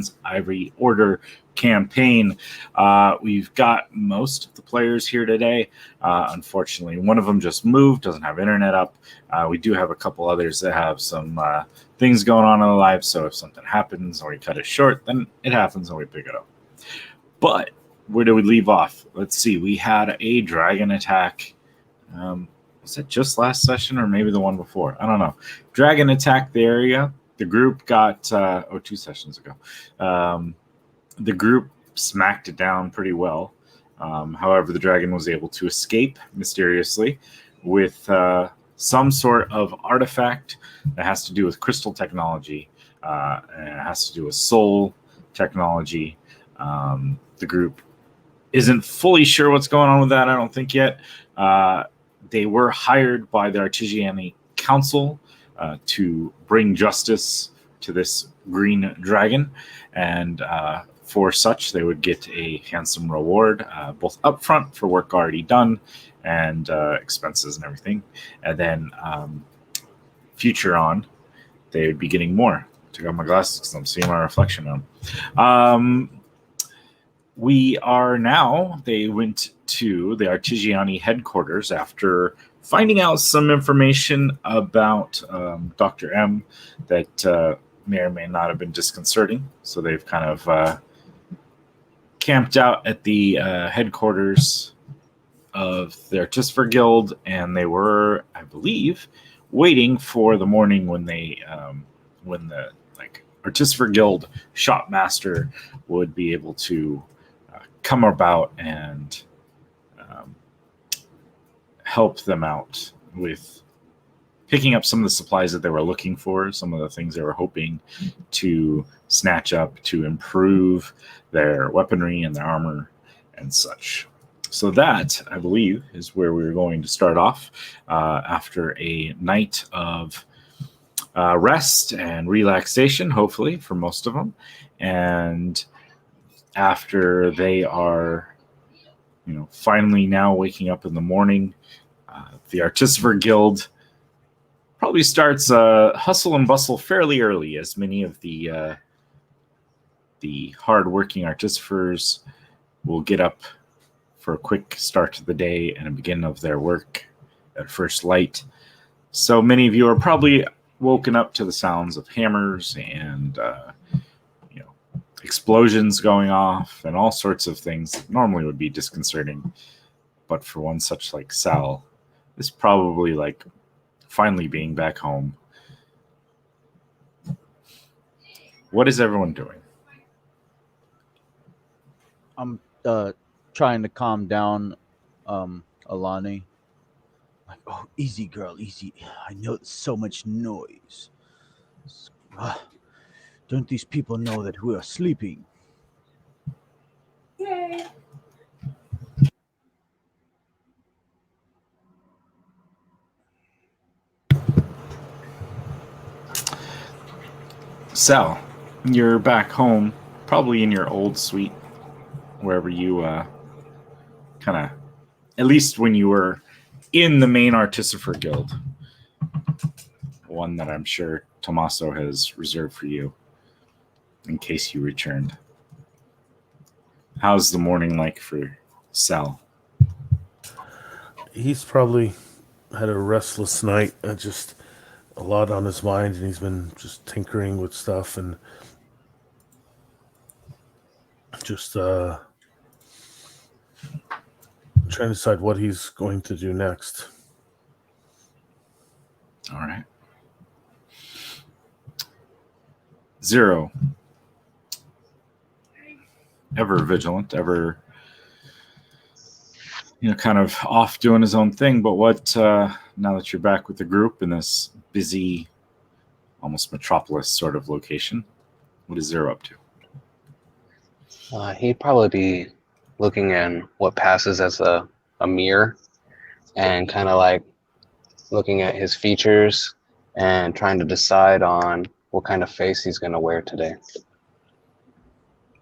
Clan's Ivory Order campaign. We've got most of the players here today. Unfortunately, one of them just moved, doesn't have internet up. We do have a couple others that have some things going on in their lives, so if something happens or we cut it short, then it happens and we pick it up. But where do we leave off? Let's see. We had a dragon attack. Was it just last session or maybe the one before? I don't know. Dragon attacked the area. The group got 2 sessions ago. The group smacked it down pretty well. However, the dragon was able to escape mysteriously with some sort of artifact that has to do with crystal technology. And it has to do with soul technology. The group isn't fully sure what's going on with that, I don't think yet. They were hired by the Artigiani Council to bring justice to this green dragon. And for such, they would get a handsome reward, both upfront for work already done and expenses and everything. And then future on, they would be getting more. Took out my glasses because I'm seeing my reflection on. We are now, they went to the Artigiani headquarters after finding out some information about Dr. M that may or may not have been disconcerting. So they've kind of camped out at the headquarters of the Artificer Guild, and they were, I believe, waiting for the morning when they, when the Artificer Guild shopmaster would be able to come about and help them out with picking up some of the supplies that they were looking for, some of the things they were hoping to snatch up to improve their weaponry and their armor and such. So that, I believe, is where we're going to start off after a night of rest and relaxation, hopefully, for most of them. And after they are, finally now waking up in the morning, the Artificer Guild probably starts hustle and bustle fairly early, as many of the hard-working artificers will get up for a quick start to the day and a beginning of their work at first light. So many of you are probably woken up to the sounds of hammers and explosions going off and all sorts of things that normally would be disconcerting. But for one such like Sal, it's probably like finally being back home. What is everyone doing? I'm trying to calm down Alani. Like, oh, easy, girl, easy. I know it's so much noise. Don't these people know that we are sleeping? Yay! Sal, you're back home, probably in your old suite, wherever you kind of, at least when you were in the main Artificer Guild, one that I'm sure Tommaso has reserved for you in case you returned. How's the morning like for Sal? He's probably had a restless night, just a lot on his mind, and he's been just tinkering with stuff and just trying to decide what he's going to do next. All right. Zero. Ever vigilant, ever, kind of off doing his own thing. But what, now that you're back with the group in this busy, almost metropolis sort of location, what is Zero up to? He'd probably be looking in what passes as a mirror and kind of like looking at his features and trying to decide on what kind of face he's going to wear today.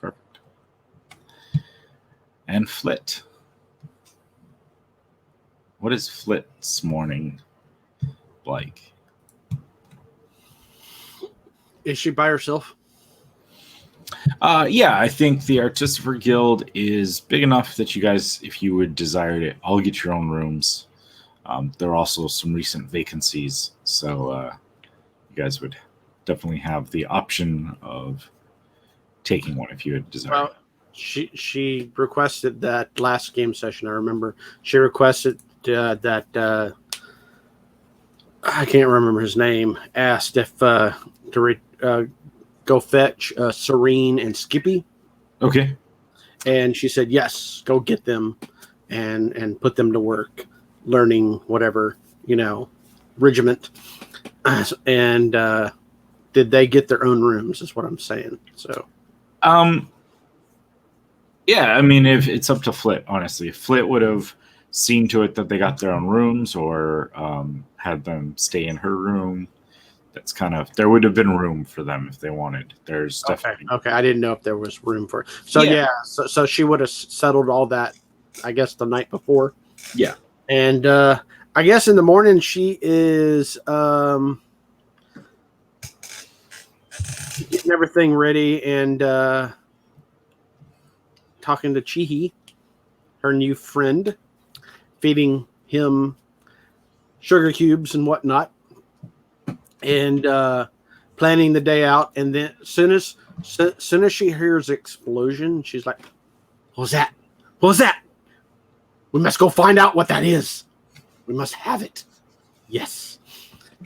Perfect. And Flit. What is Flit's morning like? Is she by herself? Yeah, I think the Artificer Guild is big enough that you guys, if you would desire it, all get your own rooms. There are also some recent vacancies, so you guys would definitely have the option of taking one if you would desire. Well, she requested that last game session. I remember she requested that I can't remember his name. Asked if to go fetch Serene and Skippy. Okay. And she said, yes, go get them and put them to work, learning whatever, regiment. And did they get their own rooms is what I'm saying. So, yeah, I mean, if it's up to Flit, honestly. Flit would have seen to it that they got their own rooms or had them stay in her room. That's kind of, there would have been room for them if they wanted. There's definitely. Okay. I didn't know if there was room for it. So, so she would have settled all that, I guess, the night before. Yeah. And I guess in the morning she is getting everything ready and talking to Chihi, her new friend, feeding him sugar cubes and whatnot, and planning the day out. And then soon as she hears explosion, she's like, "What was that? What was that? We must go find out what that is. We must have it." Yes.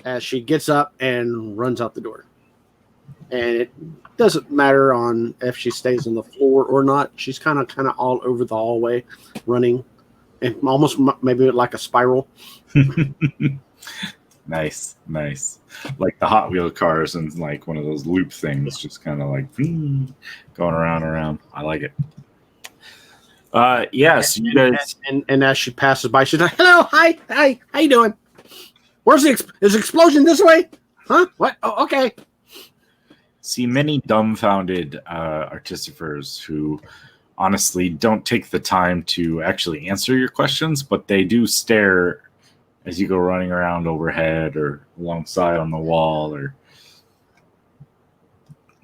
As she gets up and runs out the door. And it doesn't matter on if she stays on the floor or not. She's kind of all over the hallway running, and almost maybe like a spiral. Nice. Like the Hot Wheel cars and like one of those loop things, just kind of like going around. I like it. Yes, you guys. And as she passes by, she's like, "Hello, hi, how you doing? Where's is the explosion this way? Huh? What? Oh, okay." See many dumbfounded artificers who honestly don't take the time to actually answer your questions, but they do stare as you go running around overhead or alongside on the wall, or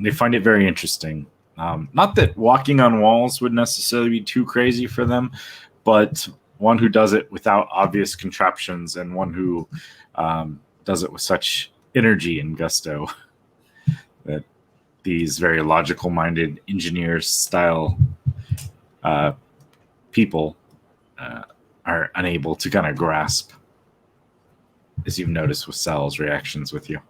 they find it very interesting. Not that walking on walls would necessarily be too crazy for them, but one who does it without obvious contraptions and one who does it with such energy and gusto that these very logical-minded engineer-style people are unable to kind of grasp, as you've noticed with Sal's reactions with you.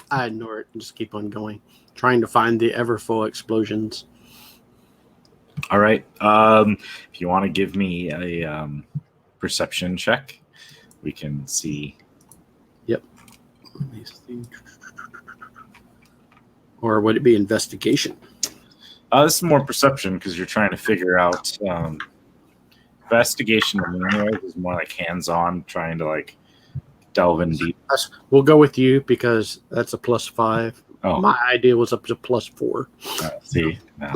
I ignore it and just keep on going, trying to find the ever-full explosions. All right. If you want to give me a perception check, we can see. Yep. Or would it be investigation? This is more perception because you're trying to figure out. Investigation is more like hands-on, trying to like delve in deep. We'll go with you because that's a +5. Oh. My idea was up to +4. See, no.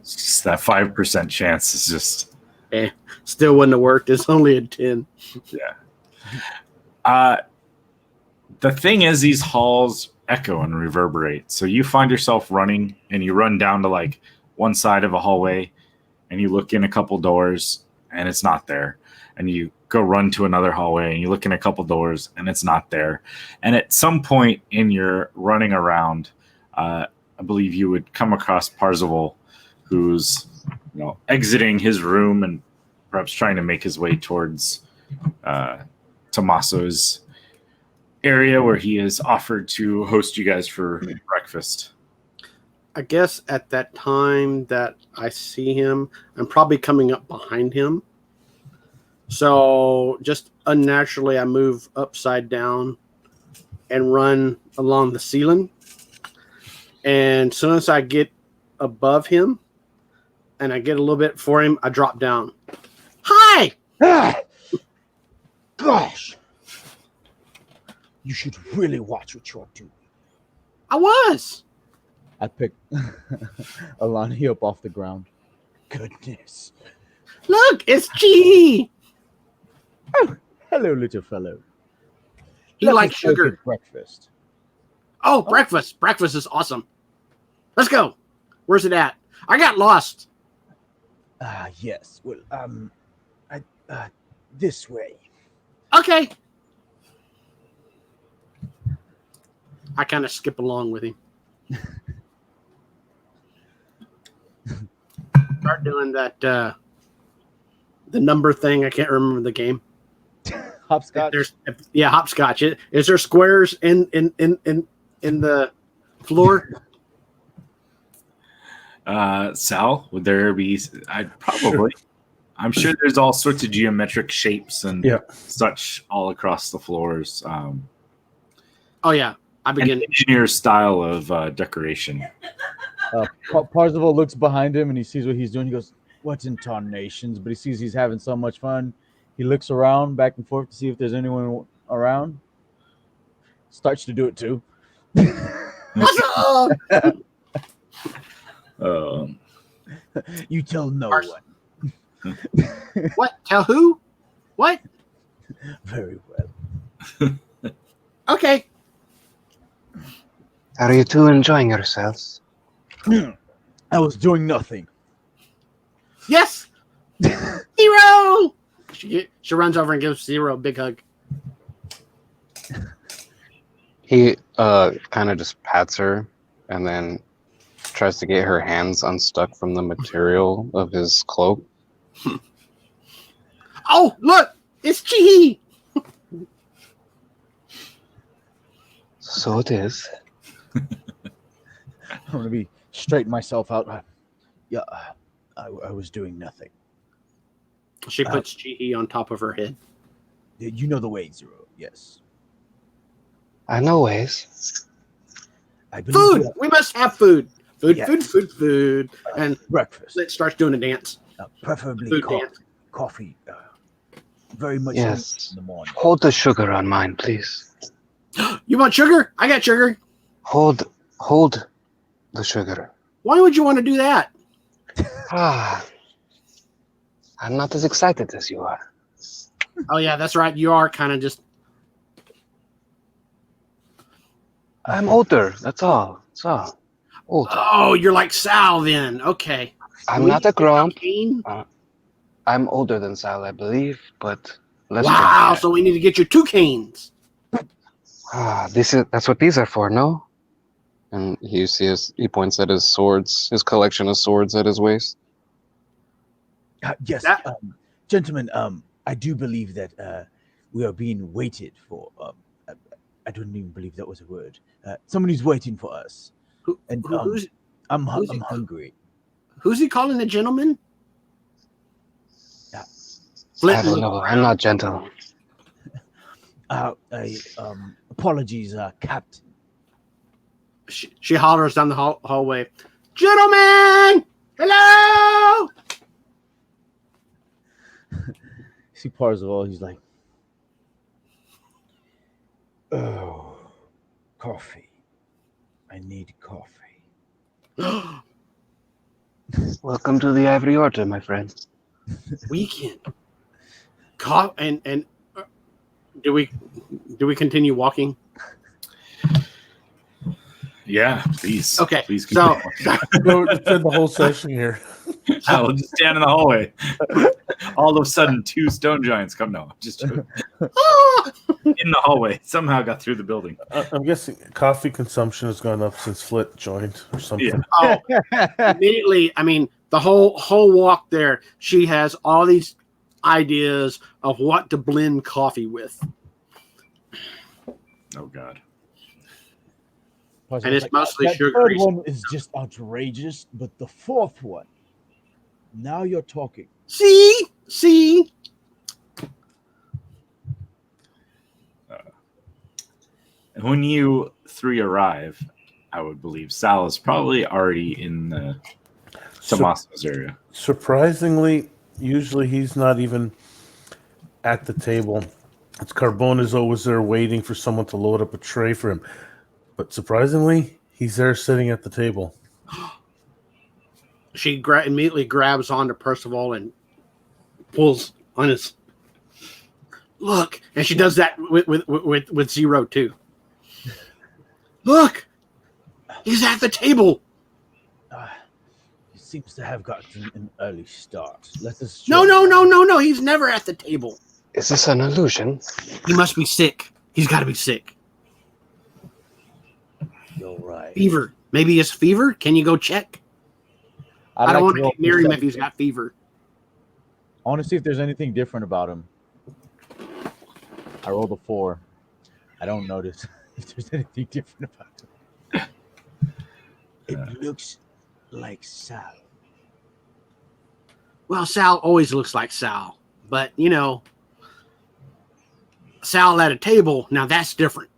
Just that 5% chance is just. Still wouldn't have worked. It's only a 10. Yeah. The thing is, these halls echo and reverberate. So you find yourself running, and you run down to like one side of a hallway, and you look in a couple doors, and it's not there. And you go run to another hallway, and you look in a couple doors, and it's not there. And at some point in your running around, I believe you would come across Parzival, who's exiting his room and perhaps trying to make his way towards Tommaso's area where he is offered to host you guys for breakfast. I guess at that time that I see him, I'm probably coming up behind him. So just unnaturally, I move upside down and run along the ceiling. And as soon as I get above him and I get a little bit for him, I drop down. Hi! Gosh! You should really watch what you're doing. I was. I picked Alani up off the ground. Goodness. Look, it's G. Oh, hello, little fellow. He likes sugar. Breakfast. Oh, breakfast. Breakfast is awesome. Let's go. Where's it at? I got lost. Yes. Well, this way. Okay. I kind of skip along with him. Start doing that the number thing. I can't remember the game. Hopscotch. Hopscotch. Is there squares in the floor? Sal, would there be? I'd probably. I'm sure there's all sorts of geometric shapes and such all across the floors. Oh yeah, I begin. An engineer style of decoration. Parzival looks behind him and he sees what he's doing. He goes, "What in tarnations?" But he sees he's having so much fun. He looks around back and forth to see if there's anyone around. Starts to do it too. What's up? You tell no one. What? Tell who? What? Very well. Okay. Are you two enjoying yourselves? I was doing nothing. Yes. Zero. She runs over and gives Zero a big hug. He kind of just pats her and then tries to get her hands unstuck from the material of his cloak. Oh, look! It's Chihi! So it is. I'm gonna be straighten myself out. Yeah, I was doing nothing. She puts Chihi on top of her head. You know the way, Zero. Yes. I know ways. I believe Food! We must have food. Food, Yeah. food. And breakfast. it starts doing a dance. Preferably Food coffee. dance. Coffee. Very much Yes. in the morning. Hold the sugar on mine, please. You want sugar? I got sugar. Hold the sugar. Why would you want to do that? I'm not as excited as you are. Oh, yeah, that's right. You are kind of just... I'm older. That's all. That's all. Older. Oh, you're like Sal then. Okay. I'm not a grump. Cane? I'm older than Sal, I believe, but let's Wow, drink so we need to get you 2 canes. that. That's what these are for, no? And he points at his swords, his collection of swords at his waist. Yes, gentlemen. I do believe that we are being waited for. I don't even believe that was a word. Somebody's waiting for us. I'm hungry. Who's he calling a gentleman? I don't know. I'm not gentle. Apologies, Captain. She hollers down the hallway. Gentlemen! Hello! See Parzival, he's like, oh, coffee. I need coffee. Welcome to the Ivory Order, my friend. Weekend. And do we continue walking? Yeah, please. Okay, please. so No, spend the whole session here. I'll just stand in the hallway. All of a sudden, 2 stone giants come. No, just joking. In the hallway. Somehow got through the building. I'm guessing coffee consumption has gone up since Flit joined or something. Yeah. immediately, I mean, the whole walk there, she has all these ideas of what to blend coffee with, Oh God. and it's mostly that sugar. third one is just outrageous, but the 4th one, now you're talking. See. And when you 3 arrive, I would believe Sal is probably already in the Tomaso's area. Surprisingly, usually he's not even at the table. It's Carbona's always there waiting for someone to load up a tray for him. But surprisingly, he's there sitting at the table. She immediately grabs onto Percival and pulls on his look, and she does that with Zero too. Look, he's at the table. seems to have gotten an early start. Let us. No. He's never at the table. Is this an illusion? He must be sick. He's got to be sick. You're right. Fever. Maybe it's fever. Can you go check? I don't want to get near him if he's got fever. I want to see if there's anything different about him. I rolled a 4. I don't notice if there's anything different about him. It looks like Sal. Well, Sal always looks like Sal, but Sal at a table. Now that's different.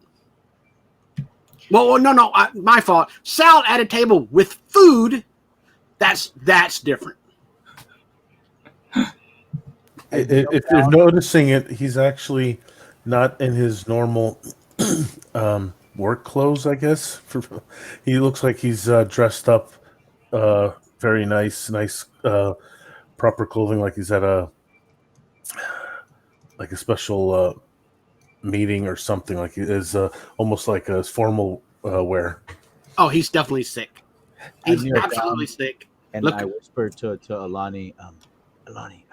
Well, no, my fault. Sal at a table with food. That's different. If you're noticing it, he's actually not in his normal work clothes, I guess. He looks like he's dressed up very nice, proper clothing, like he's at a special meeting or something. Like he is almost like a formal wear. Oh, he's definitely sick. He's absolutely sick. And Look. I whispered to Alani, Alani,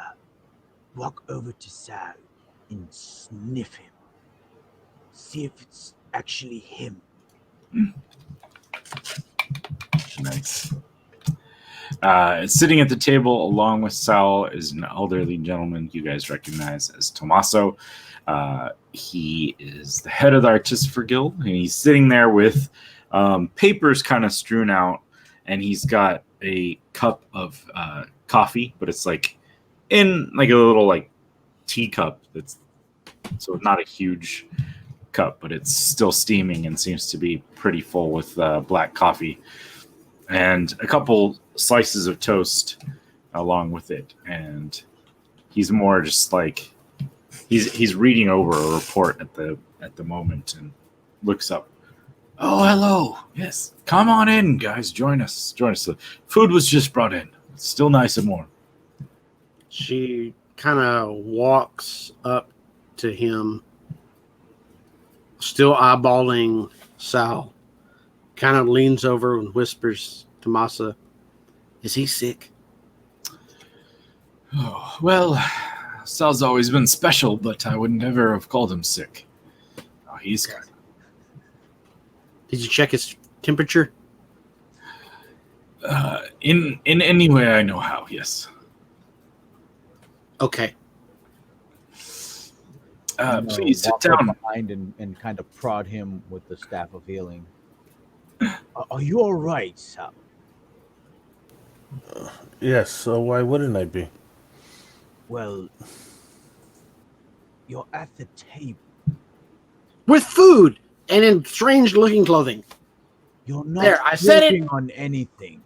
walk over to Sal and sniff him. See if it's actually him. Nice. Sitting at the table along with Sal is an elderly gentleman you guys recognize as Tommaso. He is the head of the Artistifer Guild, and he's sitting there with papers kind of strewn out, and he's got a cup of coffee, but it's like in like a little like teacup. That's so not a huge cup, but it's still steaming and seems to be pretty full with black coffee and a couple slices of toast along with it. And he's more just like he's reading over a report at the moment and looks up. Oh, hello. Yes. Come on in, guys. Join us. The food was just brought in. It's still nice and warm. She kind of walks up to him, still eyeballing Sal, kind of leans over and whispers to Masa, is he sick? Oh, well, Sal's always been special, but I would never have called him sick. Oh, he's good. Did you check his temperature? In any way I know how, yes. Okay. Please sit walk down. up behind and kind of prod him with the staff of healing. Are you all right, Sal? Yes, so why wouldn't I be? Well, you're at the table. With food and in strange-looking clothing. You're not There, I said it. working on anything.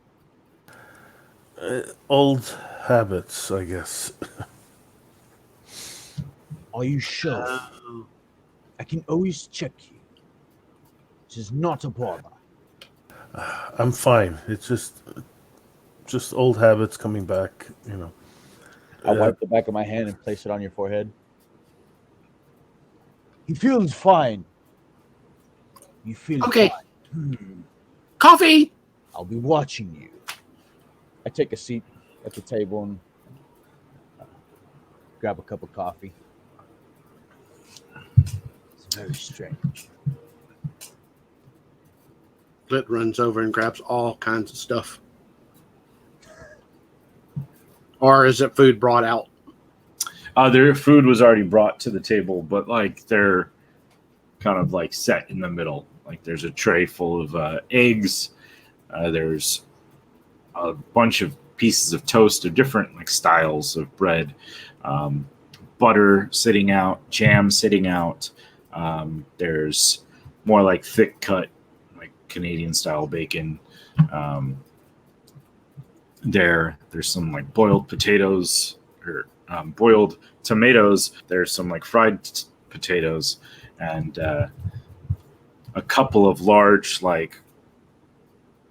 Old habits, I guess. Are you sure? I can always check you. This is not a bother. I'm fine. It's just old habits coming back, I wipe the back of my hand and place it on your forehead. He feels fine. You feel Okay. fine. Coffee! I'll be watching you. I take a seat at the table and grab a cup of coffee. It's very strange. Glit runs over and grabs all kinds of stuff. Or is it food brought out? Their food was already brought to the table, but like they're kind of like set in the middle. Like there's a tray full of eggs. There's a bunch of pieces of toast of different like styles of bread. Butter sitting out, jam sitting out. There's more like thick cut, like Canadian style bacon. There's some like boiled potatoes or boiled tomatoes. There's some like fried potatoes and a couple of large like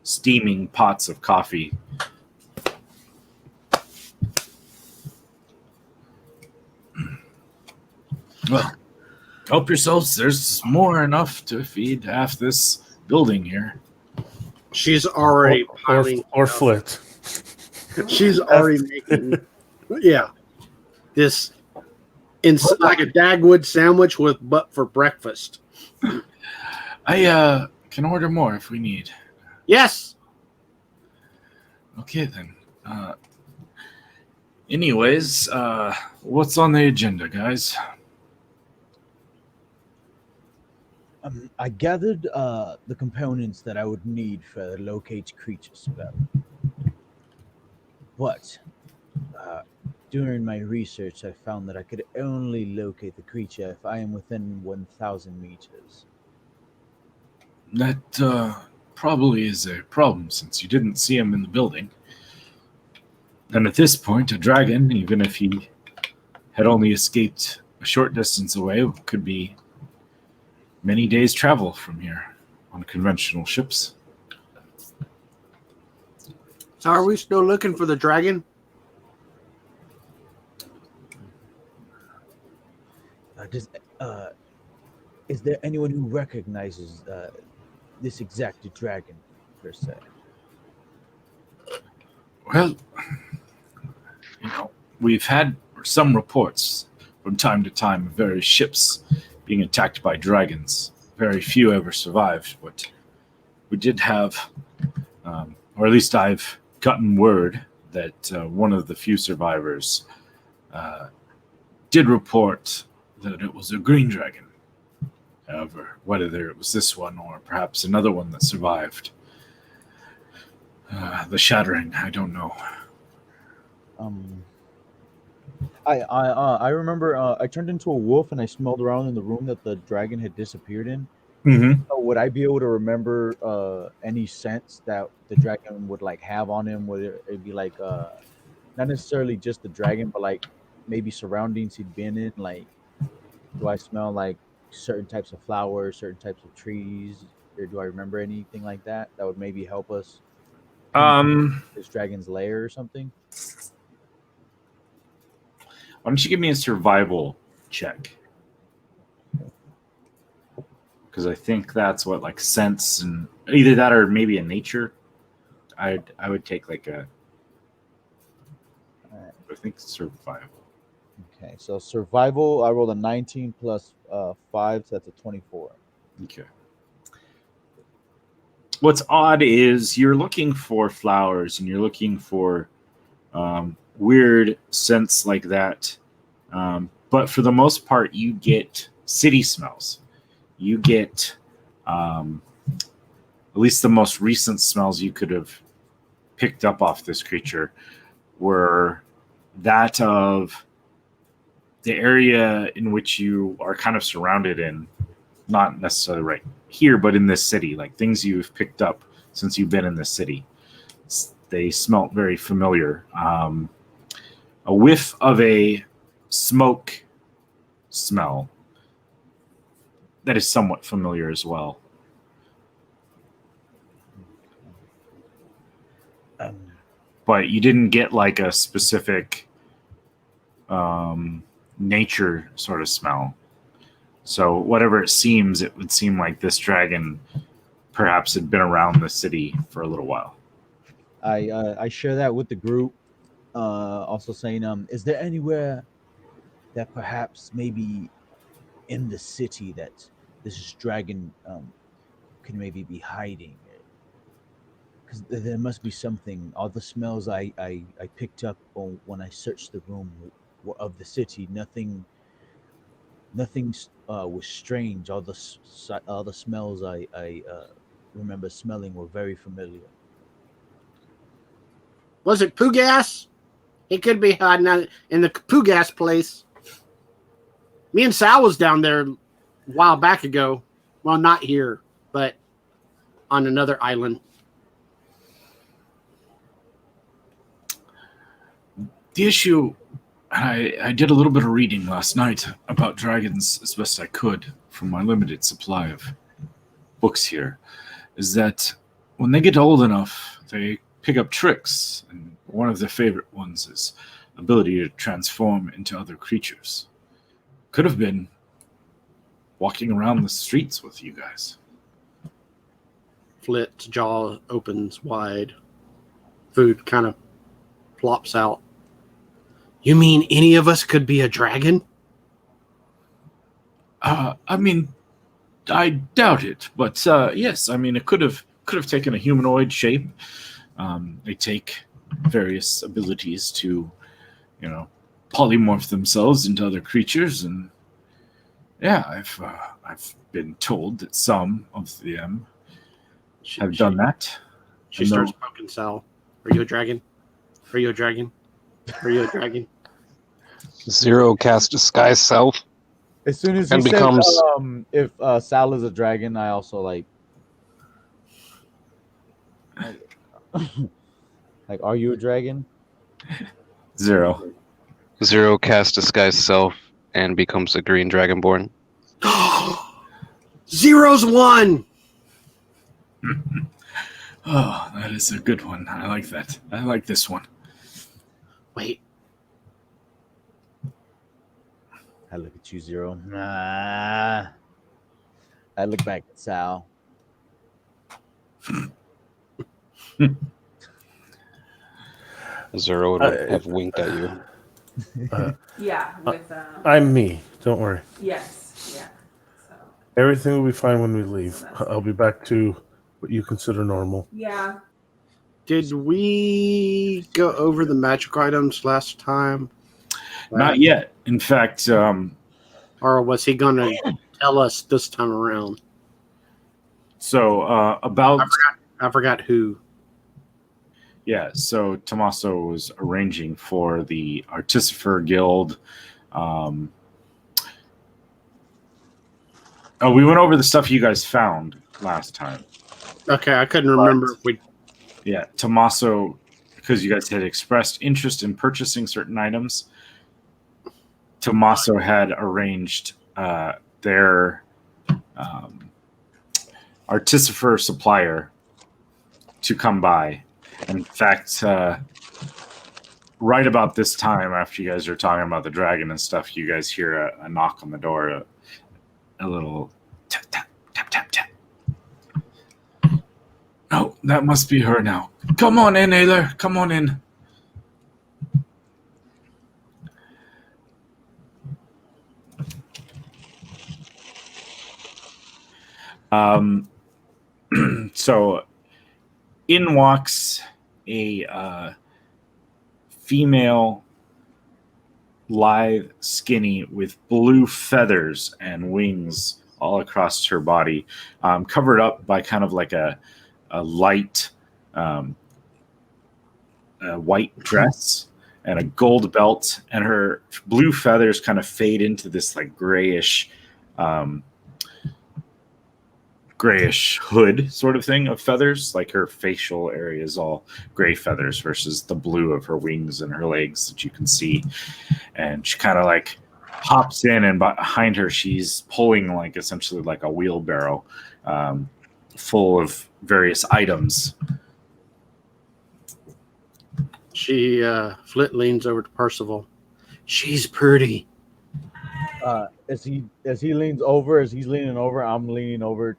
steaming pots of coffee. Well, help yourselves. There's more enough to feed half this building here. She's already piling or flit. She's already making, yeah, this like a Dagwood sandwich but for breakfast. I can order more if we need. Yes. Okay then. Anyways, what's on the agenda, guys? I gathered the components that I would need for the locate creature spell. But during my research, I found that I could only locate the creature if I am within 1,000 meters. That probably is a problem since you didn't see him in the building. And at this point, a dragon, even if he had only escaped a short distance away, could be many days' travel from here on conventional ships. So are we still looking for the dragon? Is there anyone who recognizes this exact dragon, per se? Well, we've had some reports from time to time of various ships being attacked by dragons. Very few ever survived, but we did have, or at least I've gotten word that one of the few survivors did report that it was a green dragon. However, whether it was this one or perhaps another one that survived the shattering, I don't know. I remember I turned into a wolf and I smelled around in the room that the dragon had disappeared in. Mm-hmm. So would I be able to remember any scents that the dragon would like have on him? Would it be like not necessarily just the dragon, but like maybe surroundings he'd been in? Like, do I smell like certain types of flowers, certain types of trees, or do I remember anything like that that would maybe help us? This dragon's lair or something. Why don't you give me a survival check? Because I think that's what, like, sense and either that or maybe a nature. I would take like a. All right. I think survival. Okay, so survival, I rolled a 19 plus 5, so that's a 24. Okay. What's odd is you're looking for flowers and you're looking for weird scents like that. But for the most part, you get city smells. You get at least the most recent smells you could have picked up off this creature were that of the area in which you are kind of surrounded in, not necessarily right here, but in this city, like things you've picked up since you've been in this city. They smelt very familiar. A whiff of a smoke smell that is somewhat familiar as well. But you didn't get like a specific nature sort of smell. So whatever it seems, it would seem like this dragon perhaps had been around the city for a little while. I share that with the group. Also saying, is there anywhere that perhaps maybe in the city that this dragon can maybe be hiding? Because there must be something. All the smells I picked up when I searched the room of the city, nothing was strange. All the smells I remember smelling were very familiar. Was it poo gas? It could be hiding out in the poo gas place. Me and Sal was down there a while back ago. Well, not here, but on another island. The issue, I did a little bit of reading last night about dragons as best I could from my limited supply of books here, is that when they get old enough, they pick up tricks, and one of their favorite ones is ability to transform into other creatures. Could have been walking around the streets with you guys. Flit's jaw opens wide. Food kind of plops out. You mean any of us could be a dragon? I mean, I doubt it, but yes, I mean, it could have taken a humanoid shape. They take various abilities to, polymorph themselves into other creatures, and yeah, I've been told that some of them have done that. She starts poking Sal. Are you a dragon? Are you a dragon? Are you a dragon? Zero cast disguise self. As soon as he And said, becomes- if Sal is a dragon, I also like, like, are you a dragon? Zero. Zero cast disguise self and becomes a green dragonborn. Zero's one. Oh, that is a good one. I like that. I like this one. Wait, I look at you, Zero. Nah. I look back at Sal. Zero would have winked at you. Yeah, with I'm me. Don't worry. yes, yeah. So Everything will be fine when we leave. I'll be back to what you consider normal. yeah, did we go over the magic items last time? Not yet. In fact, Or was he going to tell us this time around? so about I forgot who. yeah. So Tommaso was arranging for the Artificer Guild. We went over the stuff you guys found last time. Okay, I couldn't remember if we. Yeah, Tommaso, because you guys had expressed interest in purchasing certain items, Tommaso had arranged their Artificer supplier to come by. In fact, right about this time, after you guys are talking about the dragon and stuff, you guys hear a knock on the door, a little tap, tap, tap, tap, tap. Oh, that must be her now. Come on in, Ayler. Come on in. So in walks a female, lithe, skinny, with blue feathers and wings all across her body, covered up by kind of like a light white dress and a gold belt, and her blue feathers kind of fade into this like grayish hood sort of thing of feathers. Like her facial area is all gray feathers versus the blue of her wings and her legs that you can see. And she kind of like hops in, and behind her she's pulling like essentially like a wheelbarrow full of various items. She Flit leans over to Percival. She's pretty. As he leans over, as he's leaning over, I'm leaning over.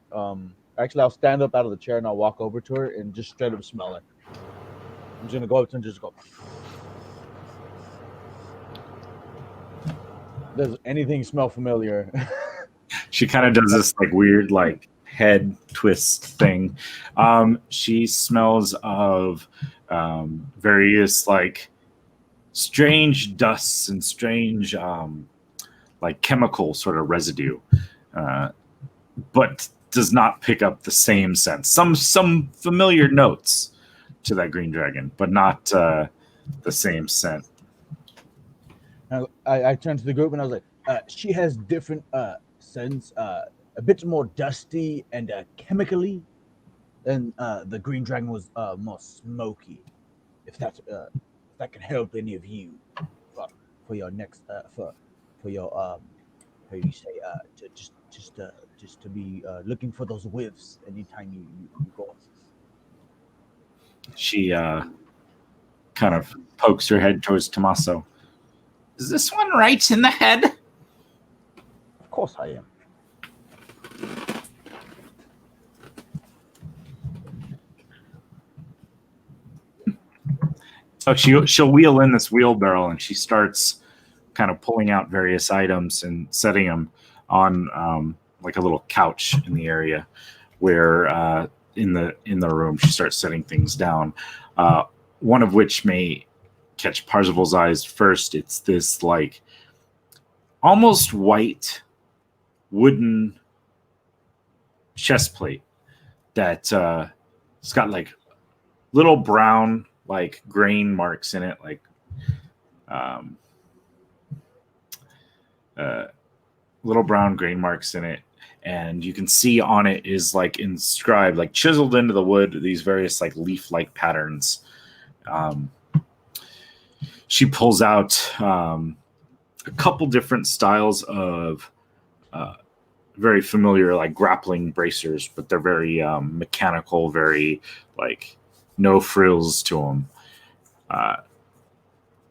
Actually, I'll stand up out of the chair and I'll walk over to her and just straight up smell her. I'm just gonna go up to her and just go. Does anything smell familiar? She kind of does this like weird like head twist thing. She smells of various like strange dusts and strange like chemical sort of residue, but does not pick up the same sense. Some familiar notes to that green dragon, but not the same scent. I turned to the group and I was like, she has different scents, a bit more dusty and chemically, and the green dragon was more smoky. If that can help any of you for your next for your how you say just to be looking for those whiffs anytime you go. She kind of pokes her head towards Tommaso. Is this one right in the head? Of course I am. So she'll wheel in this wheelbarrow, and she starts kind of pulling out various items and setting them on like a little couch in the area where in the room she starts setting things down. One of which may catch Parzival's eyes first. It's this like almost white wooden chest plate that it's got like little brown like grain marks in it, like little brown grain marks in it, and you can see on it is like inscribed, like chiseled into the wood, these various like leaf-like patterns. She pulls out a couple different styles of very familiar like grappling bracers, but they're very mechanical, very like no frills to them.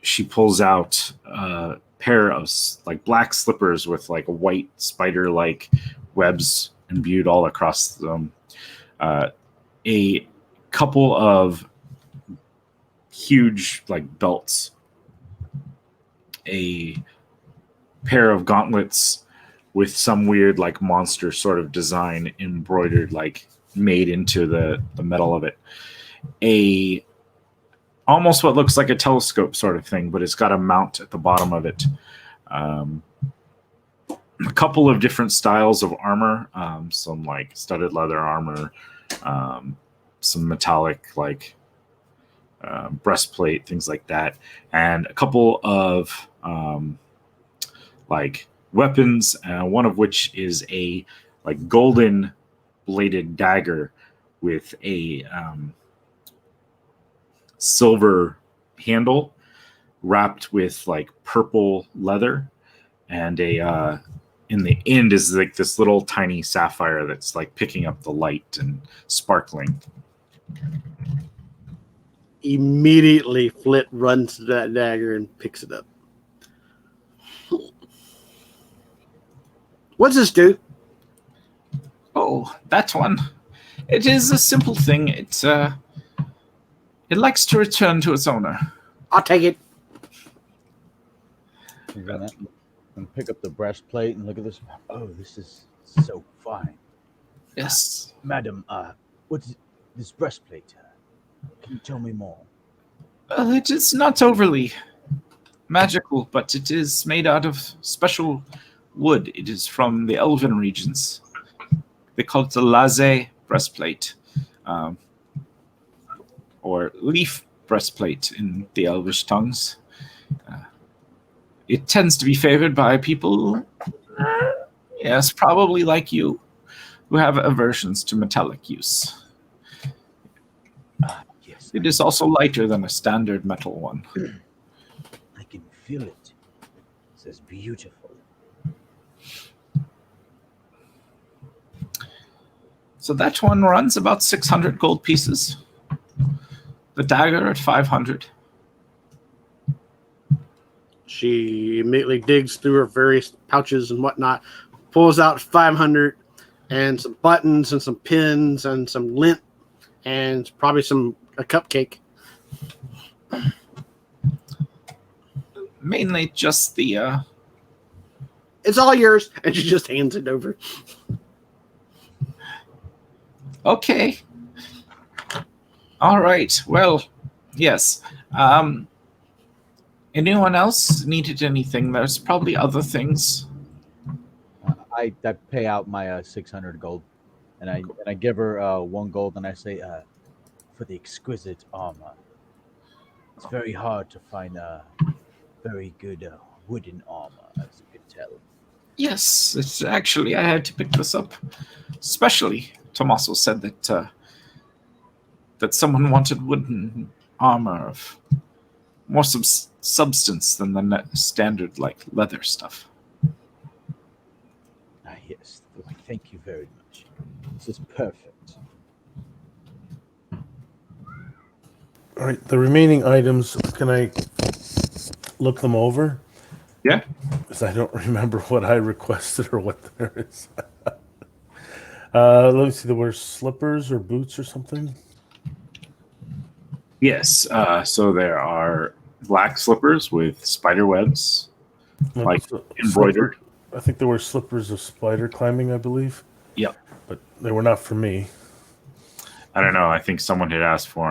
She pulls out a pair of like black slippers with like white spider-like webs imbued all across them. A couple of huge like belts, a pair of gauntlets with some weird like monster sort of design embroidered, like made into the metal of it. A almost what looks like a telescope sort of thing, but it's got a mount at the bottom of it. A couple of different styles of armor, some like studded leather armor, some metallic like breastplate, things like that, and a couple of like weapons, one of which is a like golden bladed dagger with a silver handle wrapped with like purple leather, and a in the end is like this little tiny sapphire that's like picking up the light and sparkling. Immediately, Flit runs to that dagger and picks it up. What's this do? Oh, that one. It is a simple thing. It likes to return to its owner. I'll take it. I'm gonna pick up the breastplate and look at this. Oh, this is so fine. Yes. Madam, what's this breastplate? Can you tell me more? It is not overly magical, but it is made out of special wood. It is from the Elven regions. They call it the Laze breastplate, or leaf breastplate in the Elvish tongues. It tends to be favored by people, yes, probably like you, who have aversions to metallic use. Yes. It is also lighter than a standard metal one. I can feel it. It says beautiful. So that one runs about 600 gold pieces. The dagger at 500. She immediately digs through her various pouches and whatnot, pulls out 500 and some buttons and some pins and some lint and probably a cupcake. Mainly just the It's all yours, and she just hands it over. Okay. All right. Well, yes. Anyone else needed anything? There's probably other things. I pay out my 600 gold, and I give her 1 gold, and I say, for the exquisite armor. It's very hard to find very good wooden armor, as you can tell. Yes, it's actually I had to pick this up, especially. Tommaso said that that someone wanted wooden armor of more substance than the standard like leather stuff. Yes, thank you very much. This is perfect. All right, the remaining items, can I look them over? Yeah. Because I don't remember what I requested or what there is. Let me see, there were slippers or boots or something. Yes. So there are black slippers with spider webs, like embroidered. I think there were slippers of spider climbing, I believe. Yep. But they were not for me. I don't know. I think someone had asked for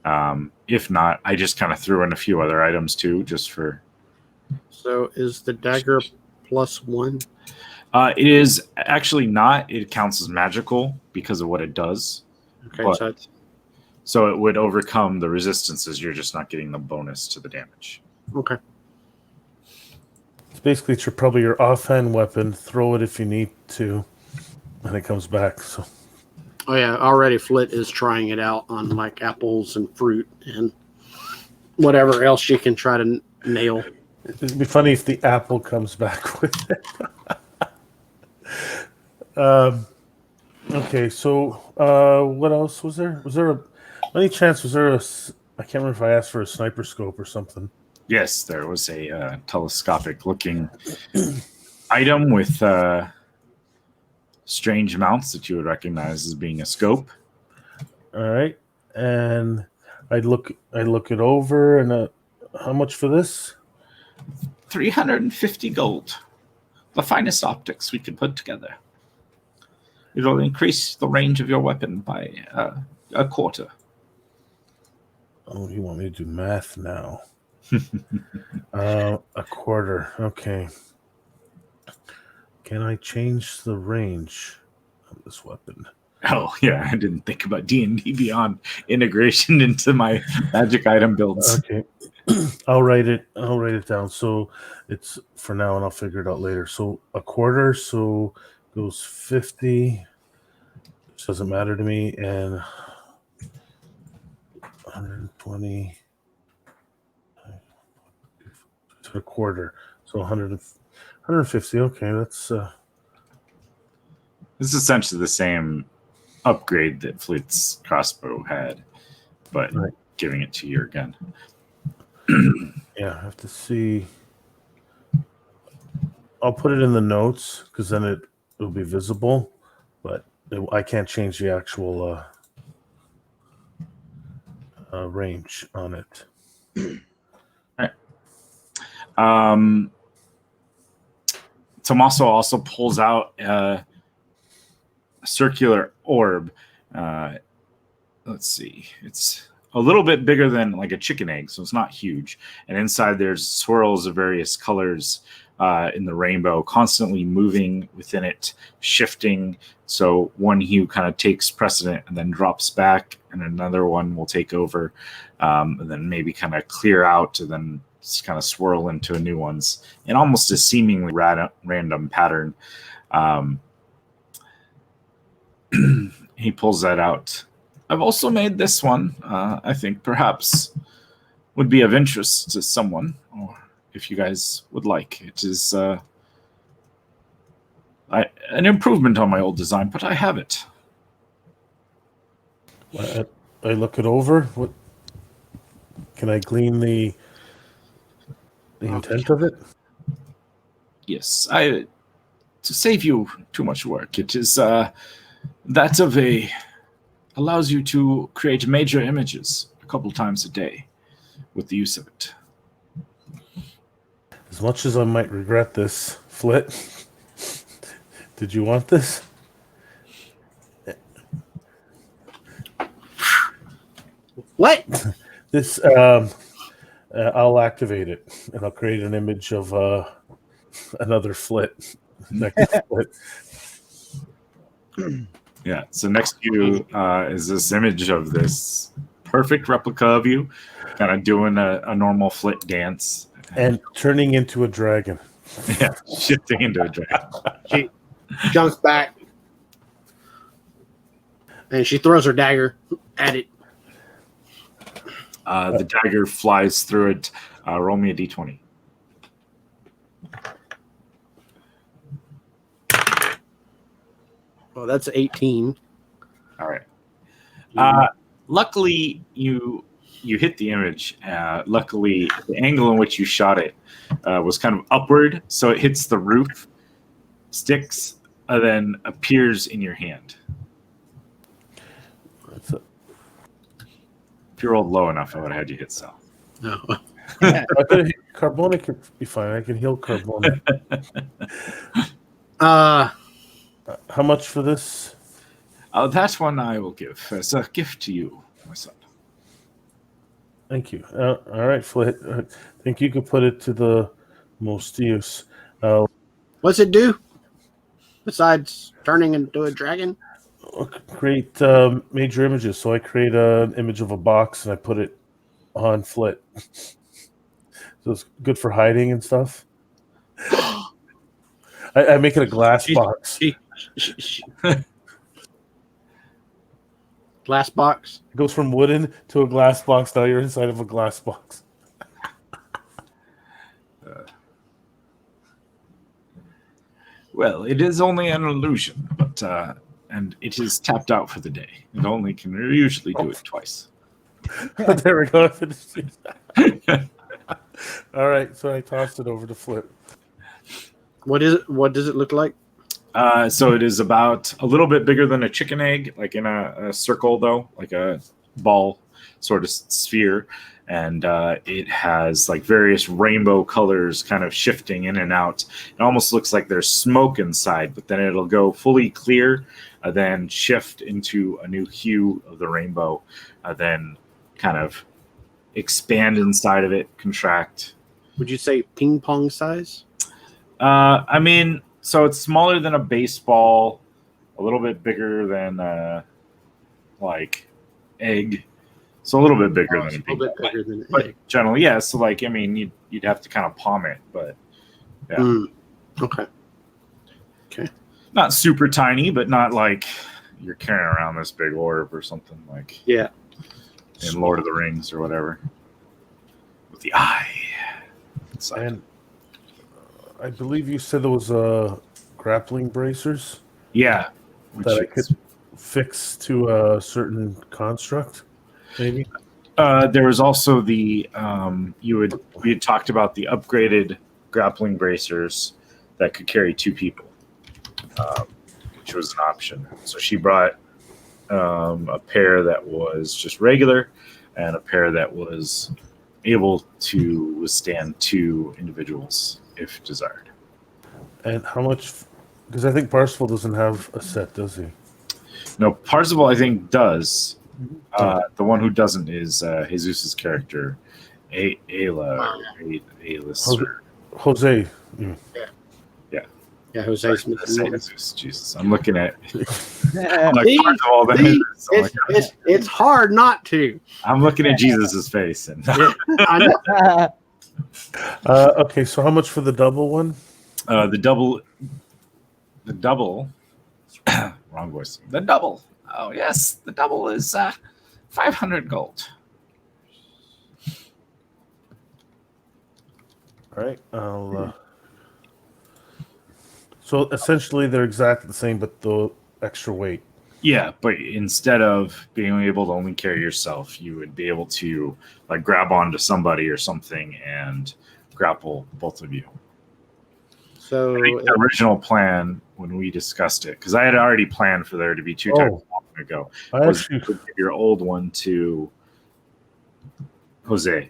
them. If not, I just kind of threw in a few other items too, just for. So is the dagger +1? It is actually not. It counts as magical because of what it does. Okay, But, so it would overcome the resistances. You're just not getting the bonus to the damage. okay. It's basically probably your offhand weapon. Throw it if you need to, and it comes back. So. Oh yeah, already Flit is trying it out on like apples and fruit and whatever else she can try to nail. It'd be funny if the apple comes back with it. Okay, so what else was there? Was there any chance? Was there a? I can't remember if I asked for a sniper scope or something. Yes, there was a telescopic-looking item with strange mounts that you would recognize as being a scope. All right, and I look it over, and how much for this? 350 gold. The finest optics we could put together. It'll increase the range of your weapon by a quarter. Oh, you want me to do math now? A quarter. Okay. Can I change the range of this weapon? Oh, yeah. I didn't think about D&D Beyond integration into my magic item builds. Okay. I'll write it down. So it's for now, and I'll figure it out later. So a quarter, so goes 50. Which doesn't matter to me, and 120 to a quarter. So 150. Okay, that's This is essentially the same upgrade that Fleet's crossbow had, but right. Giving it to your gun. Yeah, I have to see. I'll put it in the notes because then it'll be visible, but I can't change the actual range on it. All right. Tommaso also pulls out a circular orb. Let's see. It's a little bit bigger than like a chicken egg, so it's not huge. And inside there's swirls of various colors in the rainbow, constantly moving within it, shifting. So one hue kind of takes precedent and then drops back, and another one will take over, and then maybe kind of clear out, and then just kind of swirl into new ones in almost a seemingly random pattern. He pulls that out. I've also made this one. I think perhaps would be of interest to someone, or if you guys would like. It is an improvement on my old design, but I have it. I look it over. What can I glean the intent of it? Yes, to save you too much work. It is that of allows you to create major images a couple times a day with the use of it. As much as I might regret this, Flit, did you want this? What? This I'll activate it, and I'll create an image of another Flit. Next Flit. Yeah, so next to you is this image of this perfect replica of you, kind of doing a normal Flit dance. And turning into a dragon. Yeah, shifting into a dragon. She jumps back, and she throws her dagger at it. The dagger flies through it. Roll me a d20. Oh, that's 18. All right. Luckily, you hit the image. Luckily, the angle in which you shot it was kind of upward, so it hits the roof, sticks, and then appears in your hand. If you rolled low enough, I would have had you hit sell. No. Carbonic could be fine. I can heal Carbonic. How much for this? That one I will give as a gift to you, my son. Thank you. All right, Flit. I think you could put it to the most use. What's it do besides turning into a dragon? Create major images. So I create an image of a box and I put it on Flit. So it's good for hiding and stuff. I make it a glass box. Glass box. It goes from wooden to a glass box. Now you're inside of a glass box. Well, it is only an illusion, but and it is tapped out for the day. It only can usually do it twice. There we go. All right, so I tossed it over to Flip. What is it? What does it look like? So it is about a little bit bigger than a chicken egg, like in a circle, though, like a ball sort of sphere. And it has like various rainbow colors kind of shifting in and out. It almost looks like there's smoke inside, but then it'll go fully clear, then shift into a new hue of the rainbow, then kind of expand inside of it, contract. Would you say ping pong size? I mean, so it's smaller than a baseball, a little bit bigger than like egg. So a little bit bigger than a little bit bigger than an egg. Generally, yeah. So like, I mean, you'd have to kind of palm it, but yeah. Okay. Not super tiny, but not like you're carrying around this big orb or something like in Lord of the Rings or whatever. With the eye. And I believe you said there was grappling bracers. Yeah. That I could fix to a certain construct, maybe? There was also the we had talked about the upgraded grappling bracers that could carry two people, which was an option. So she brought a pair that was just regular and a pair that was able to withstand two individuals if desired. And how much? Because I think Parsifal doesn't have a set, does he? No, Parsifal I think does. The one who doesn't is Jesus' character, Ayla. Jose. Yeah, Jose Smith. Jesus, I'm looking at. It's hard not to. I'm looking at Jesus' face, and okay, so how much for the double one? The double. Wrong voice. The double. Oh yes, the double is 500 gold. All right. So essentially, they're exactly the same, but the extra weight. Yeah, but instead of being able to only carry yourself, you would be able to like grab onto somebody or something and grapple both of you. So I think the original plan when we discussed it, because I had already planned for there to be two types long ago, was to give your old one to Jose.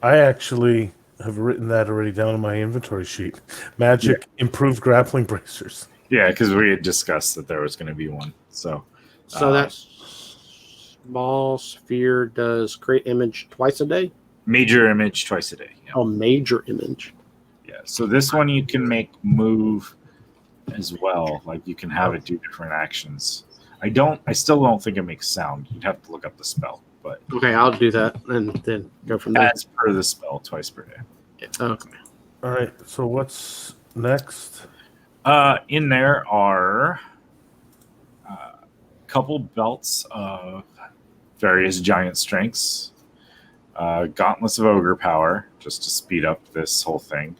I actually have written that already down on my inventory sheet. Magic improved grappling bracers. Yeah, because we had discussed that there was going to be one. So that small sphere does create image twice a day? Major image twice a day. Yeah. Oh, major image. Yeah, so this one you can make move as well. Like you can have it do different actions. I still don't think it makes sound. You'd have to look up the spell, but okay, I'll do that and then go from there. As per the spell, twice per day. Yeah. Okay. All right. So what's next? In there are a couple belts of various giant strengths, gauntlets of ogre power, just to speed up this whole thing.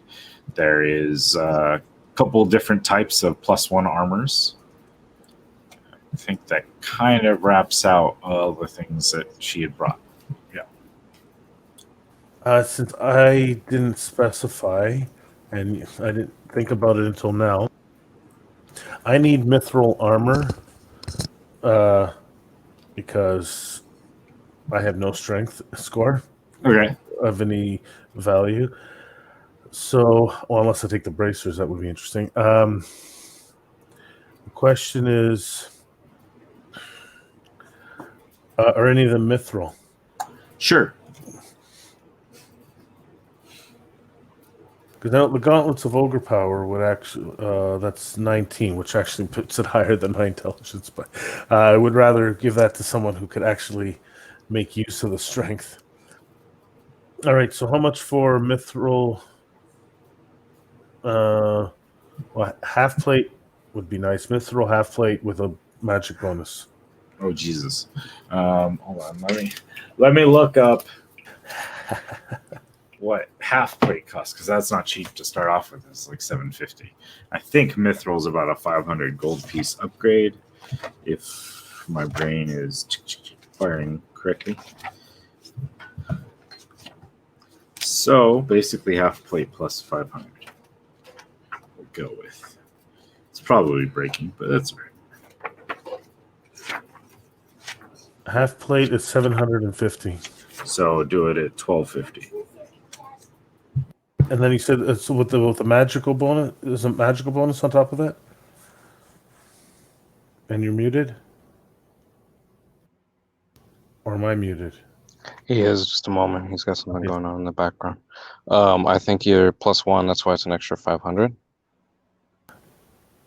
There is a couple different types of +1 armors. I think that kind of wraps out all the things that she had brought. Yeah. Since I didn't specify, and I didn't think about it until now, I need mithril armor because I have no strength score Okay. of any value. So, well, unless I take the bracers, that would be interesting. The question is, are any of them mithril? Sure. Because now the gauntlets of ogre power would actually, that's 19, which actually puts it higher than my intelligence. But I would rather give that to someone who could actually make use of the strength. All right, so how much for mithril? Well, half plate would be nice. Mithril half plate with a magic bonus. Oh Jesus. Hold on. Let me look up what half plate costs, because that's not cheap to start off with. It's like 750. I think mithril is about a 500 gold piece upgrade, if my brain is firing correctly. So basically half plate plus 500. We'll go with. It's probably breaking, but that's all right. Half plate is 750. So do it at 1250. And then you said so with the magical bonus, there's a magical bonus on top of that? And you're muted? Or am I muted? He is, just a moment. He's got something going on in the background. I think you're +1. That's why it's an extra 500.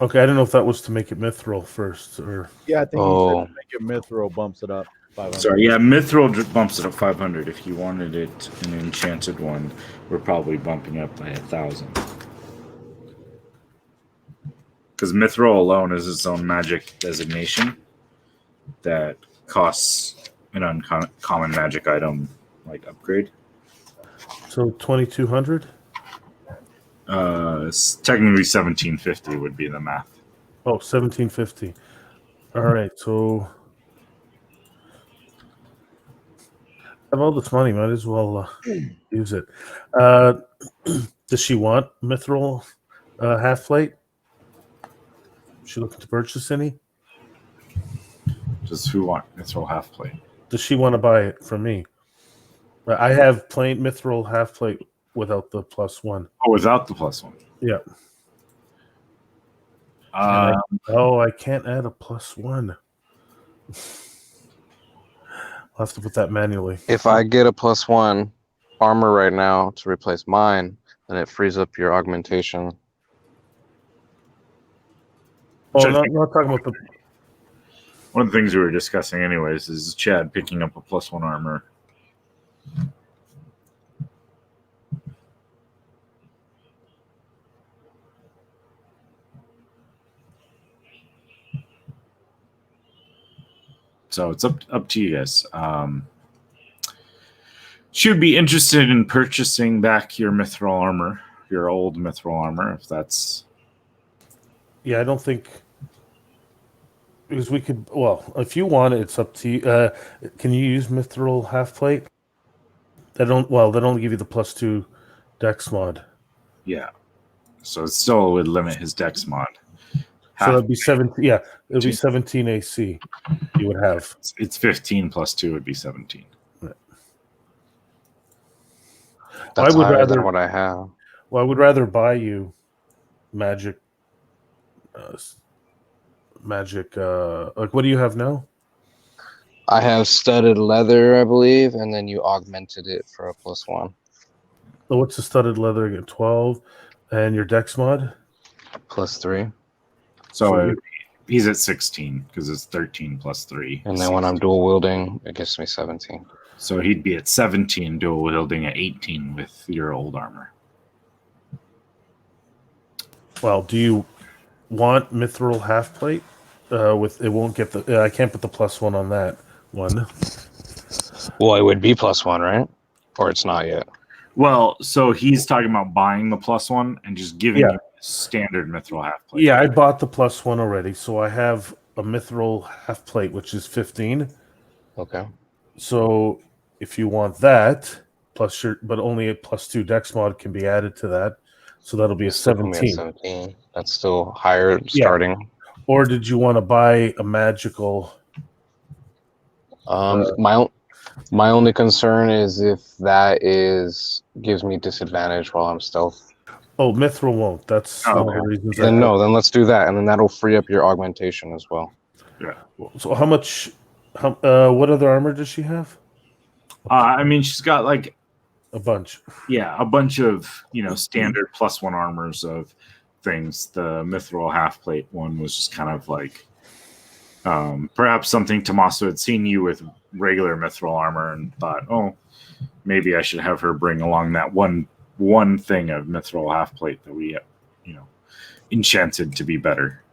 Okay, I don't know if that was to make it mithril first, or Yeah, I think Oh. you said to make your mithril bumps it up 500. Sorry, yeah, mithril bumps it up 500. If you wanted it an enchanted one, we're probably bumping up by 1,000. Because mithril alone is its own magic designation that costs an uncommon magic item like upgrade. so 2,200. Technically 1750 would be the math. Oh, 1,750. All right, so I have all this money. Might as well use it. Does she want mithril half plate? Is she looking to purchase any? Just who want mithril half plate? Does she want to buy it from me? I have plain mithril half plate without the +1. Oh, without the +1. Yeah. I can't add a +1. I'll have to put that manually. If I get a +1 armor right now to replace mine, then it frees up your augmentation. Oh, I'm not talking about the. One of the things we were discussing, anyways, is Chad picking up a +1 armor. So it's up to you guys. Should be interested in purchasing back your mithril armor, your old mithril armor, if that's. Yeah, I don't think because we could. Well, if you want it, it's up to you. Can you use mithril half plate? They don't. Well, they don't give you the +2 dex mod. Yeah. So it still would limit his dex mod. So that'd be 17. Yeah, it'd be 17 AC. You would have. It's 15 + 2 would be 17. That's I would higher rather than what I have. Well, I would rather buy you magic. Like, what do you have now? I have studded leather, I believe, and then you augmented it for a +1. So what's the studded leather again? 12, and your dex mod +3. So he's at 16 because it's 13 + 3. And then when I'm dual wielding, it gives me 17. So he'd be at 17 dual wielding at 18 with your old armor. Well, do you want mithril half plate? With it won't get the. I can't put the +1 on that one. Well, it would be +1, right? Or it's not yet. Well, so he's talking about buying the +1 and just giving you standard mithril half plate. Yeah, I bought the +1 already, so I have a mithril half plate, which is 15. Okay. So if you want that, plus but only a +2 dex mod can be added to that. So that'll be a Still put me at 17. 17. That's still higher starting. Or did you want to buy a magical? My My only concern is if that gives me disadvantage while I'm stealth. Oh, Mithril won't. That's Oh, one of the reasons. Then no, then let's do that, and then that'll free up your augmentation as well. So how much? What other armor does she have? I mean, she's got like A bunch. a bunch of standard +1 armors of things. The mithril half plate one was just kind of like perhaps something Tommaso had seen you with regular mithril armor and thought, oh, maybe I should have her bring along that one thing of mithril half plate that we enchanted to be better.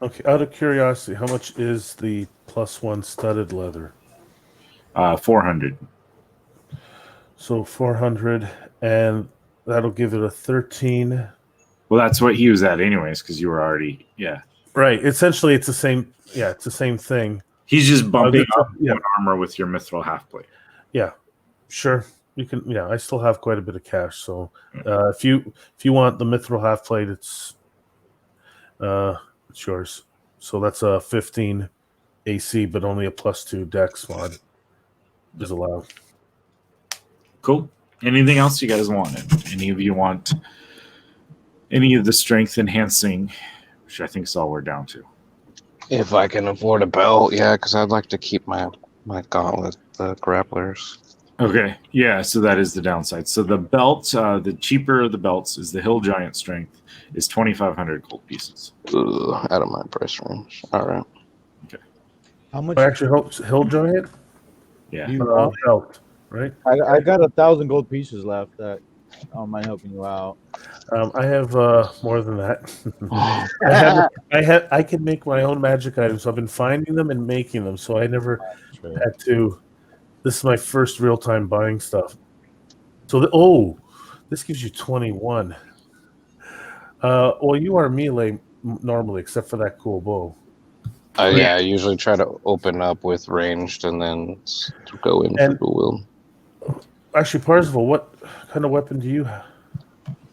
Okay, out of curiosity, how much is the +1 studded leather? 400. So 400, and that'll give it a 13. Well, that's what he was at anyways, because you were already Right. Essentially, it's the same. Yeah, it's the same thing. He's just bumping up yeah. one armor with your mithril half plate. Yeah, sure. You can. Yeah, I still have quite a bit of cash. So if you want the mithril half plate, it's yours. So that's a 15 AC, but only a +2 Dex mod is allowed. Cool. Anything else you guys wanted? Any of you want any of the strength enhancing, which I think is all we're down to? If I can afford a belt, yeah, because I'd like to keep my gauntlet, the grapplers. Okay. Yeah, so that is the downside. So the belt, the cheaper of the belts is the Hill Giant strength is 2,500 gold pieces. Ugh, out of my price range. All right. How much? Actually, Hill Giant. Yeah. Belt, right? I got 1,000 gold pieces left. That I don't mind helping you out. I have more than that. I can make my own magic items. So I've been finding them and making them, so I never had to. This is my first real time buying stuff. So this gives you 21. Well, you are melee normally, except for that cool bow. Yeah, I usually try to open up with ranged and then go in for dual wield. Actually, Parzival, what kind of weapon do you have?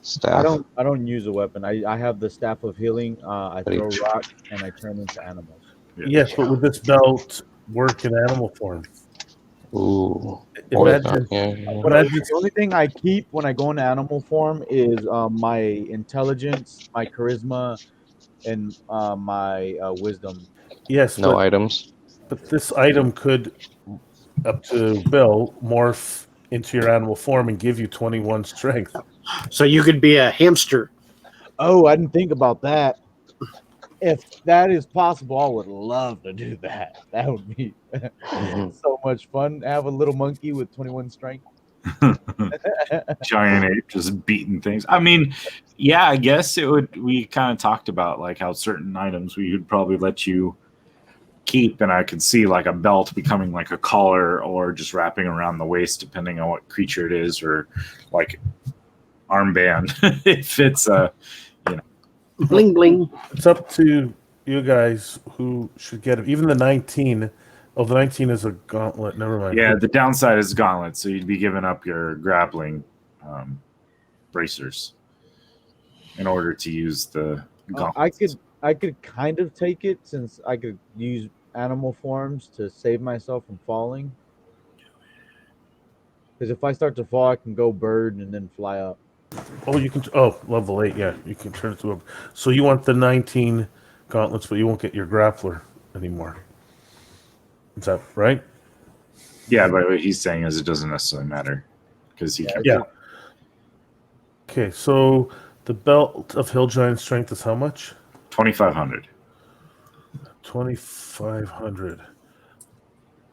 Staff. I don't use a weapon. I have the staff of healing. I throw rock and I turn into animals. Yes, but would this belt work in animal form? Ooh. Imagine, the only thing I keep when I go into animal form is my intelligence, my charisma, and my wisdom. Yes. No items. But this item could, up to Bill, morph into your animal form and give you 21 strength. So you could be a hamster. Oh, I didn't think about that. If that is possible, I would love to do that. That would be so much fun. Have a little monkey with 21 strength. Giant ape just beating things. I mean, yeah, I guess it would. We kind of talked about like how certain items we would probably let you keep, and I could see like a belt becoming like a collar or just wrapping around the waist, depending on what creature it is, or like armband if it's bling bling. It's up to you guys who should get it. Even the 19. Oh, the 19 is a gauntlet. Never mind. Yeah, the downside is gauntlet, so you'd be giving up your grappling bracers in order to use the gauntlet. I could kind of take it since I could use animal forms to save myself from falling. Because if I start to fall, I can go bird and then fly up. Oh, you can. Oh, level 8. Yeah, you can turn it to a. So you want the 19 gauntlets, but you won't get your grappler anymore. Is that right? Yeah, but what he's saying is it doesn't necessarily matter because he kept Yeah. Okay, so the belt of Hill Giant strength is how much? 2,500. 2,500.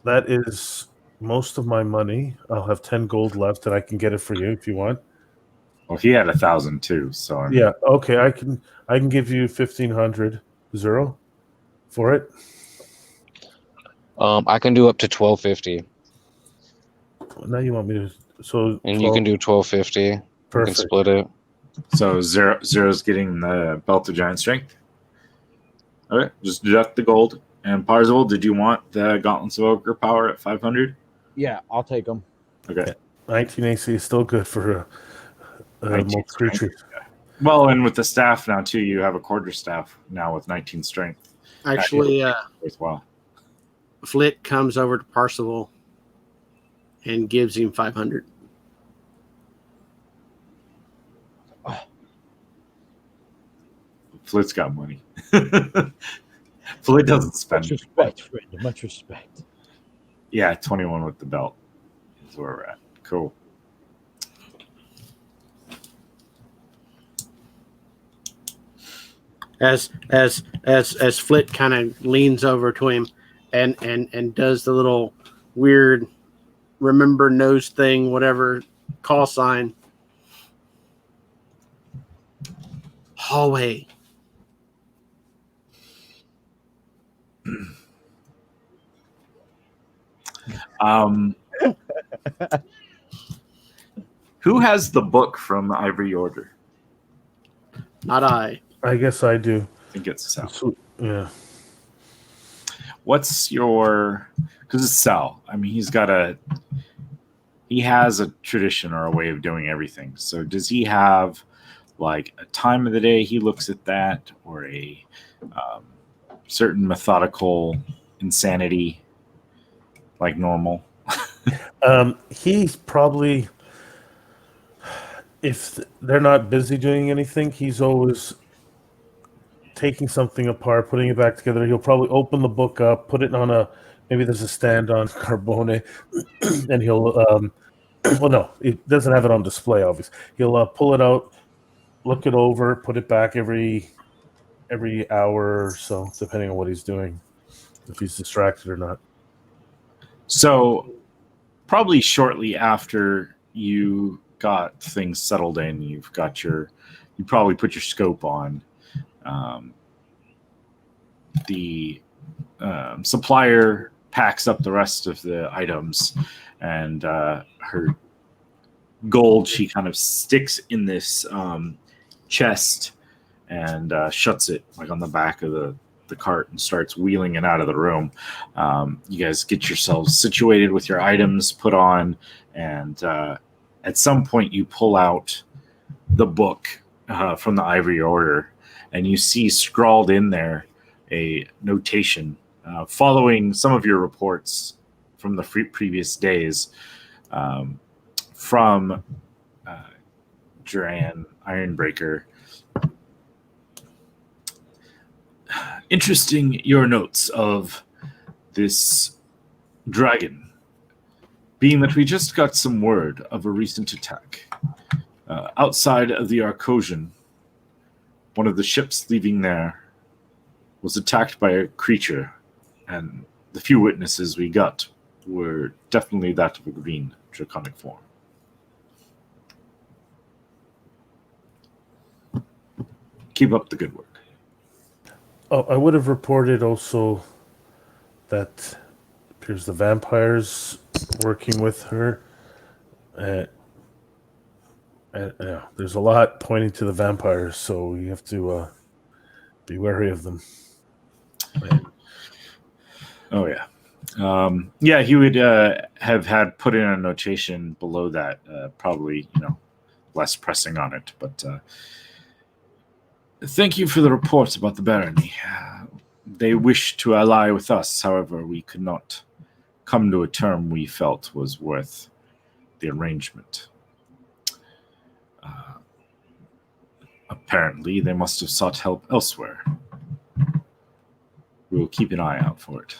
That is most of my money. I'll have 10 gold left, and I can get it for you if you want. Well, he had 1,000 too, so I mean, Yeah. Okay, I can give you 1,500 zero for it. I can do up to 1,250. Now you want me to? So And you can do 1,250. Perfect. You can split it. So Zero's getting the belt of giant strength. Okay, just deduct the gold. And Parzival, did you want the gauntlets of ogre power at 500? Yeah, I'll take them. Okay. 19 AC is still good for most creatures. Well, and with the staff now too, you have a quarter staff now with 19 strength. Actually, as well. Flit comes over to Parzival and gives him 500. Flit's got money. Flit doesn't spend Much it. respect, friend. Much respect. Yeah, 21 with the belt is where we're at. Cool. As Flit kind of leans over to him and does the little weird remember nose thing, whatever call sign. Hallway. Who has the book from the Ivory Order? Not I. I guess I do. I think it's Sal. Yeah. What's your? Because it's Sal. I mean, he has a tradition or a way of doing everything. So does he have like a time of the day he looks at that, or a certain methodical insanity like normal? He's probably, if they're not busy doing anything, he's always taking something apart, putting it back together. He'll probably open the book up, put it on maybe there's a stand on Carbone, and he'll, well, no, it doesn't have it on display, obviously. He'll pull it out, look it over, put it back every hour or so, depending on what he's doing, if he's distracted or not. So probably shortly after you got things settled in, you probably put your scope on. The supplier packs up the rest of the items, and her gold she kind of sticks in this chest and shuts it like on the back of the cart and starts wheeling it out of the room. You guys get yourselves situated with your items put on, and at some point you pull out the book from the Ivory Order, and you see scrawled in there a notation following some of your reports from the previous days from Duran Ironbreaker. Interesting your notes of this dragon, being that we just got some word of a recent attack outside of the Arcosian. One of the ships leaving there was attacked by a creature, and the few witnesses we got were definitely that of a green draconic form. Keep up the good work. Oh, I would have reported also that appears the vampires working with her. Yeah, there's a lot pointing to the vampires, so you have to be wary of them. Oh, yeah. Yeah, he would have had put in a notation below that, probably, less pressing on it. But thank you for the report about the barony. They wished to ally with us. However, we could not come to a term we felt was worth the arrangement. Apparently, they must have sought help elsewhere. We will keep an eye out for it.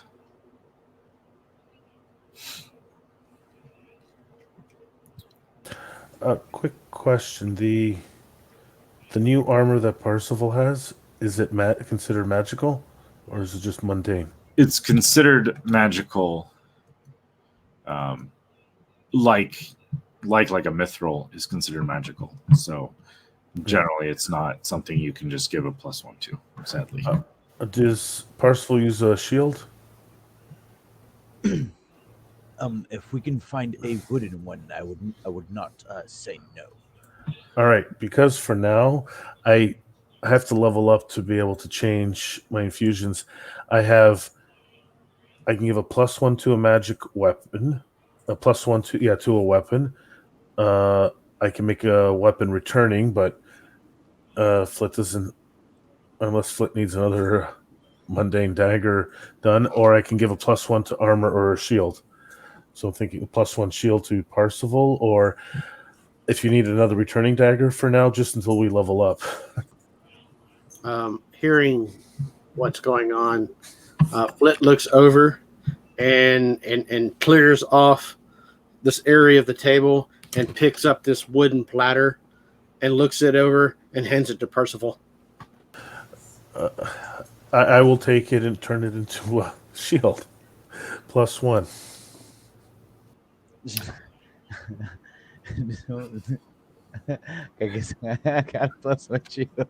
Quick question: the new armor that Parsifal has, is it considered magical, or is it just mundane? It's considered magical, like a mithril is considered magical. So generally, it's not something you can just give a +1 to. Sadly, does Parsifal use a shield? If we can find a wooden one, I would not say no. All right, because for now, I have to level up to be able to change my infusions. I can give a +1 to a magic weapon, a +1 to a weapon. I can make a weapon returning, but Flit doesn't, unless Flit needs another mundane dagger done, or I can give a +1 to armor or a shield. So I'm thinking +1 shield to Parsifal, or if you need another returning dagger for now, just until we level up. Hearing what's going on, Flit looks over and clears off this area of the table and picks up this wooden platter and looks it over and hands it to Percival. I will take it and turn it into a shield. +1. I guess I got +1 shield.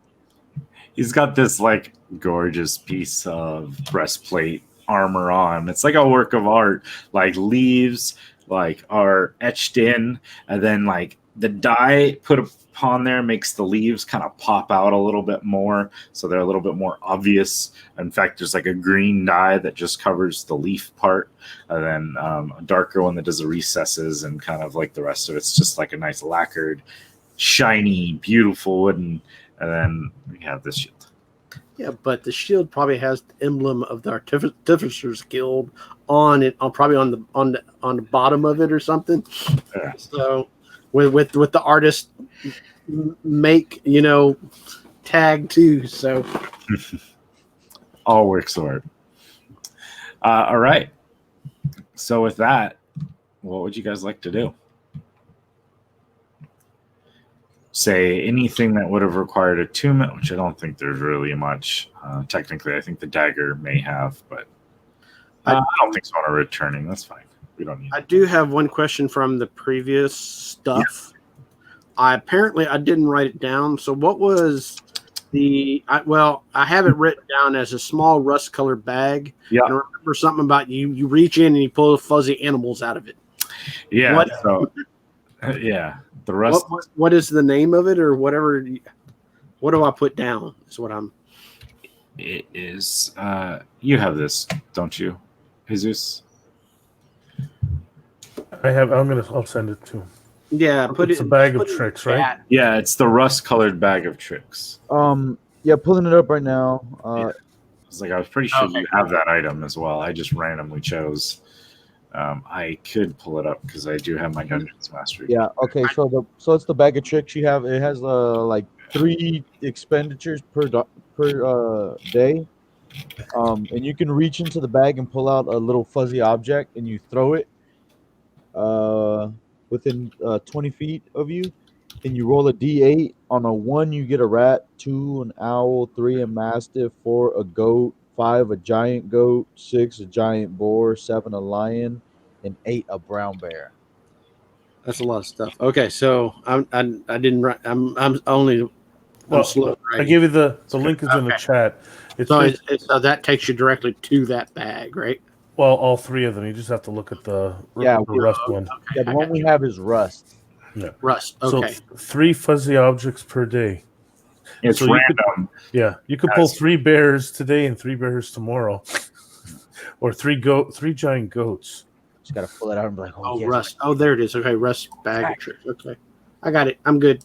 He's got this like gorgeous piece of breastplate armor on. It's like a work of art. Like leaves like are etched in, and then like the dye put upon there makes the leaves kind of pop out a little bit more, so they're a little bit more obvious. In fact, there's like a green dye that just covers the leaf part, and then a darker one that does the recesses, and kind of like the rest of it's just like a nice lacquered, shiny, beautiful wooden. And then we have this shield. Yeah, but the shield probably has the emblem of the Artificers Guild on it, probably on the bottom of it or something. Yeah. So with the artist make tag too. So All works of art. All right. So with that, what would you guys like to do? Say anything that would have required attunement, which I don't think there's really much. Technically, I think the dagger may have, but I don't think so on a returning. That's fine. We don't need I do have one question from the previous stuff. Yeah. I didn't write it down. So what was I have it written down as a small rust-colored bag. Yeah. And I remember something about you reach in and you pull fuzzy animals out of it. Yeah. So, yeah. The rest. What is the name of it or whatever? What do I put down? Is what I'm. It is. You have this, don't you, Jesus? I have. I'll send it to him. Yeah, It's a bag of tricks, right? Yeah, it's the rust-colored bag of tricks. Yeah, pulling it up right now. It's like I was pretty sure you have that item as well. I just randomly chose. I could pull it up because I do have my Dungeons Mastery. Yeah. Okay. So it's the bag of tricks you have. It has like 3 expenditures per day, and you can reach into the bag and pull out a little fuzzy object, and you throw it within 20 feet of you, and you roll a d8. On a 1, you get a rat. 2, an owl. 3, a mastiff. 4, a goat. 5, a giant goat. 6, a giant boar. 7, a lion. And 8, a brown bear. That's a lot of stuff. Okay, so I didn't write. I'm slow. I give you the link is in the chat. So that takes you directly to that bag, right? Well, all 3 of them. You just have to look at the rust one. Okay, Yeah, the one we have is rust. Yeah. Rust. Okay. So 3 fuzzy objects per day. It's So random. You could pull 3 bears today and 3 bears tomorrow, or 3 giant goats. Just gotta pull it out and be like, Oh, yes. rust. Oh, there it is. Okay, rust bag of tricks. Okay, I got it. I'm good.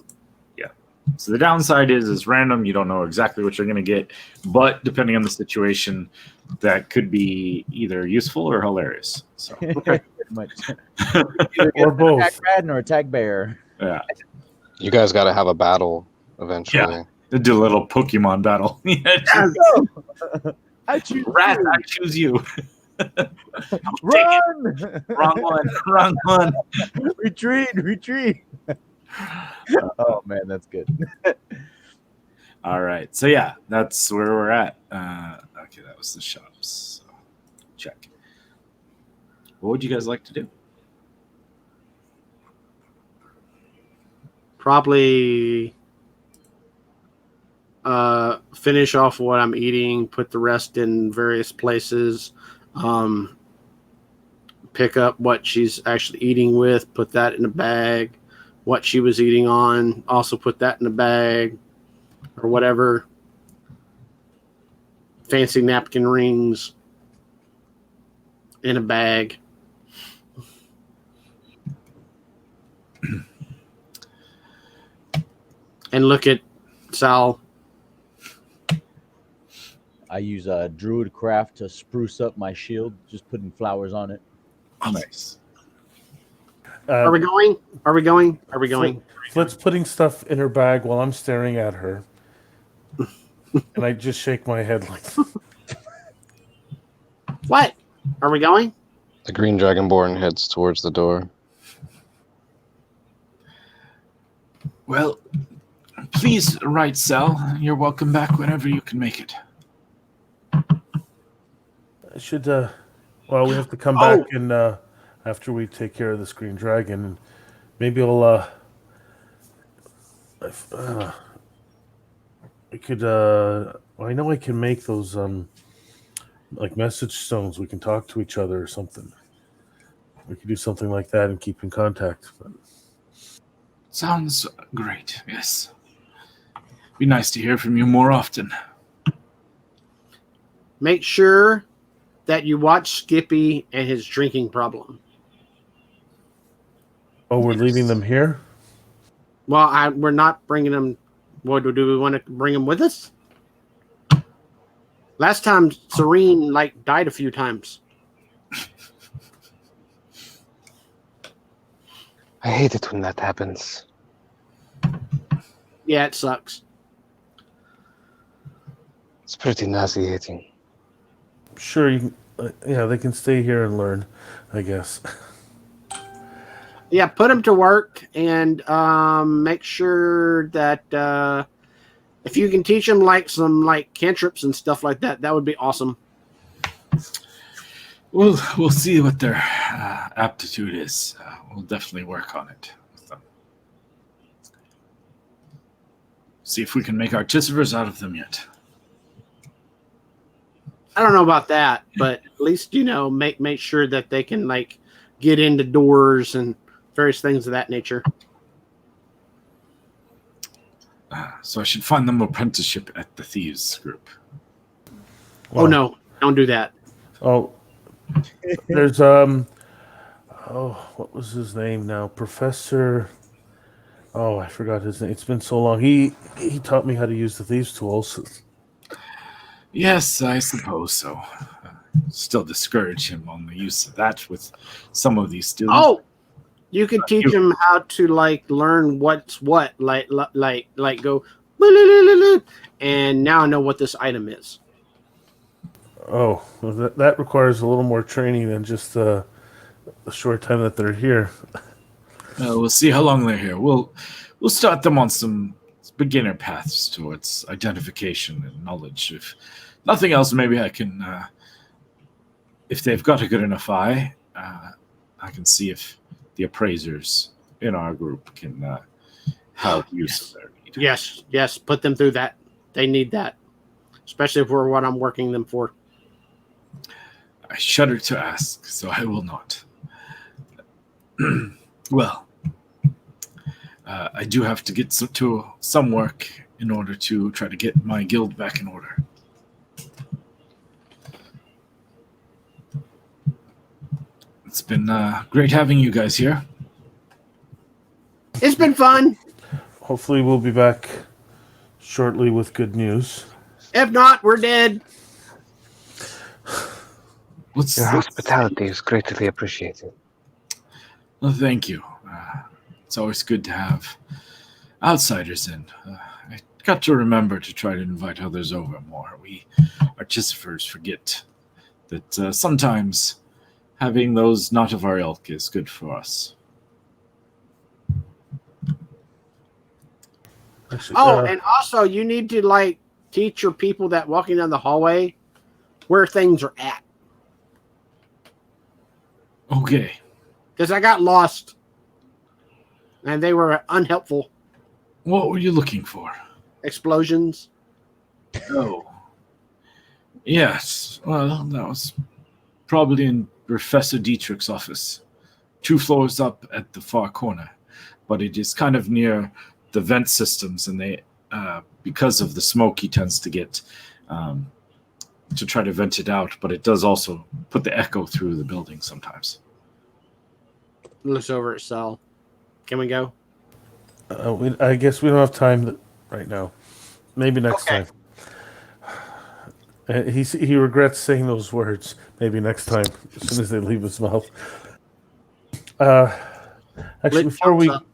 So the downside is it's random. You don't know exactly what you're going to get, but depending on the situation, that could be either useful or hilarious. So Pretty much. Or both. Attack rat or attack bear. yeah, You guys got to have a battle eventually. they do a little Pokemon battle. I choose Rat, you. I choose you. Run! Wrong one. Retreat. Oh man, that's good. All right. So yeah, that's where we're at. Okay, that was the shops. So, check. What would you guys like to do? Probably finish off what I'm eating, put the rest in various places, pick up what she's actually eating with, put that in a bag, what she was eating on, also put that in a bag or whatever. Fancy napkin rings in a bag. And look at Sal. I use Druid craft to spruce up my shield, just putting flowers on it. Oh, nice. Are we going? Are we going? Are we going? Flit's putting stuff in her bag while I'm staring at her. And I just shake my head like, What? Are we going? The green dragonborn heads towards the door. Well, please write, Sal. You're welcome back whenever you can make it. I should, well, we have to come back and, after we take care of this green dragon. And maybe I'll, I could, well, I know I can make those, like message stones. We can talk to each other or something. We could do something like that and keep in contact. But... Sounds great, yes. Be nice to hear from you more often. Make sure that you watch Skippy and his drinking problem. Oh, we're leaving them here? Well, we're not bringing them. What do we want to bring them with us? Last time, Serene died a few times. I hate it when that happens. Yeah, it sucks. It's pretty nauseating. Sure, you can, yeah, they can stay here and learn, I guess. Yeah, put them to work and make sure that if you can teach them some cantrips and stuff like that, that would be awesome. We'll see what their aptitude is. We'll definitely work on it with them. See if we can make artificers out of them yet. I don't know about that, but at least make sure that they can get into doors and various things of that nature. So I should find them apprenticeship at the Thieves group. Well, oh no, don't do that. Oh, there's what was his name now? Professor. Oh, I forgot his name. It's been so long. He taught me how to use the Thieves tools. Yes, I suppose so. Still discourage him on the use of that with some of these students. Oh, you could teach him how to learn what's what, go, and now I know what this item is. Oh, well, that requires a little more training than just the short time that they're here. We'll see how long they're here. We'll start them on some beginner paths towards identification and knowledge. If nothing else, maybe I can, if they've got a good enough eye, I can see if the appraisers in our group can help use their need. Yes, put them through that. They need that, especially for what I'm working them for. I shudder to ask, so I will not. Well, I do have to get to some work in order to try to get my guild back in order. It's been great having you guys here. It's been fun. Hopefully we'll be back shortly with good news. If not, we're dead. Your hospitality is greatly appreciated. Well, thank you. It's always good to have outsiders in. I got to remember to try to invite others over more. We artificers forget that sometimes having those not of our ilk is good for us. And also you need to teach your people that walking down the hallway where things are at. Okay. Because I got lost and they were unhelpful. What were you looking for? Explosions. Oh. Yes. Well, that was probably in Professor Dietrich's office. 2 floors up at the far corner. But it is kind of near the vent systems, and they, because of the smoke, he tends to get to try to vent it out, but it does also put the echo through the building sometimes. Looks over at Sal. Can we go? I guess we don't have time right now. Maybe next time. He regrets saying those words. Maybe next time, as soon as they leave his mouth. Actually, Lit before jumps we up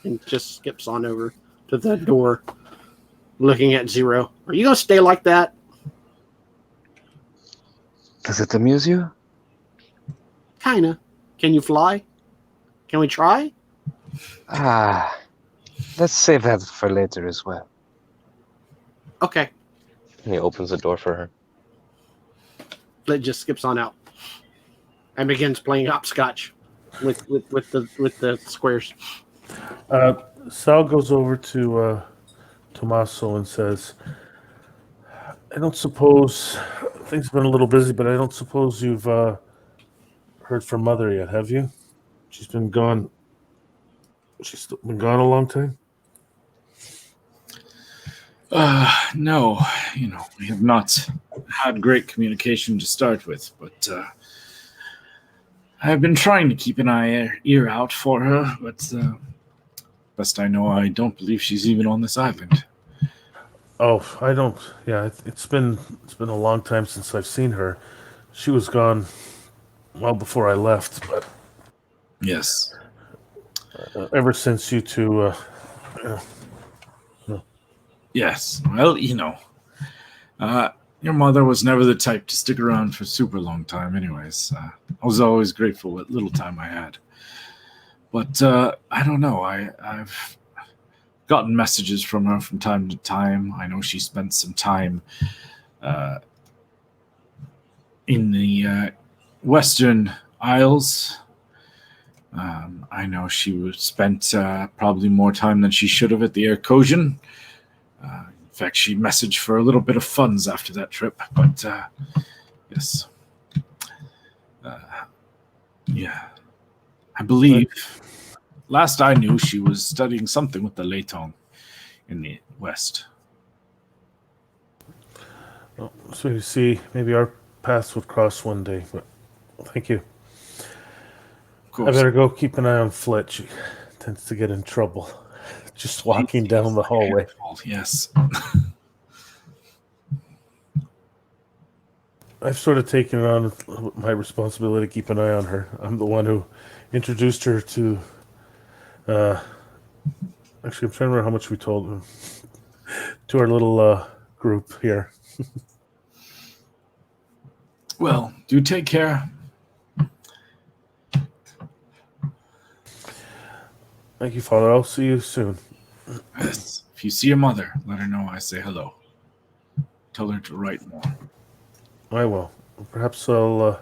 and just skips on over to the door, looking at Zero. Are you gonna stay like that? Does it amuse you? Kinda. Can you fly? Can we try? Ah, let's save that for later as well. Okay. And he opens the door for her. Lit just skips on out and begins playing hopscotch with the squares. Sal goes over to Tommaso and says, I don't suppose things have been a little busy, but I don't suppose you've heard from Mother yet, have you? She's been gone. She's been gone a long time. No, we have not had great communication to start with, but I've been trying to keep an ear out for her, but best I know, I don't believe she's even on this island. Oh, I don't. Yeah, it's been a long time since I've seen her. She was gone well before I left, but Yes. ever since you two. Yes. Well, your mother was never the type to stick around for a super long time anyways. I was always grateful what little time I had. But I don't know. I've gotten messages from her from time to time. I know she spent some time in the Western Isles. I know she spent probably more time than she should have at the Arcosian. In fact, she messaged for a little bit of funds after that trip, but yes. Yeah. I believe, last I knew, she was studying something with the Leitong in the West. Well, so you see, maybe our paths would cross one day, but thank you. Of course. I better go keep an eye on Flit. She tends to get in trouble just walking down the hallway. Yes. I've sort of taken it on my responsibility to keep an eye on her. I'm the one who introduced her to. Actually, I'm trying to remember how much we told them to our little group here. Well, do take care. Thank you, Father. I'll see you soon. Yes. If you see your mother, let her know I say hello. Tell her to write more. I will. Perhaps we'll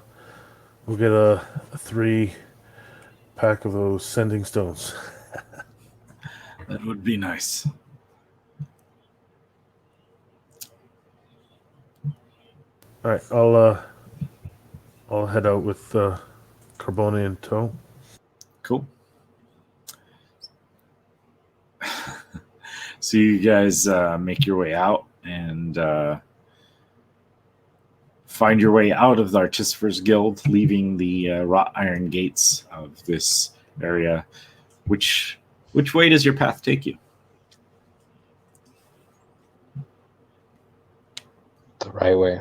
get a 3-pack of those sending stones. That would be nice. All right, I'll head out with Carbone in tow. Cool. So you guys make your way out and find your way out of the Artificers Guild, leaving the wrought iron gates of this area. Which way does your path take you? The right way.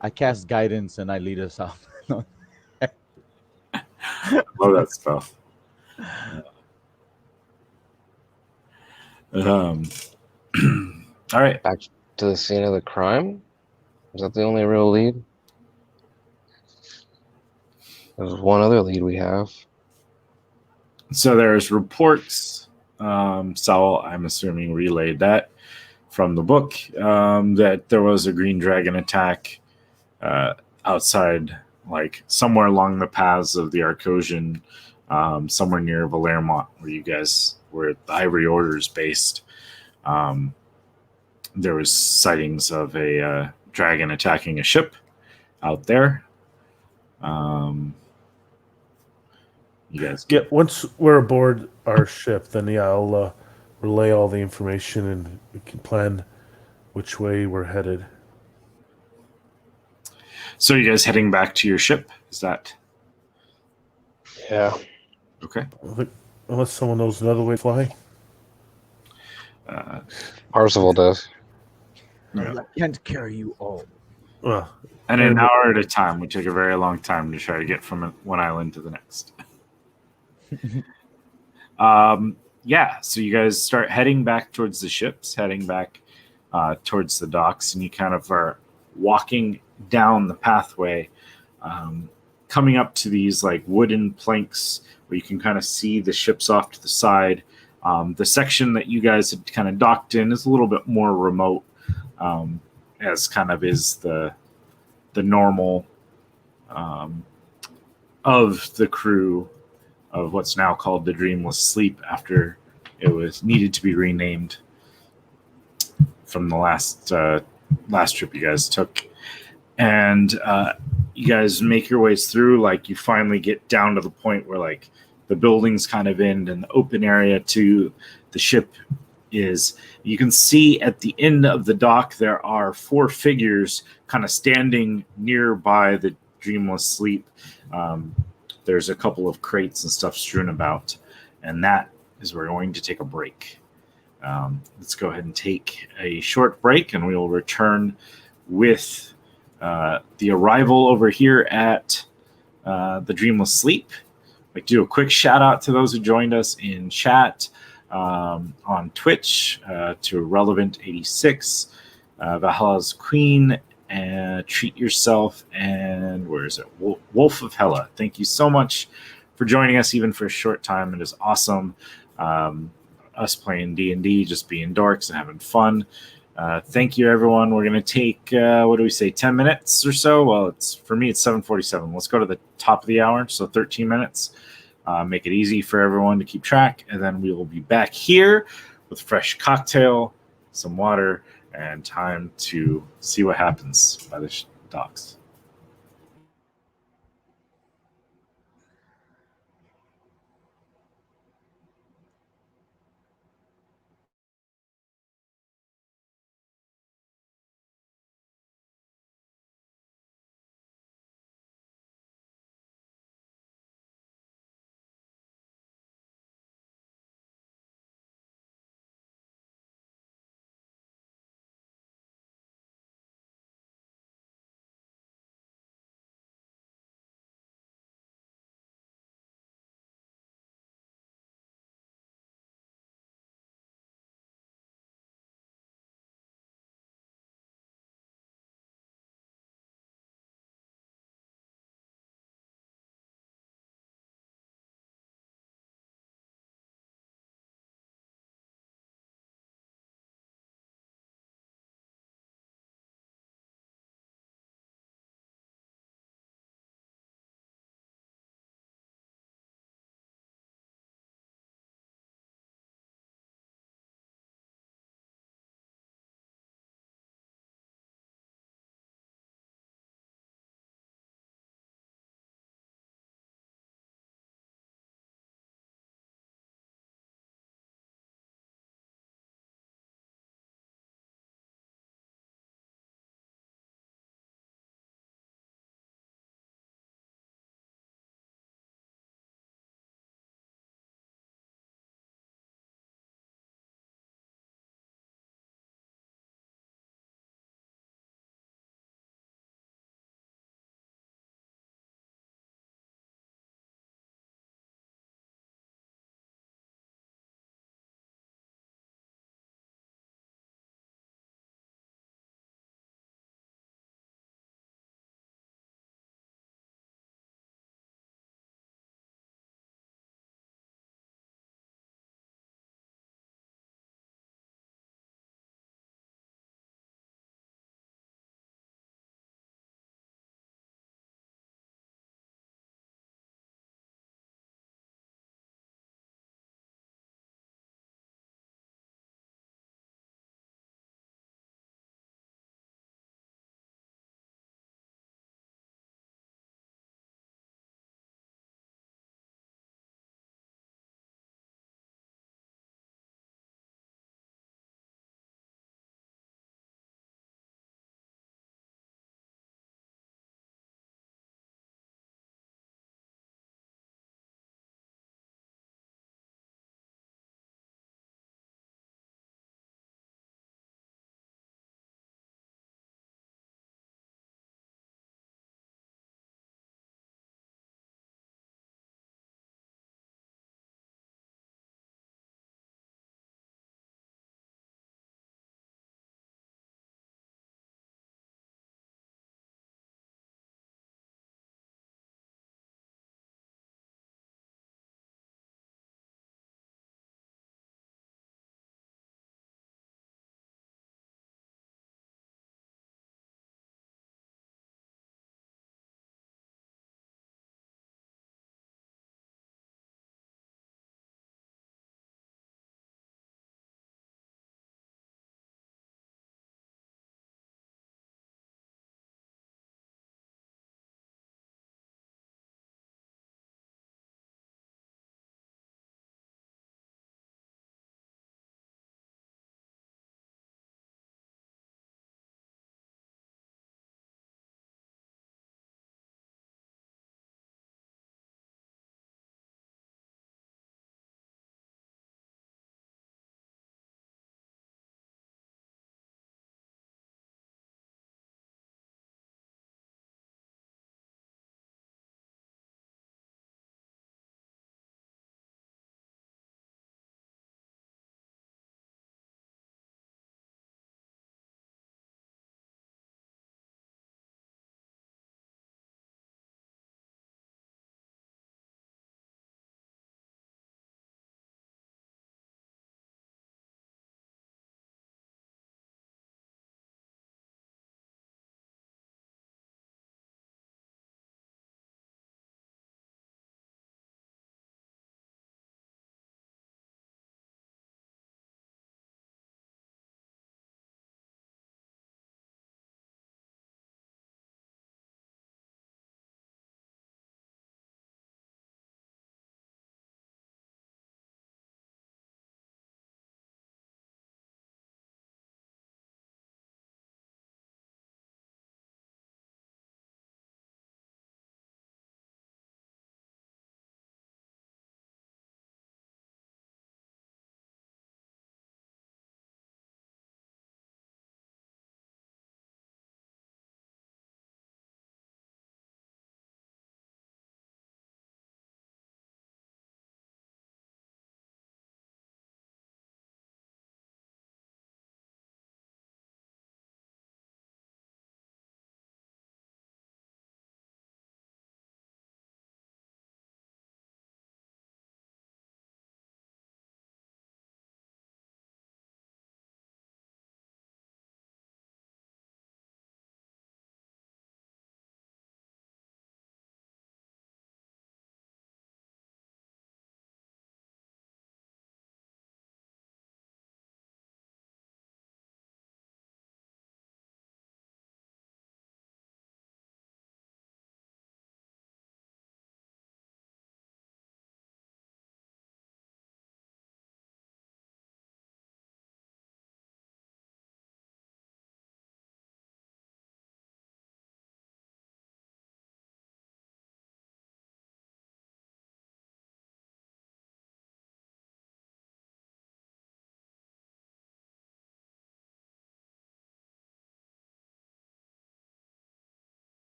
I cast guidance and I lead us out. Love that stuff. All right. Back to the scene of the crime? Is that the only real lead? There's one other lead we have. So there's reports. Saul, I'm assuming, relayed that from the book that there was a green dragon attack outside, like somewhere along the paths of the Arcosian, somewhere near Valermont, where the Ivory Order is based. There was sightings of a dragon attacking a ship out there. You guys, Yeah, once we're aboard our ship, then I'll relay all the information and we can plan which way we're headed. so you guys heading back to your ship? Is that Yeah. okay? Unless someone knows another way to fly. Parzival does. Yeah. I can't carry you all. Well, And an hour at a time, which took a very long time to try to get from one island to the next. Yeah, so you guys start heading back towards the ships, heading back towards the docks, and you kind of are walking down the pathway, coming up to these like wooden planks where you can kind of see the ships off to the side. The section that you guys had kind of docked in is a little bit more remote, as kind of is the normal of the crew of what's now called the Dreamless Sleep after it was needed to be renamed from the last trip you guys took. And you guys make your ways through, like you finally get down to the point where like the buildings kind of end and the open area to the ship is. You can see at the end of the dock there are 4 figures kind of standing nearby the Dreamless Sleep. There's a couple of crates and stuff strewn about, and that is where we're going to take a break. Let's go ahead and take a short break, and we will return with the arrival over here at the Dreamless Sleep. I'd like to do a quick shout out to those who joined us in chat on Twitch, to Relevant86, Valhalla's Queen, and Treat Yourself, and where is it? Wolf of Hella. Thank you so much for joining us, even for a short time. It is awesome. Us playing D&D, just being dorks and having fun. Thank you, everyone. We're going to take, 10 minutes or so? Well, for me, it's 7:47. Let's go to the top of the hour, so 13 minutes. Make it easy for everyone to keep track, and then we will be back here with a fresh cocktail, some water, and time to see what happens by the docks.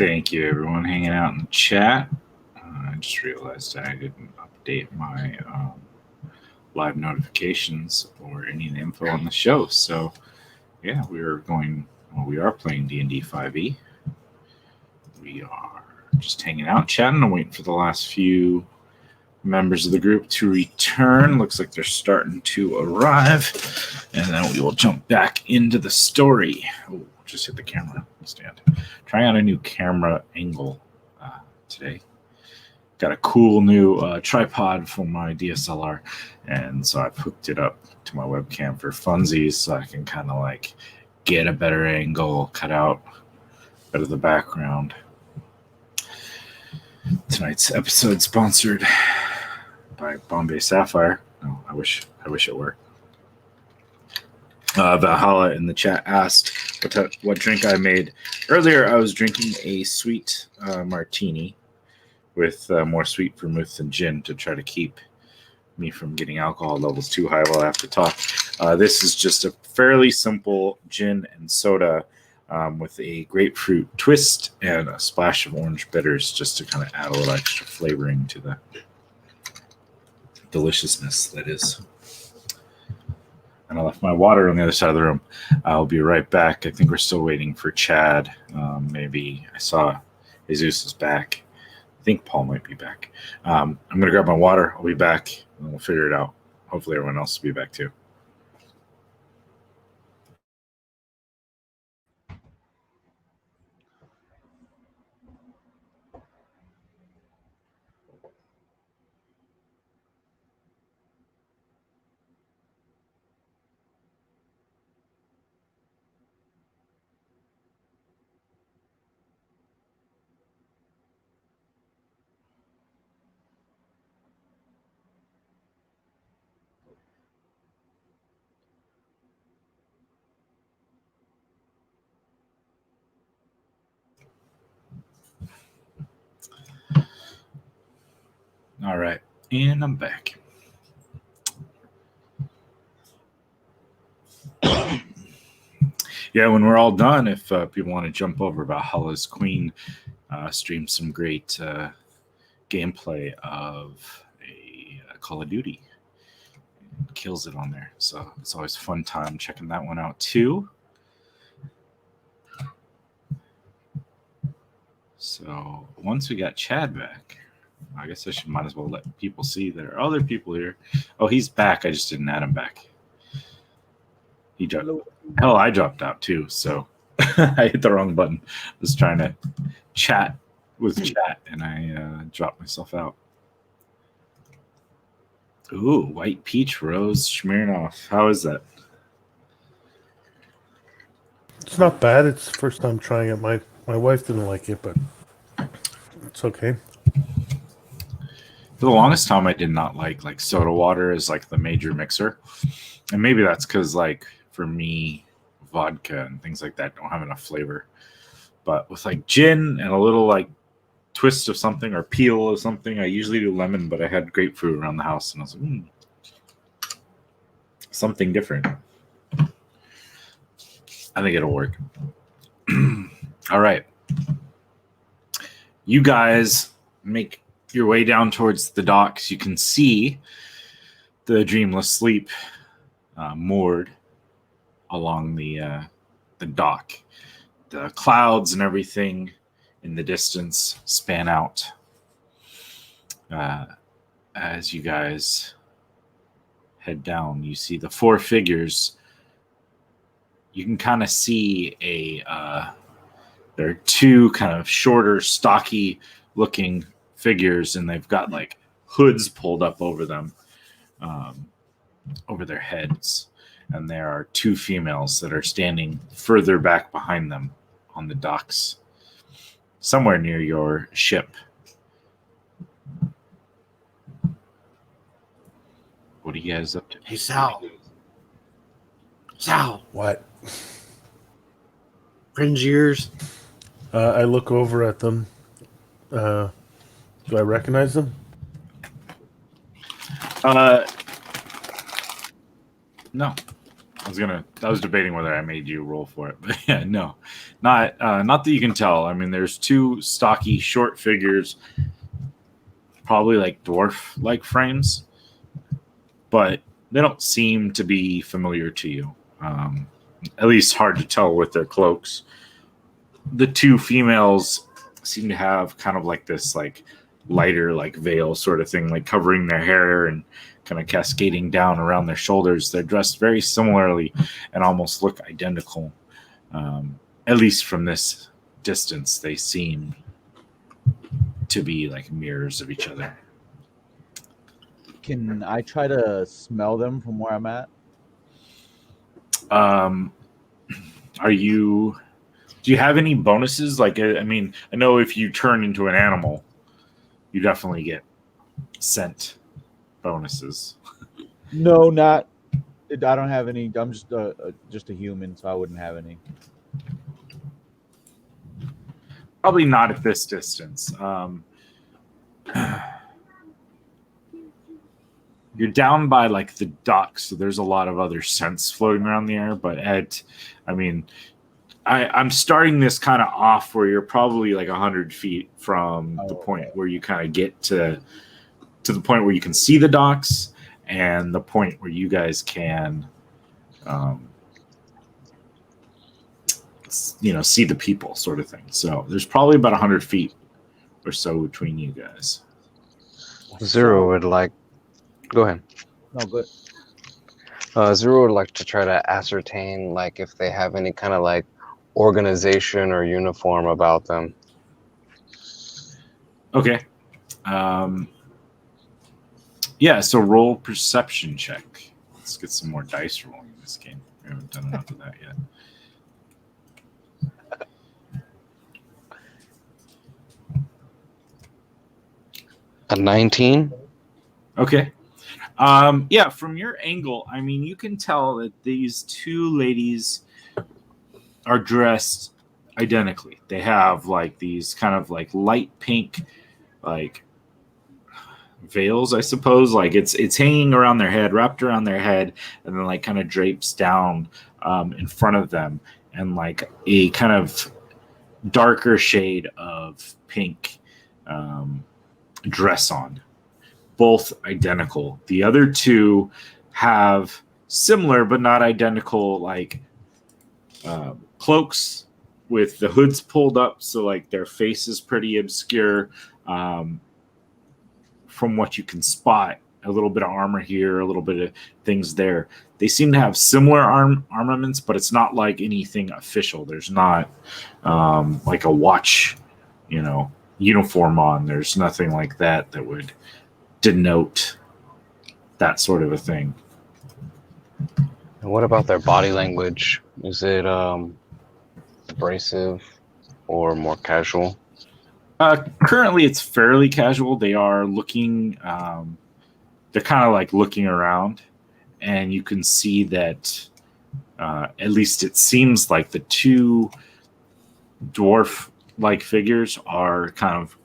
Thank you, everyone, hanging out in the chat. I just realized I didn't update my live notifications or any of the info on the show. So, yeah, we are playing D&D 5e. We are just hanging out, chatting, and waiting for the last few members of the group to return. Looks like they're starting to arrive, and then we will jump back into the story. Oh, just hit the camera stand. Trying out a new camera angle today. Got a cool new tripod for my DSLR, and so I've hooked it up to my webcam for funsies, so I can kind of like get a better angle, cut out a bit of the background. Tonight's episode sponsored by Bombay Sapphire. Oh, I wish it were. Valhalla in the chat asked what drink I made. Earlier, I was drinking a sweet martini with more sweet vermouth than gin to try to keep me from getting alcohol levels too high while I have to talk. This is just a fairly simple gin and soda with a grapefruit twist and a splash of orange bitters just to kind of add a little extra flavoring to the deliciousness that is. And I left my water on the other side of the room. I'll be right back. I think we're still waiting for Chad. Maybe I saw Jesus is back. I think Paul might be back. I'm going to grab my water. I'll be back, and we'll figure it out. Hopefully everyone else will be back too. All right, and I'm back. Yeah, when we're all done, if people want to jump over, Valhalla's Queen stream some great gameplay of a Call of Duty. Kills it on there, so it's always a fun time checking that one out too. So once we got Chad back, I guess I might as well let people see there are other people here. Oh, he's back. I just didn't add him back. He dropped. Hell, I dropped out too. So I hit the wrong button. I was trying to chat with chat, and I dropped myself out. Ooh, white peach rose Smirnoff. How is that? It's not bad. It's the first time trying it. My wife didn't like it, but it's okay. For the longest time, I did not like soda water as like the major mixer, and maybe that's because like for me, vodka and things like that don't have enough flavor. But with like gin and a little like twist of something or peel of something, I usually do lemon, but I had grapefruit around the house, and I was like, something different. I think it'll work. All right, you guys make your way down towards the docks. You can see the Dreamless Sleep moored along the dock. The clouds and everything in the distance span out as you guys head down. You see the four figures. You can kind of see there are two kind of shorter, stocky looking figures, and they've got like hoods pulled up over them, over their heads. And there are two females that are standing further back behind them on the docks, somewhere near your ship. What are you guys up to? Hey, Sal. Sal. What? Cringe ears. I look over at them. Do I recognize them? No. I was debating whether I made you roll for it, but yeah, no, not that you can tell. I mean, there's two stocky, short figures, probably like dwarf-like frames, but they don't seem to be familiar to you. At least hard to tell with their cloaks. The two females seem to have kind of like this like lighter like veil sort of thing, like covering their hair and kind of cascading down around their shoulders. They're dressed very similarly and almost look identical. At least from this distance, they seem to be like mirrors of each other. Can I try to smell them from where I'm at? Do you have any bonuses? Like, I mean, I know if you turn into an animal, you definitely get scent bonuses. No, not. I don't have any. I'm just a human, so I wouldn't have any. Probably not at this distance. You're down by like the docks, so there's a lot of other scents floating around the air. But I'm starting this kind of off where you're probably like 100 feet from the point where you kind of get to the point where you can see the docks and the point where you guys can, see the people sort of thing. So there's probably about 100 feet or so between you guys. Zero would like. Go ahead. No, good. Zero would like to try to ascertain like if they have any kind of like organization or uniform about them. Okay. Yeah, so roll perception check. Let's get some more dice rolling in this game. We haven't done enough of that yet. A 19? Okay. Yeah, from your angle, I mean, you can tell that these two ladies are dressed identically. They have like these kind of like light pink, like veils, I suppose. Like it's hanging around their head, wrapped around their head, and then like kind of drapes down in front of them, and like a kind of darker shade of pink dress on. Both identical. The other two have similar but not identical like cloaks with the hoods pulled up, so like their face is pretty obscure. From what you can spot, a little bit of armor here, a little bit of things there. They seem to have similar armaments, but it's not like anything official. There's not like a watch, uniform on. There's nothing like that would denote that sort of a thing. And what about their body language? Is it abrasive or more casual? Currently, it's fairly casual. They are looking. They're kind of like looking around, and you can see that. At least it seems like the two dwarf-like figures are kind of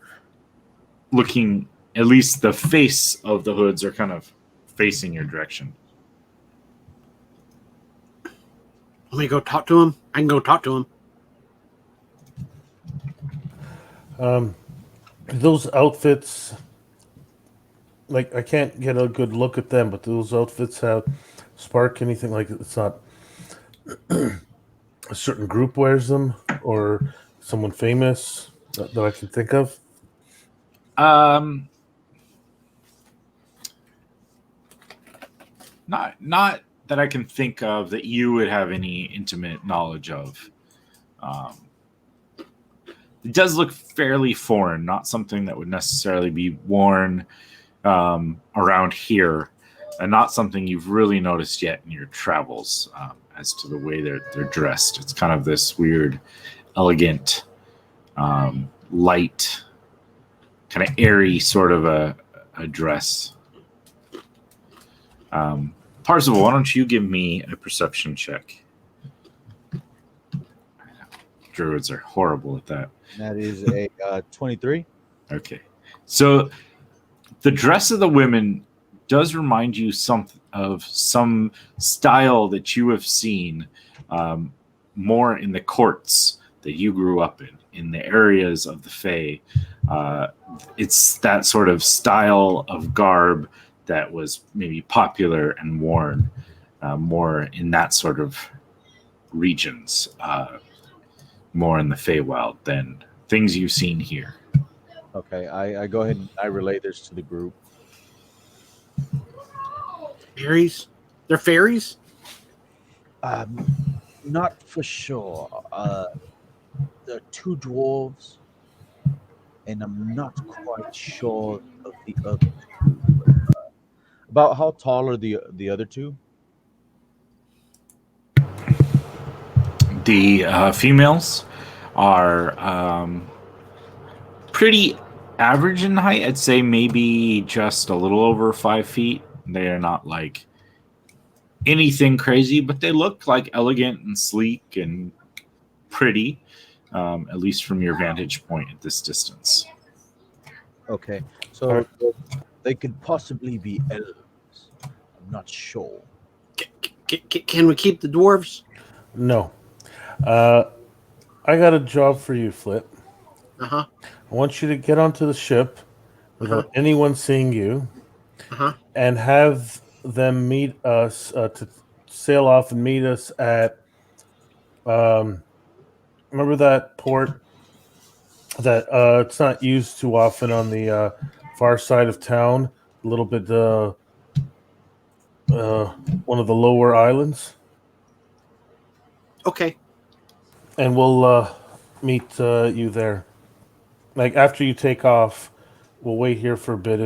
looking. At least the face of the hoods are kind of facing your direction. Let me go talk to him. I can go talk to him. Those outfits, like I can't get a good look at them, but those outfits have spark anything like it's not a certain group wears them or someone famous that I can think of. Not that I can think of that you would have any intimate knowledge of. It does look fairly foreign, not something that would necessarily be worn around here, and not something you've really noticed yet in your travels as to the way they're dressed. It's kind of this weird, elegant, light, kind of airy sort of a dress. Parzival, why don't you give me a perception check? Druids are horrible at that. That is a 23. Okay. So the dress of the women does remind you some style that you have seen more in the courts that you grew up in the areas of the Fae. It's that sort of style of garb that was maybe popular and worn more in that sort of regions, more in the Feywild than things you've seen here. Okay, I go ahead and I relay this to the group. Fairies? They're fairies? Not for sure. There are two dwarves, and I'm not quite sure of the other two. About how tall are the other two? The females are pretty average in height. I'd say maybe just a little over 5 feet. They are not like anything crazy, but they look like elegant and sleek and pretty, at least from your vantage point at this distance. Okay, so they could possibly be elves. I'm not sure. Can we keep the dwarves? No. I got a job for you, Flip. Uh-huh. I want you to get onto the ship without anyone seeing you, and have them meet us to sail off and meet us at. Remember that port that it's not used too often on the far side of town, a little bit one of the lower islands. Okay. And we'll meet you there. Like after you take off, we'll wait here for a bit.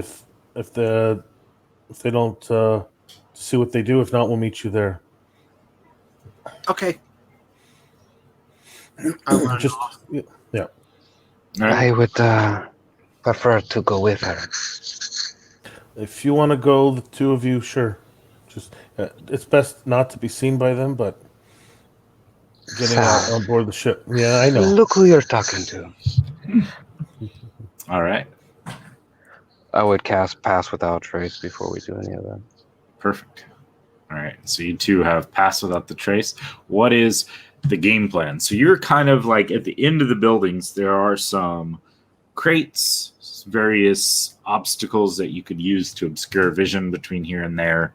If they don't see what they do, if not, we'll meet you there. Okay. Just yeah. I would prefer to go with her. If you want to go, the two of you, sure. Just it's best not to be seen by them, but getting on board the ship. Yeah, I know. Look who you're talking to. All right. I would cast Pass Without Trace before we do any of that. Perfect. All right. So you two have Pass Without the Trace. What is the game plan? So you're kind of like at the end of the buildings. There are some crates, various obstacles that you could use to obscure vision between here and there.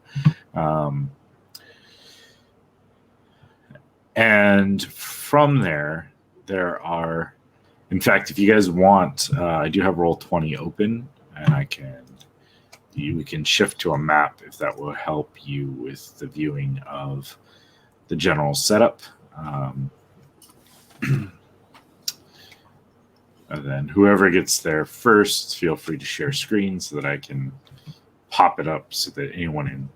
And from there are, in fact, if you guys want, I do have Roll20 open, and we can shift to a map if that will help you with the viewing of the general setup. And then whoever gets there first, feel free to share screen so that I can pop it up so that anyone in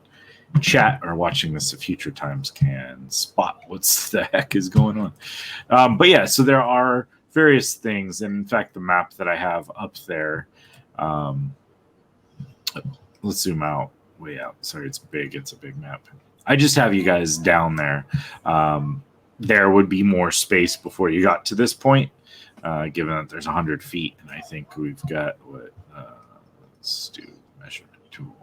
chat or watching this at future times can spot what the heck is going on. But yeah, so there are various things. And in fact, the map that I have up there, let's zoom out, way out. Sorry, it's big. It's a big map. I just have you guys down there. There would be more space before you got to this point, given that there's 100 feet. And I think we've got what, let's do measurement tool.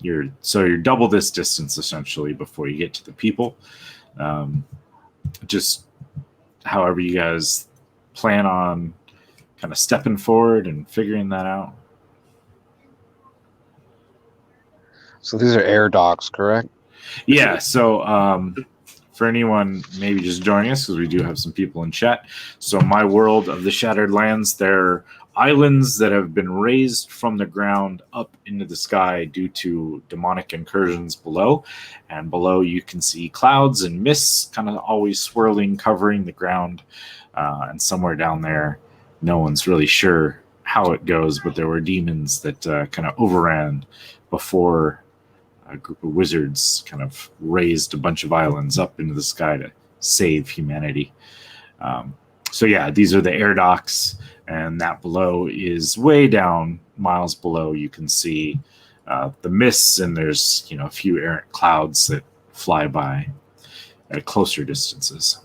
You're double this distance essentially before you get to the people. Just however you guys plan on kind of stepping forward and figuring that out. So these are air docks, correct? Yeah. So for anyone maybe just joining us, because we do have some people in chat. So my world of the Shattered Lands, they're islands that have been raised from the ground up into the sky due to demonic incursions below. And below you can see clouds and mists kind of always swirling, covering the ground. And somewhere down there, no one's really sure how it goes, but there were demons that kind of overran before a group of wizards kind of raised a bunch of islands up into the sky to save humanity. So yeah, these are the air docks, and that below is way down, miles below. You can see the mists, and there's a few errant clouds that fly by at closer distances.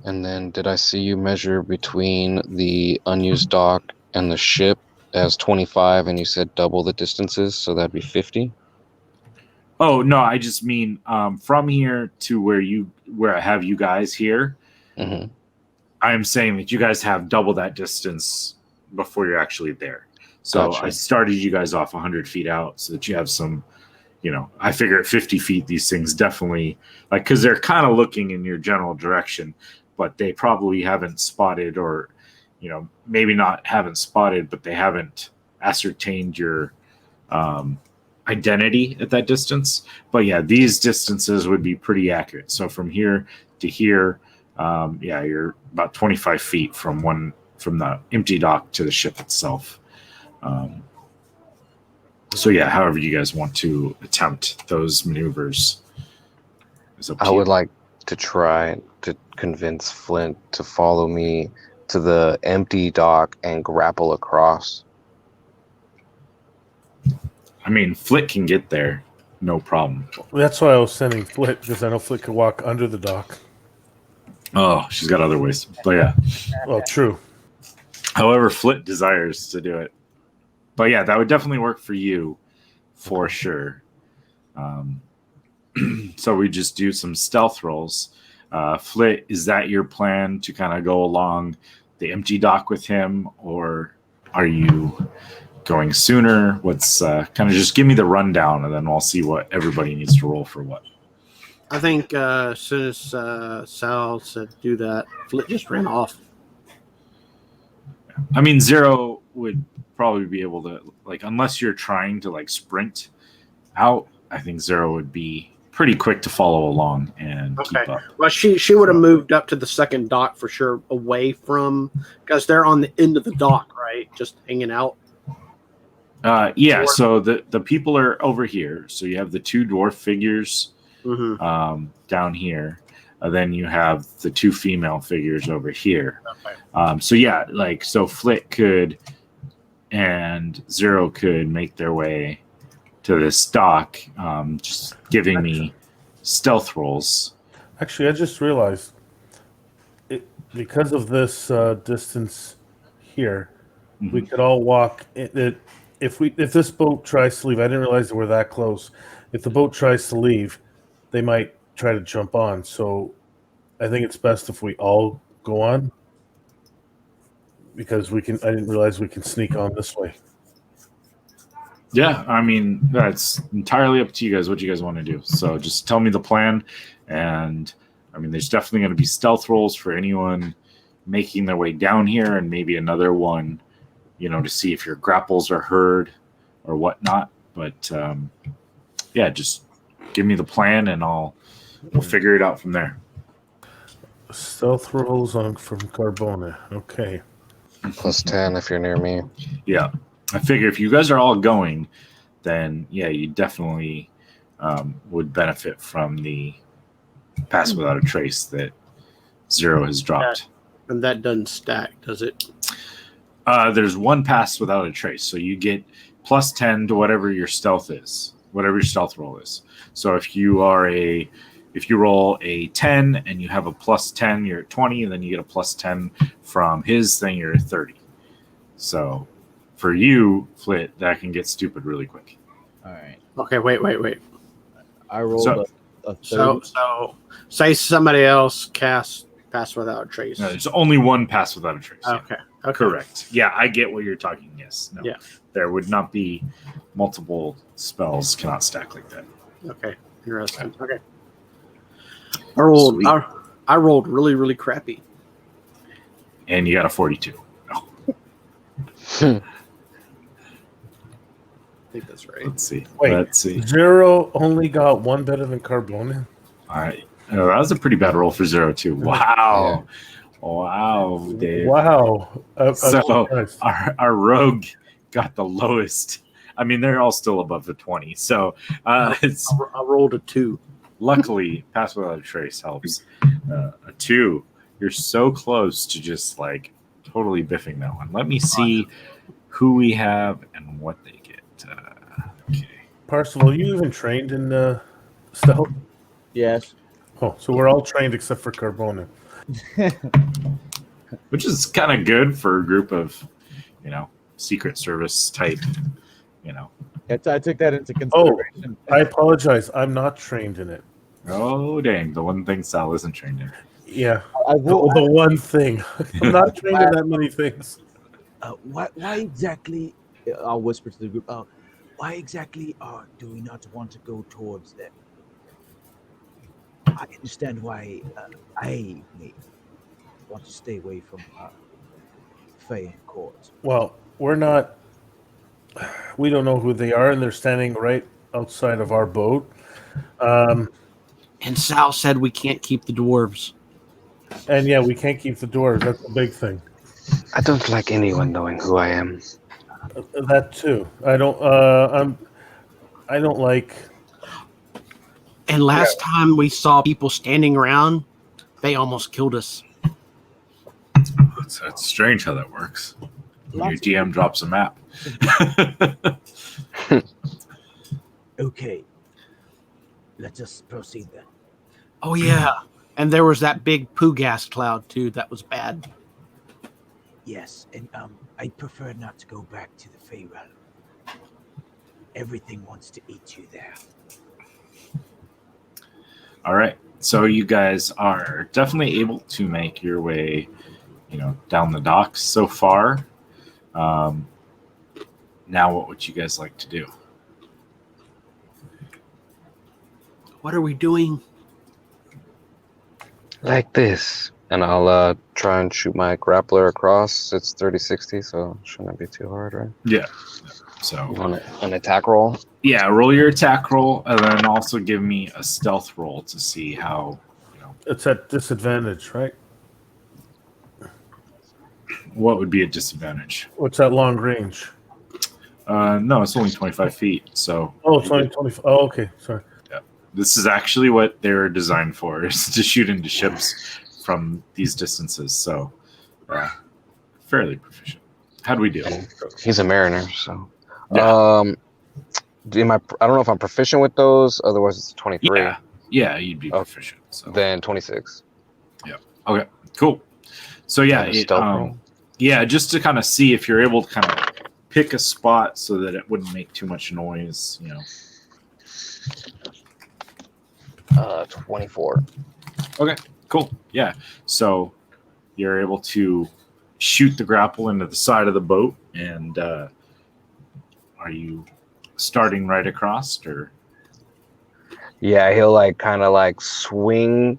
And then did I see you measure between the unused dock and the ship as 25 and you said double the distances, so that'd be 50? Oh no, I just mean from here to where I have you guys here. Mm-hmm. I'm saying that you guys have double that distance before you're actually there. So Gotcha. I started you guys off 100 feet out so that you have some, I figure at 50 feet, these things definitely, like, because they're kind of looking in your general direction, but they probably haven't spotted or, maybe not haven't spotted, but they haven't ascertained your identity at that distance. But yeah, these distances would be pretty accurate. So from here to here, you're about 25 feet from the empty dock to the ship itself. So yeah, however you guys want to attempt those maneuvers is up to I would you. like to try to convince Flint to follow me to the empty dock and grapple across. I mean, Flit can get there, no problem. That's why I was sending Flit, because I know Flit could walk under the dock. Oh, she's got other ways. But yeah. Well, true. However, Flit desires to do it. But yeah, that would definitely work for you, for sure. So we just do some stealth rolls. Flit, is that your plan to kind of go along the empty dock with him, or are you going sooner? What's kind of just give me the rundown, and then we'll see what everybody needs to roll for what. I think as soon as Sal said do that, Flit just ran off. I mean, Zero would probably be able to, like, unless you're trying to like sprint out, I think Zero would be pretty quick to follow along and keep up. Well, she would have moved up to the second dock for sure, away from, because they're on the end of the dock, right? Just hanging out. Yeah, so the people are over here. So you have the two dwarf figures down here. Then you have the two female figures over here. Okay. So yeah, so Flit could and Zero could make their way to this dock, just giving me stealth rolls. Actually, I just realized, because of this distance here, we could all walk. If this boat tries to leave, I didn't realize they were that close. If the boat tries to leave, they might try to jump on. So I think it's best if we all go on, because I didn't realize we can sneak on this way. Yeah, I mean, that's entirely up to you guys what you guys want to do. So just tell me the plan. And I mean, there's definitely going to be stealth rolls for anyone making their way down here, and maybe another one, to see if your grapples are heard or whatnot. But yeah, just give me the plan and we'll figure it out from there. Stealth rolls from Carbona. Okay. Plus 10 if you're near me. Yeah. I figure if you guys are all going, then yeah, you definitely would benefit from the pass without a trace that Zero has dropped. And that doesn't stack, does it? There's one pass without a trace, so you get plus 10 to whatever your stealth is, whatever your stealth roll is. So if you roll a 10 and you have a plus 10, you're at 20, and then you get a plus 10 from his thing, you're at 30. So for you, Flit, that can get stupid really quick. All right. Okay, wait. I rolled a 30. So say somebody else casts pass without a trace. No, there's only one pass without a trace. Okay. Yeah. Correct. Yeah, I get what you're talking. Yes. No. Yeah. There would not be multiple spells cannot stack like that. Okay. Interesting. Okay. I rolled really, really crappy. And you got a 42. I think that's right. Let's see. Wait. Let's see. Zero only got one better than Carbona. All right. Oh, that was a pretty bad roll for Zero too. Wow. Yeah. Wow, Dave. Wow. So our rogue got the lowest. I mean, they're all still above the 20. So I rolled a 2. Luckily, pass without a trace helps. A 2. You're so close to just totally biffing that one. Let me see who we have and what they get. Okay. Parsival, you even trained in stealth? Yes. Oh, so we're all trained except for Carbona. which is kind of good for a group of, Secret Service type, I took that into Oh, consideration. I apologize. I'm not trained in it. Oh, dang. The one thing Sal isn't trained in. Yeah, I will. the one thing. I'm not trained in that many things. Why exactly? I'll whisper to the group. Why exactly do we not want to go towards them? I understand why I may want to stay away from Faye and Court. Well, we're not. We don't know who they are, and they're standing right outside of our boat. And Sal said we can't keep the dwarves. And yeah, we can't keep the doors. That's a big thing. I don't like anyone knowing who I am. That too. I don't. I don't like. And last time we saw people standing around, they almost killed us. It's strange how that works. When your Lots DM drops a map. Okay, let us proceed then. Oh yeah, and there was that big poo gas cloud too. That was bad. Yes, and I prefer not to go back to the Fey realm. Everything wants to eat you there. All right. So you guys are definitely able to make your way, down the docks so far. Now, what would you guys like to do? What are we doing? Like this. And I'll try and shoot my grappler across. It's 30-60, so it shouldn't be too hard, right? Yeah. So On an attack roll. yeah, roll your attack roll, and then also give me a stealth roll to see how. It's at disadvantage, right? What would be a disadvantage? What's that long range? No, it's only 25 feet. So Oh, it's only 25. Oh, okay. Sorry. this is actually what they were designed for: is to shoot into ships from these distances. So fairly proficient. How do we do? He's a mariner, so. Yeah. I don't know if I'm proficient with those. Otherwise, it's 23. Yeah, you'd be proficient. So Then 26. okay, cool. So yeah, Stealth roll. yeah, just to kind of see if you're able to kind of pick a spot so that it wouldn't make too much noise. 24. Okay, cool. Yeah, so you're able to shoot the grapple into the side of the boat, and are you starting right across, or? Yeah, he'll kind of swing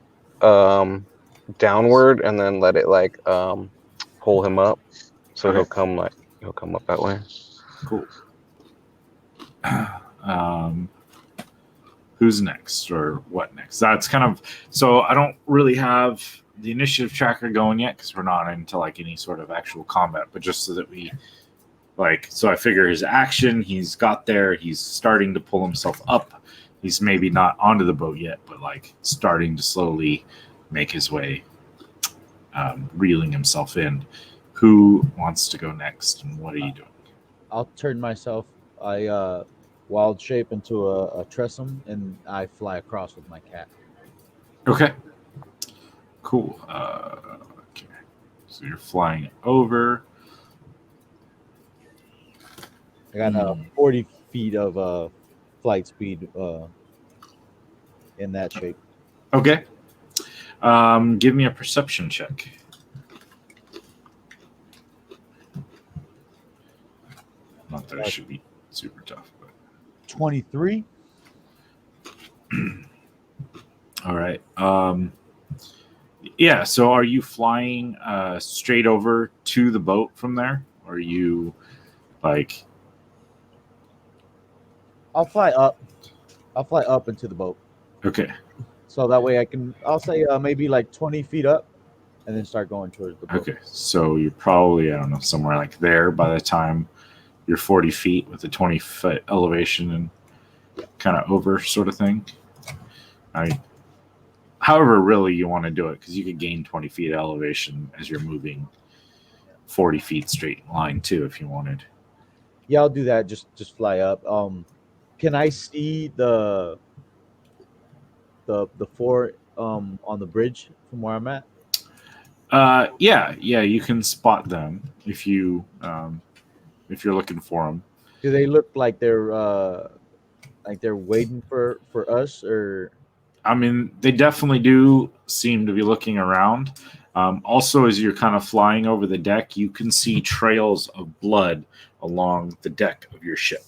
downward and then let it pull him up. So Okay. he'll come up that way. Cool. Who's next, or what next? That's kind of, so I don't really have the initiative tracker going yet because we're not into any sort of actual combat, but just so that we so I figure his action, he's got there, he's starting to pull himself up. He's maybe not onto the boat yet, but starting to slowly make his way, reeling himself in. Who wants to go next, and what are you doing? I'll turn myself. I wild shape into a tressum, and I fly across with my cat. Okay. Cool. Okay. So you're flying over. I got 40 feet of flight speed in that shape. Okay. Give me a perception check. Not that it should be super tough, but 23. all right. Yeah. So, are you flying straight over to the boat from there, or are you I'll fly up. I'll fly up into the boat, Okay. so that way I'll say maybe 20 feet up, and then start going towards the boat. Okay. So you're probably, I don't know, somewhere there by the time you're 40 feet with a 20-foot elevation and kind of over sort of thing. However, really you want to do it, because you could gain 20 feet of elevation as you're moving 40 feet straight line too, if you wanted. Yeah, I'll do that. Just fly up. Can I see the fort on the bridge from where I'm at? Yeah, you can spot them if you're looking for them. Do they look like they're waiting for us, or? I mean, they definitely do seem to be looking around. Also, as you're kind of flying over the deck, you can see trails of blood along the deck of your ship.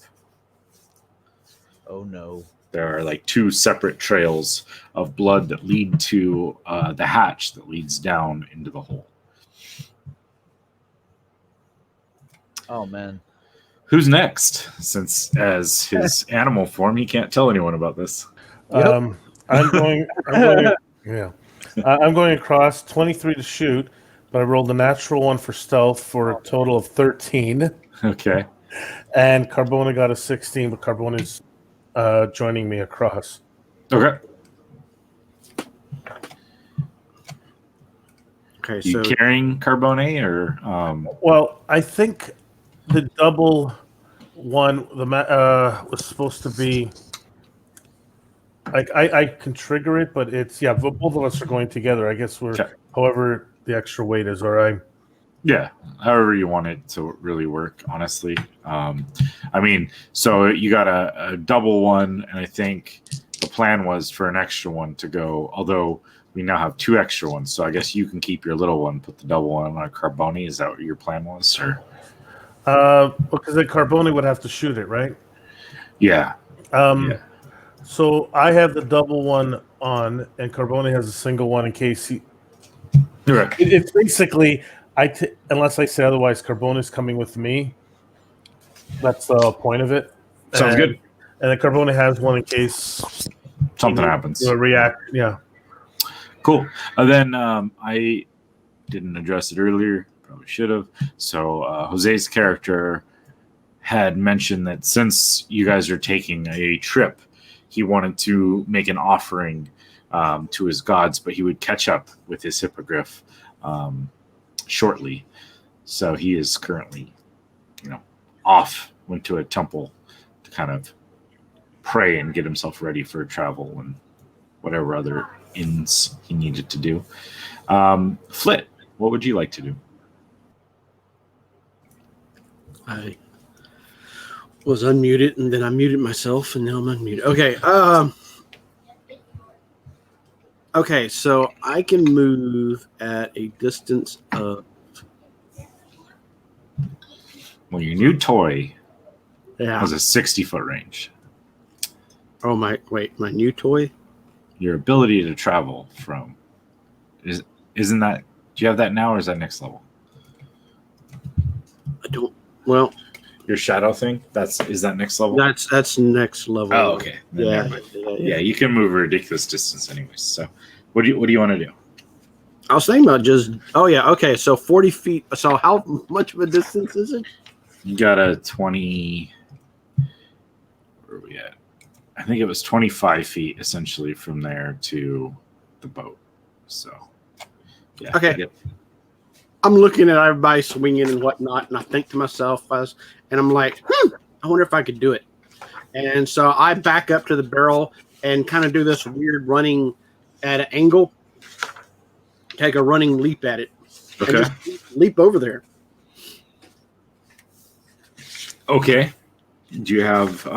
Oh no. There are like 2 separate trails of blood that lead to the hatch that leads down into the hole. Oh man. Who's next? Since as his animal form, he can't tell anyone about this. Yep. I'm going across 23 to shoot, but I rolled a natural 1 for stealth for a total of 13. Okay. And Carbona got a 16, but Carbona's joining me across. Okay. Okay, You so carrying Carbone or? Well, I think the double one was supposed to be like I can trigger it, but it's both of us are going together. I guess we're however the extra weight is, all right. Yeah, however you want it to really work, honestly. I mean, so you got a double one, and I think the plan was for an extra one to go, although we now have 2 extra ones, so I guess you can keep your little one, put the double one on a Carbone. Is that what your plan was? Or? Because then Carbone would have to shoot it, right? Yeah. So I have the double one on, and Carbone has a single one in case he... Right. It's basically... unless I say otherwise, Carbone is coming with me. That's the point of it. Sounds good. And then Carbone has one in case something happens. React, yeah. Cool. Then I didn't address it earlier. Probably should have. So Jose's character had mentioned that since you guys are taking a trip, he wanted to make an offering to his gods, but he would catch up with his hippogriff shortly. So he is currently, went to a temple to kind of pray and get himself ready for travel and whatever other ends he needed to do. Flit, what would you like to do? I was unmuted, and then I muted myself, and now I'm unmuted. Okay, so I can move at a distance of... Well, your new toy Yeah. has a 60-foot range. Oh, my new toy? Your ability to travel from... Isn't that... Do you have that now, or is that next level? I don't... Well... Your shadow thing? Is that next level? That's next level. Oh, okay. Then yeah, you can move a ridiculous distance anyways. So what do you want to do? I was thinking about just... Oh, yeah, okay, so 40 feet. So how much of a distance is it? You got a 20... Where are we at? I think it was 25 feet, essentially, from there to the boat. So, yeah. Okay. I'm looking at everybody swinging and whatnot, and I think to myself, and I'm like, I wonder if I could do it. And so I back up to the barrel and kind of do this weird running at an angle, take a running leap at it, Okay. and just leap over there. Okay. Do you have...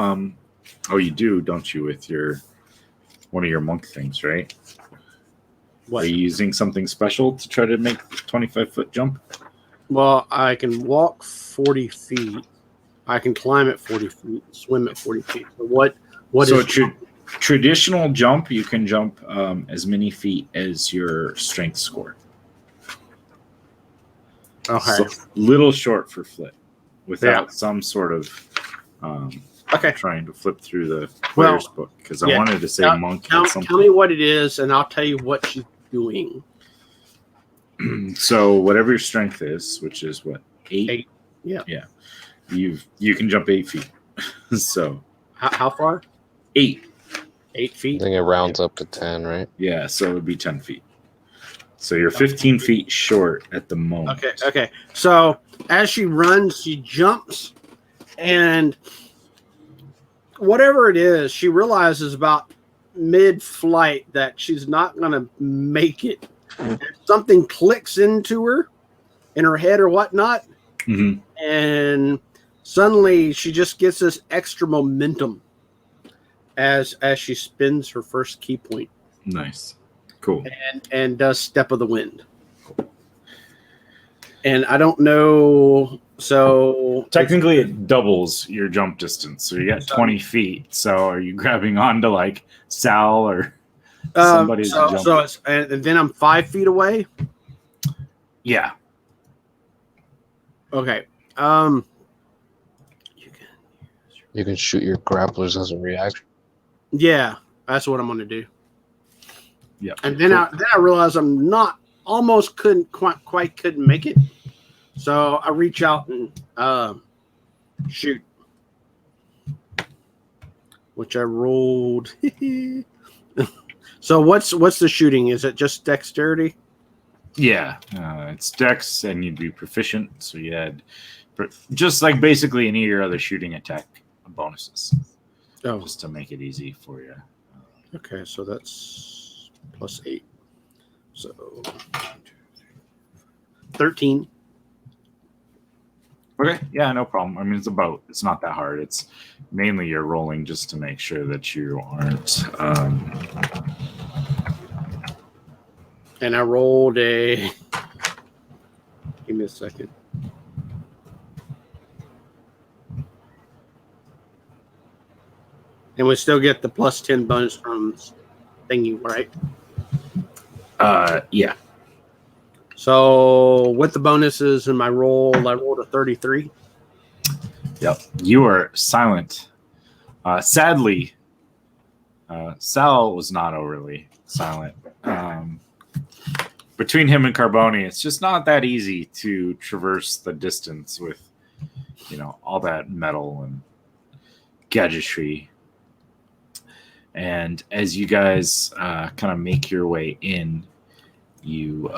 Oh, you do, don't you, with one of your monk things, right? What? Are you using something special to try to make the 25-foot jump? Well, I can walk 40 feet. I can climb at 40 feet, swim at 40 feet. But what so is... traditional jump, you can jump as many feet as your strength score. Okay. So little short for Flit without some sort of trying to flip through the player's book, because I wanted to say monk. Tell me what it is, and I'll tell you what she's doing. So whatever your strength is, which is what, 8? Yeah. You can jump 8 feet. So how far? 8. 8 feet. I think it rounds up to 10, right? Yeah, so it would be 10 feet. So you're 15 feet short at the moment. Okay. So as she runs, she jumps, and whatever it is, she realizes about mid-flight that she's not going to make it something clicks into her in her head or whatnot, and suddenly she just gets this extra momentum as she spins her first key point. Nice. Cool. And does Step of the Wind. And I don't know. So technically, it doubles your jump distance. So you got 20 feet. So are you grabbing onto like Sal or somebody? And then I'm 5 feet away. Yeah. Okay. You can shoot your grapplers as a reaction. Yeah, that's what I'm going to do. Yeah. And then I realized I'm not almost quite couldn't make it. So I reach out and shoot, which I rolled. So what's the shooting? Is it just dexterity? Yeah, it's dex, and you'd be proficient. So you had just like basically any of your other shooting attack bonuses. Oh, just to make it easy for you. Okay, so that's +8. So 13. Okay, yeah, no problem. I mean, it's not that hard. It's mainly you're rolling just to make sure that you aren't. And I rolled a. Give me a second. And we still get the +10 bonus from thingy, right? Yeah. So with the bonuses in my roll, I rolled a 33. Yep. You are silent. Sadly, Sal was not overly silent. Between him and Carboni, it's just not that easy to traverse the distance with, all that metal and gadgetry. And as you guys kind of make your way in, you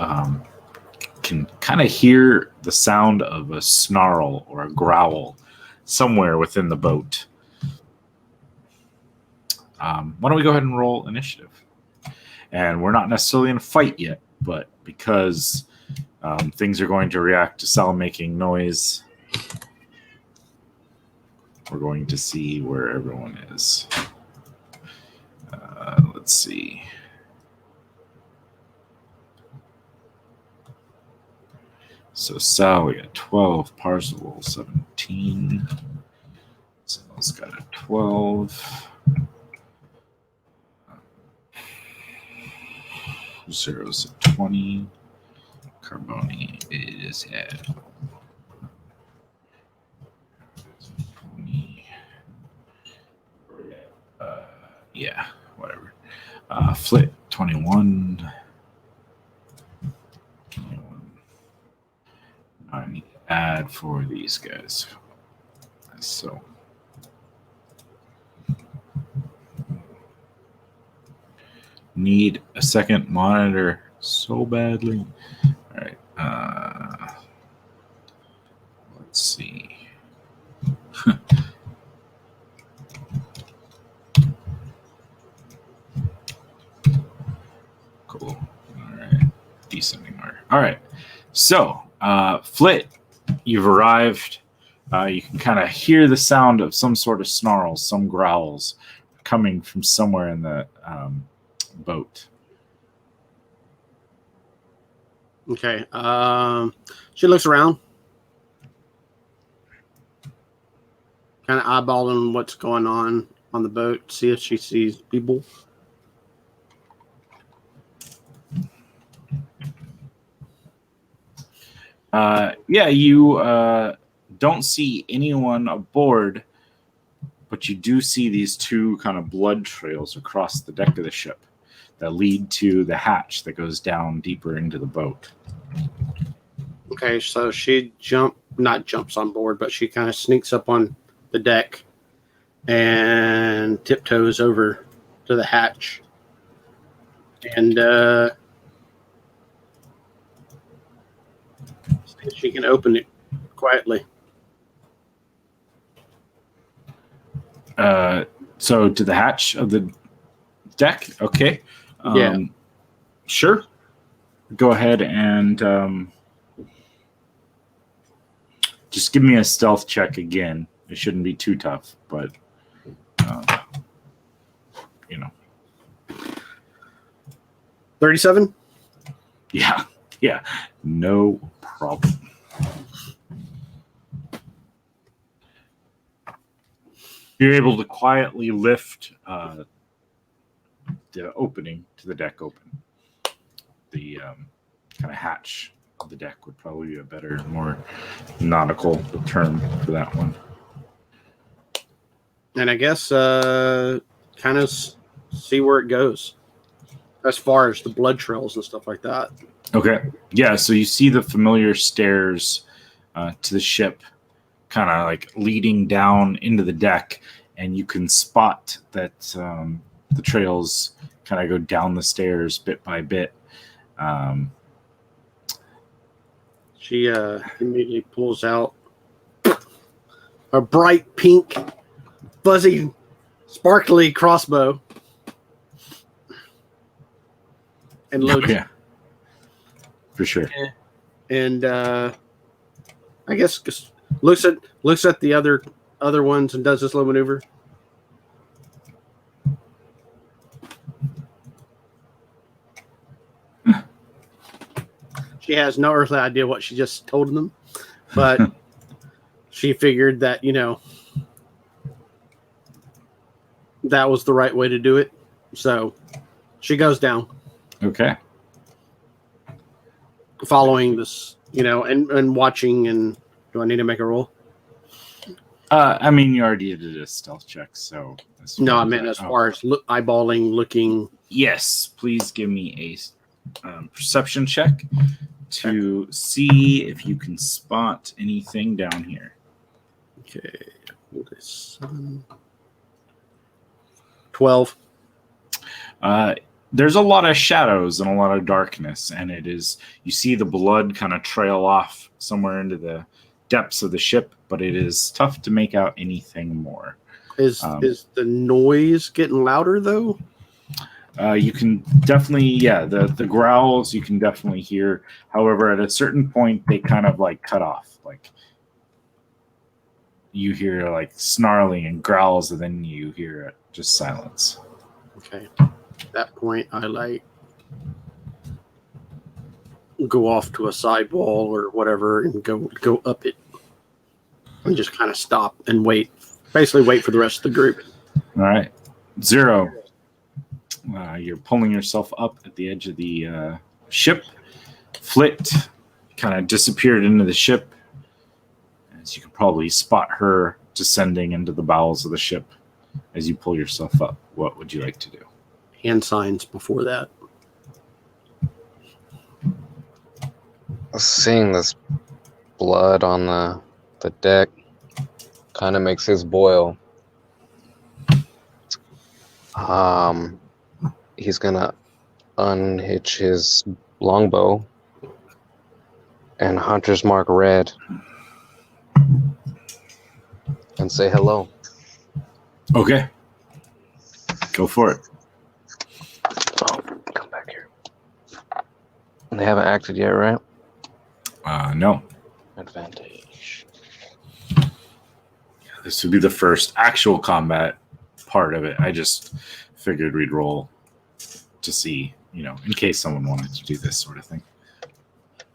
can kind of hear the sound of a snarl or a growl somewhere within the boat. Why don't we go ahead and roll initiative? And we're not necessarily in a fight yet, but because things are going to react to Sal making noise, we're going to see where everyone is. Let's see. So Sal, we got 12. Parzival, 17. Sal's got a 12. Zero's at 20. Carboni is at 20. Yeah, whatever. Flit, 21. I need to add for these guys. So need a second monitor so badly. All right. Let's see. Cool. All right. Descending order. All right. So, Flit, you've arrived. You can kind of hear the sound of some sort of snarls, some growls coming from somewhere in the boat. Okay. She looks around, kind of eyeballing what's going on the boat, see if she sees people. Yeah, you don't see anyone aboard, but you do see these two kind of blood trails across the deck of the ship that lead to the hatch that goes down deeper into the boat. Okay, so she not jumps on board, but she kind of sneaks up on the deck and tiptoes over to the hatch. And see if she can open it quietly. So to the hatch of the deck, okay. Yeah. Sure. go ahead and just give me a stealth check again. It shouldn't be too tough, but you know. 37? Yeah, no problem. You're able to quietly lift the opening to the deck open. The kind of hatch of the deck would probably be a better, more nautical term for that one. And I guess kind of see where it goes as far as the blood trails and stuff like that. Okay. Yeah, so you see the familiar stairs to the ship kind of like leading down into the deck, and you can spot that the trails kind of go down the stairs bit by bit. She immediately pulls out a bright pink, fuzzy, sparkly crossbow and loads. Yeah, for sure. And I guess just looks at the other ones and does this little maneuver. She has no earthly idea what she just told them, but she figured that, you know, that was the right way to do it. So she goes down. Okay. Following this, you know, and watching. And do I need to make a roll? I mean, you already did a stealth check, so. No, I meant as far as eyeballing, looking. Yes, please give me a perception check to see if you can spot anything down here. Okay. 12. There's a lot of shadows and a lot of darkness, and you see the blood kind of trail off somewhere into the depths of the ship, but it is tough to make out anything more. Is the noise getting louder though? You can definitely, the growls you can definitely hear. However, at a certain point, they kind of like cut off. Like you hear like snarling and growls, and then you hear just silence. Okay. At that point, I like go off to a side wall or whatever and go up it and just kind of stop and wait. Basically, wait for the rest of the group. All right, 0. You're pulling yourself up at the edge of the ship. Flit kind of disappeared into the ship. As you can probably spot her descending into the bowels of the ship as you pull yourself up. What would you like to do? Hand signs before that. Seeing this blood on the deck kind of makes his boil. He's gonna unhitch his longbow and Hunter's Mark red and say hello. Okay. Go for it. Oh, come back here. They haven't acted yet, right? No. Advantage. This would be the first actual combat part of it. I just figured we'd roll to see, in case someone wanted to do this sort of thing.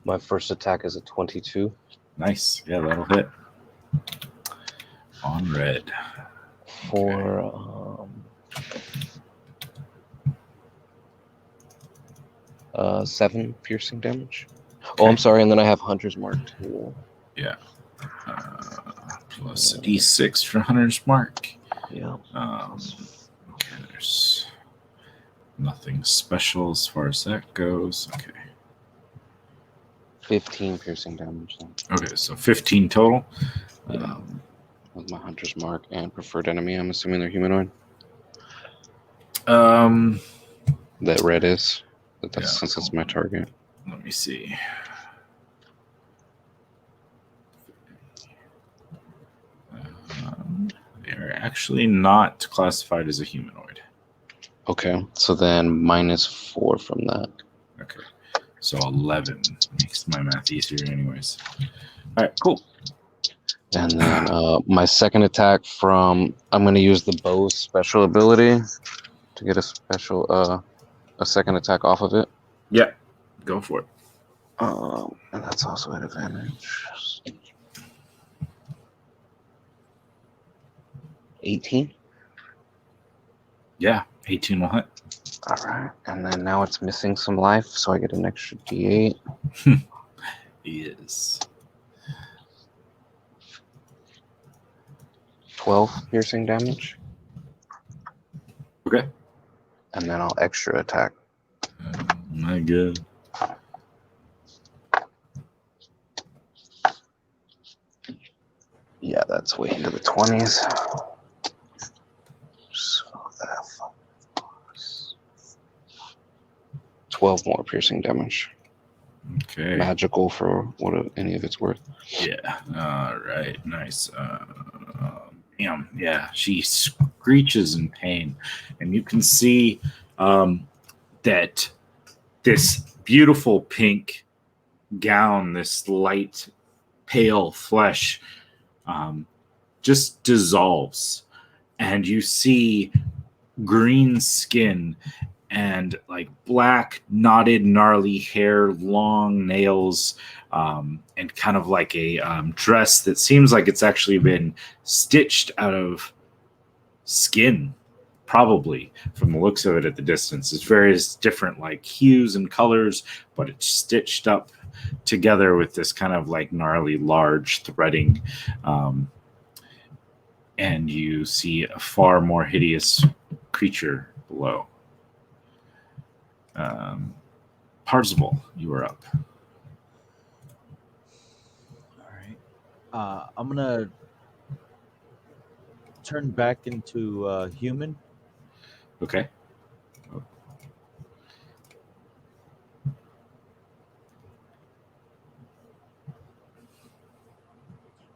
My first attack is a 22. Nice. Yeah, that'll hit. On red. For 7 piercing damage. Okay. Oh, I'm sorry, and then I have Hunter's Mark too. Yeah. Plus a d6 for Hunter's Mark. Yeah. Okay, there's nothing special as far as that goes. Okay. 15 piercing damage then. Okay, so 15 total. Yeah. With my Hunter's Mark and preferred enemy, I'm assuming they're humanoid. That red is. Since it's my target. Let me see. They're actually not classified as a humanoid. Okay, so then -4 from that. Okay. So 11 makes my math easier anyways. All right, cool. And then my second attack I'm going to use the bow's special ability to get a second attack off of it. Yeah, go for it. And that's also at advantage. 18. Yeah, 18 will hit. All right. And then now it's missing some life, so I get an extra D8. He is. 12 piercing damage. Okay. And then I'll extra attack. My good. Yeah, that's way into the 20s. So that 12 more piercing damage. Okay. Magical for what any of it's worth. Yeah. All right. Nice. Damn. Yeah. She screeches in pain, and you can see that this beautiful pink gown, this light, pale flesh, just dissolves, and you see green skin and like black, knotted, gnarly hair, long nails, and kind of like a dress that seems like it's actually been stitched out of skin, probably from the looks of it at the distance. It's various different like hues and colors, but it's stitched up together with this kind of like gnarly, large threading. And you see a far more hideous creature below. Parzival, you are up. All right. I'm gonna turn back into human. Okay. All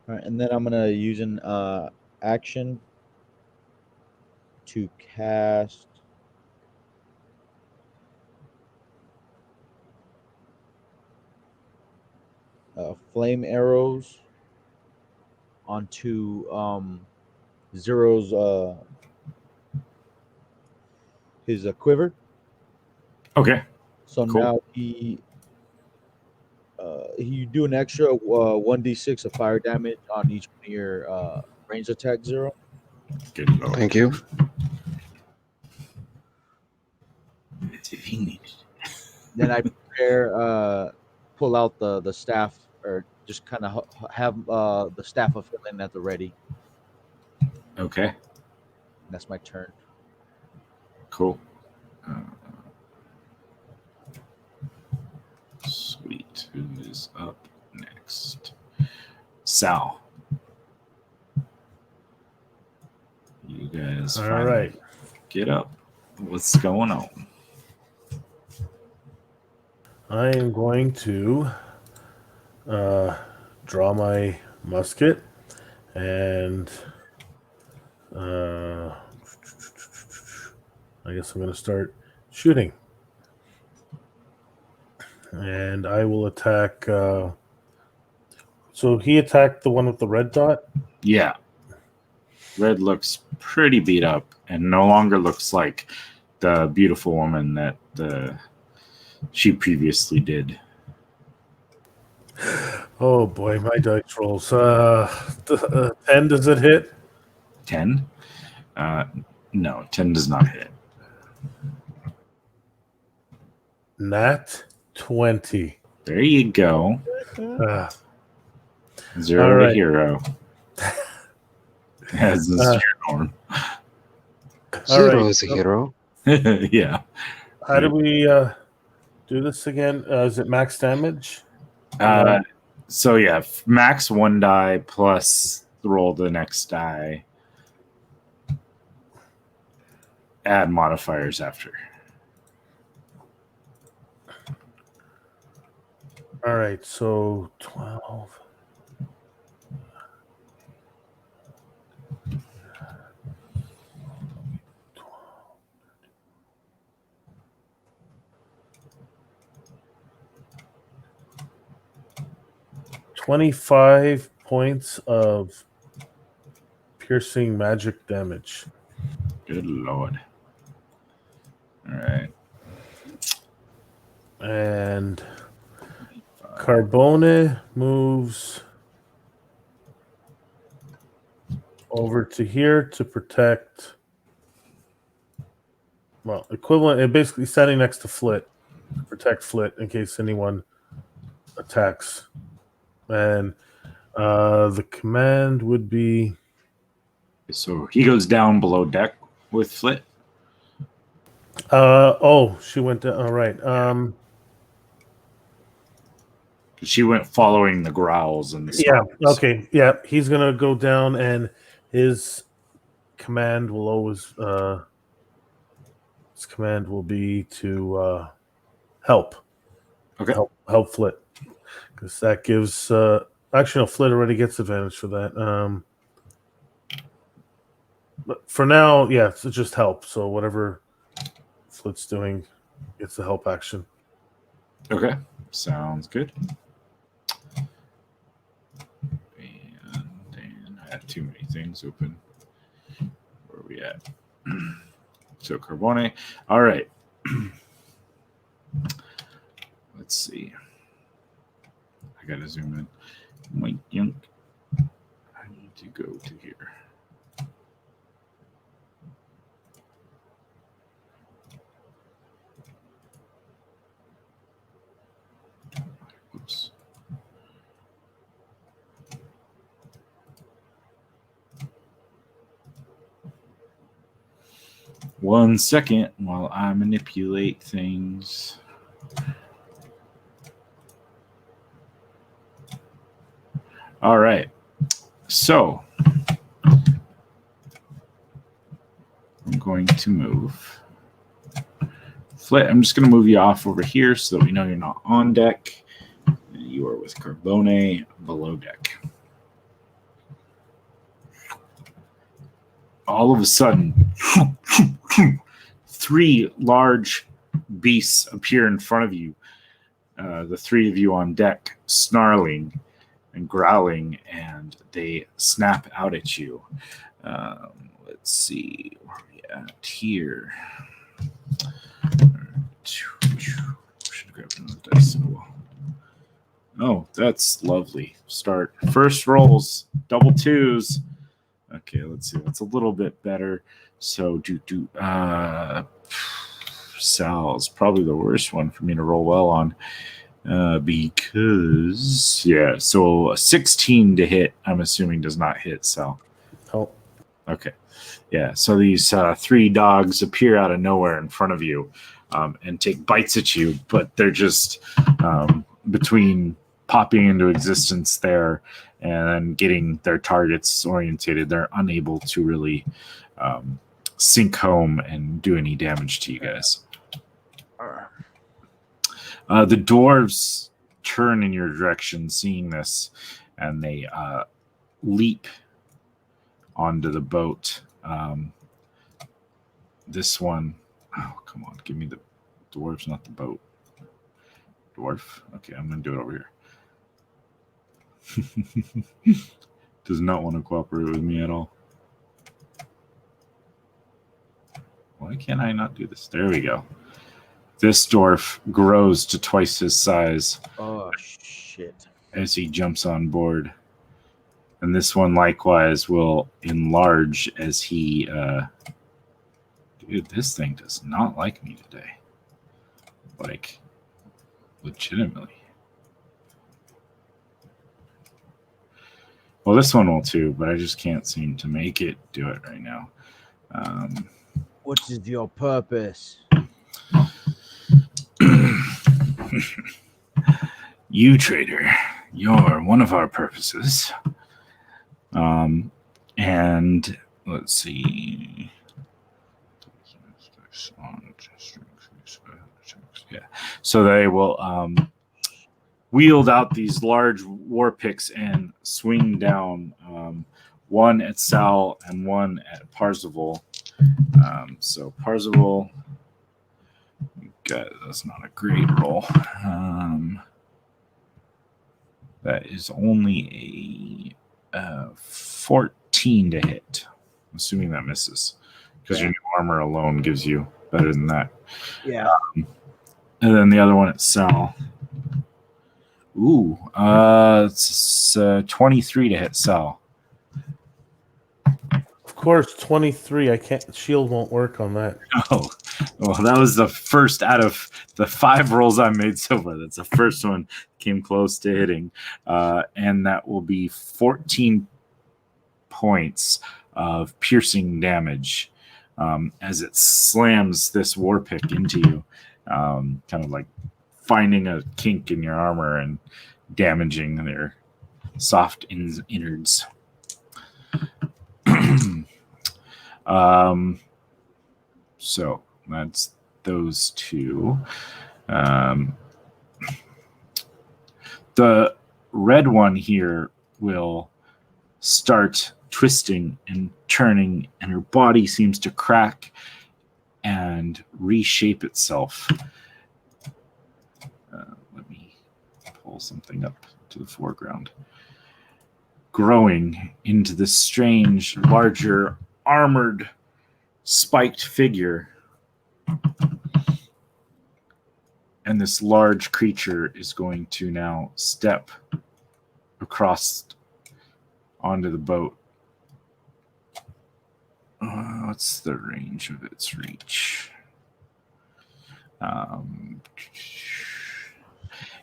right, and then I'm gonna use an action to cast flame arrows onto Zero's his quiver. Okay. So Cool. now you do an extra 1d6 of fire damage on each one of your range attack, Zero. Good lord. Thank you. Then I pull out the staff, or just kind of have the staff of healing at the ready. Okay. That's my turn. Cool. Sweet. Who is up next? Sal. You guys All finally right. get up. What's going on? I am going to draw my musket and I guess I'm going to start shooting. And I will attack. So he attacked the one with the red dot? Yeah. Red looks pretty beat up and no longer looks like the beautiful woman that she previously did. Oh boy, my dice rolls. 10, does it hit? 10? No, 10 does not hit. Nat 20. There you go. Zero all to right. hero. As is your norm. Zero right, is a so- hero. Yeah. How do we do this again? Is it max damage? So yeah, max 1 die plus roll the next die. Add modifiers after. All right, so 12. 25 points of piercing magic damage. Good lord. All right. And Carbone moves over to here to protect. Well, equivalent. It basically standing next to Flit to protect Flit in case anyone attacks. And the command would be. So he goes down below deck with Flit. She went down. All right. She went following the growls and the Yeah. snarls. Okay. Yeah. He's gonna go down, and his command will always. His command will be to help. Okay. Help Flit, because that gives. Actually, no. Flit already gets advantage for that. But for now, yeah, it's just help. So whatever Flit's doing, it's the help action. Okay. Sounds good. And I have too many things open. Where are we at? So Carbone. All right. Let's see. I gotta zoom in. Wink, yunk. I need to go to here. Oops. One second while I manipulate things. All right. So I'm going to move. Flit, I'm just going to move you off over here so that we know you're not on deck. You are with Carbone below deck. All of a sudden, 3 large beasts appear in front of you. The 3 of you on deck, snarling and growling, and they snap out at you. Let's see where are we at here. Should grab another dice. Oh, that's lovely. Start. First rolls, double 2s. Okay, let's see. That's a little bit better. So Sal's probably the worst one for me to roll well on. Because so a 16 to hit, I'm assuming does not hit Sal. Oh. Okay. Yeah, so these 3 dogs appear out of nowhere in front of you and take bites at you, but they're just between popping into existence there and then getting their targets orientated, they're unable to really sink home and do any damage to you guys. The dwarves turn in your direction, seeing this, and they leap onto the boat. This one, oh, come on, give me the dwarves, not the boat. Dwarf. Okay, I'm going to do it over here. Does not want to cooperate with me at all. Why can't I not do this? There we go. This dwarf grows to twice his size. Oh, shit. As he jumps on board. And this one likewise will enlarge as he... dude, this thing does not like me today. Like, legitimately. Well, this one will too, but I just can't seem to make it do it right now. What is your purpose? You, traitor, you're one of our purposes. And let's see. Yeah. So they will wield out these large war picks and swing down, one at Sal and one at Parzival. So Parzival, that's not a great roll. That is only a 14 to hit. I'm assuming that misses because your new armor alone gives you better than that. Yeah. And then the other one at Sal. Ooh, it's 23 to hit Sal. Of course, 23. I can't. Shield won't work on that. Oh, well, that was the first out of the 5 rolls I made so far. That's the first one came close to hitting, and that will be 14 points of piercing damage as it slams this war pick into you, kind of like finding a kink in your armor and damaging their soft innards. So that's those two. The red one here will start twisting and turning, and her body seems to crack and reshape itself. Let me pull something up to the foreground. Growing into this strange, larger, armored, spiked figure. And this large creature is going to now step across onto the boat. What's the range of its reach? And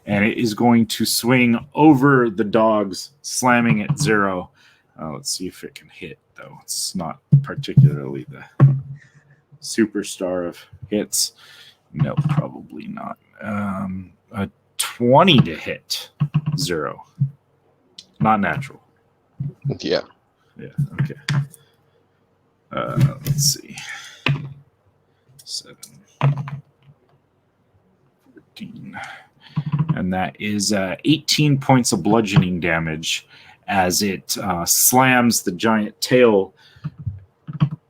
it is going to swing over the dogs, slamming at 0. Let's see if it can hit, though. It's not particularly the superstar of hits. No, probably not. A 20 to hit, 0. Not natural. Yeah. Yeah, okay. Let's see. 7, 14. And that is 18 points of bludgeoning damage as it slams the giant tail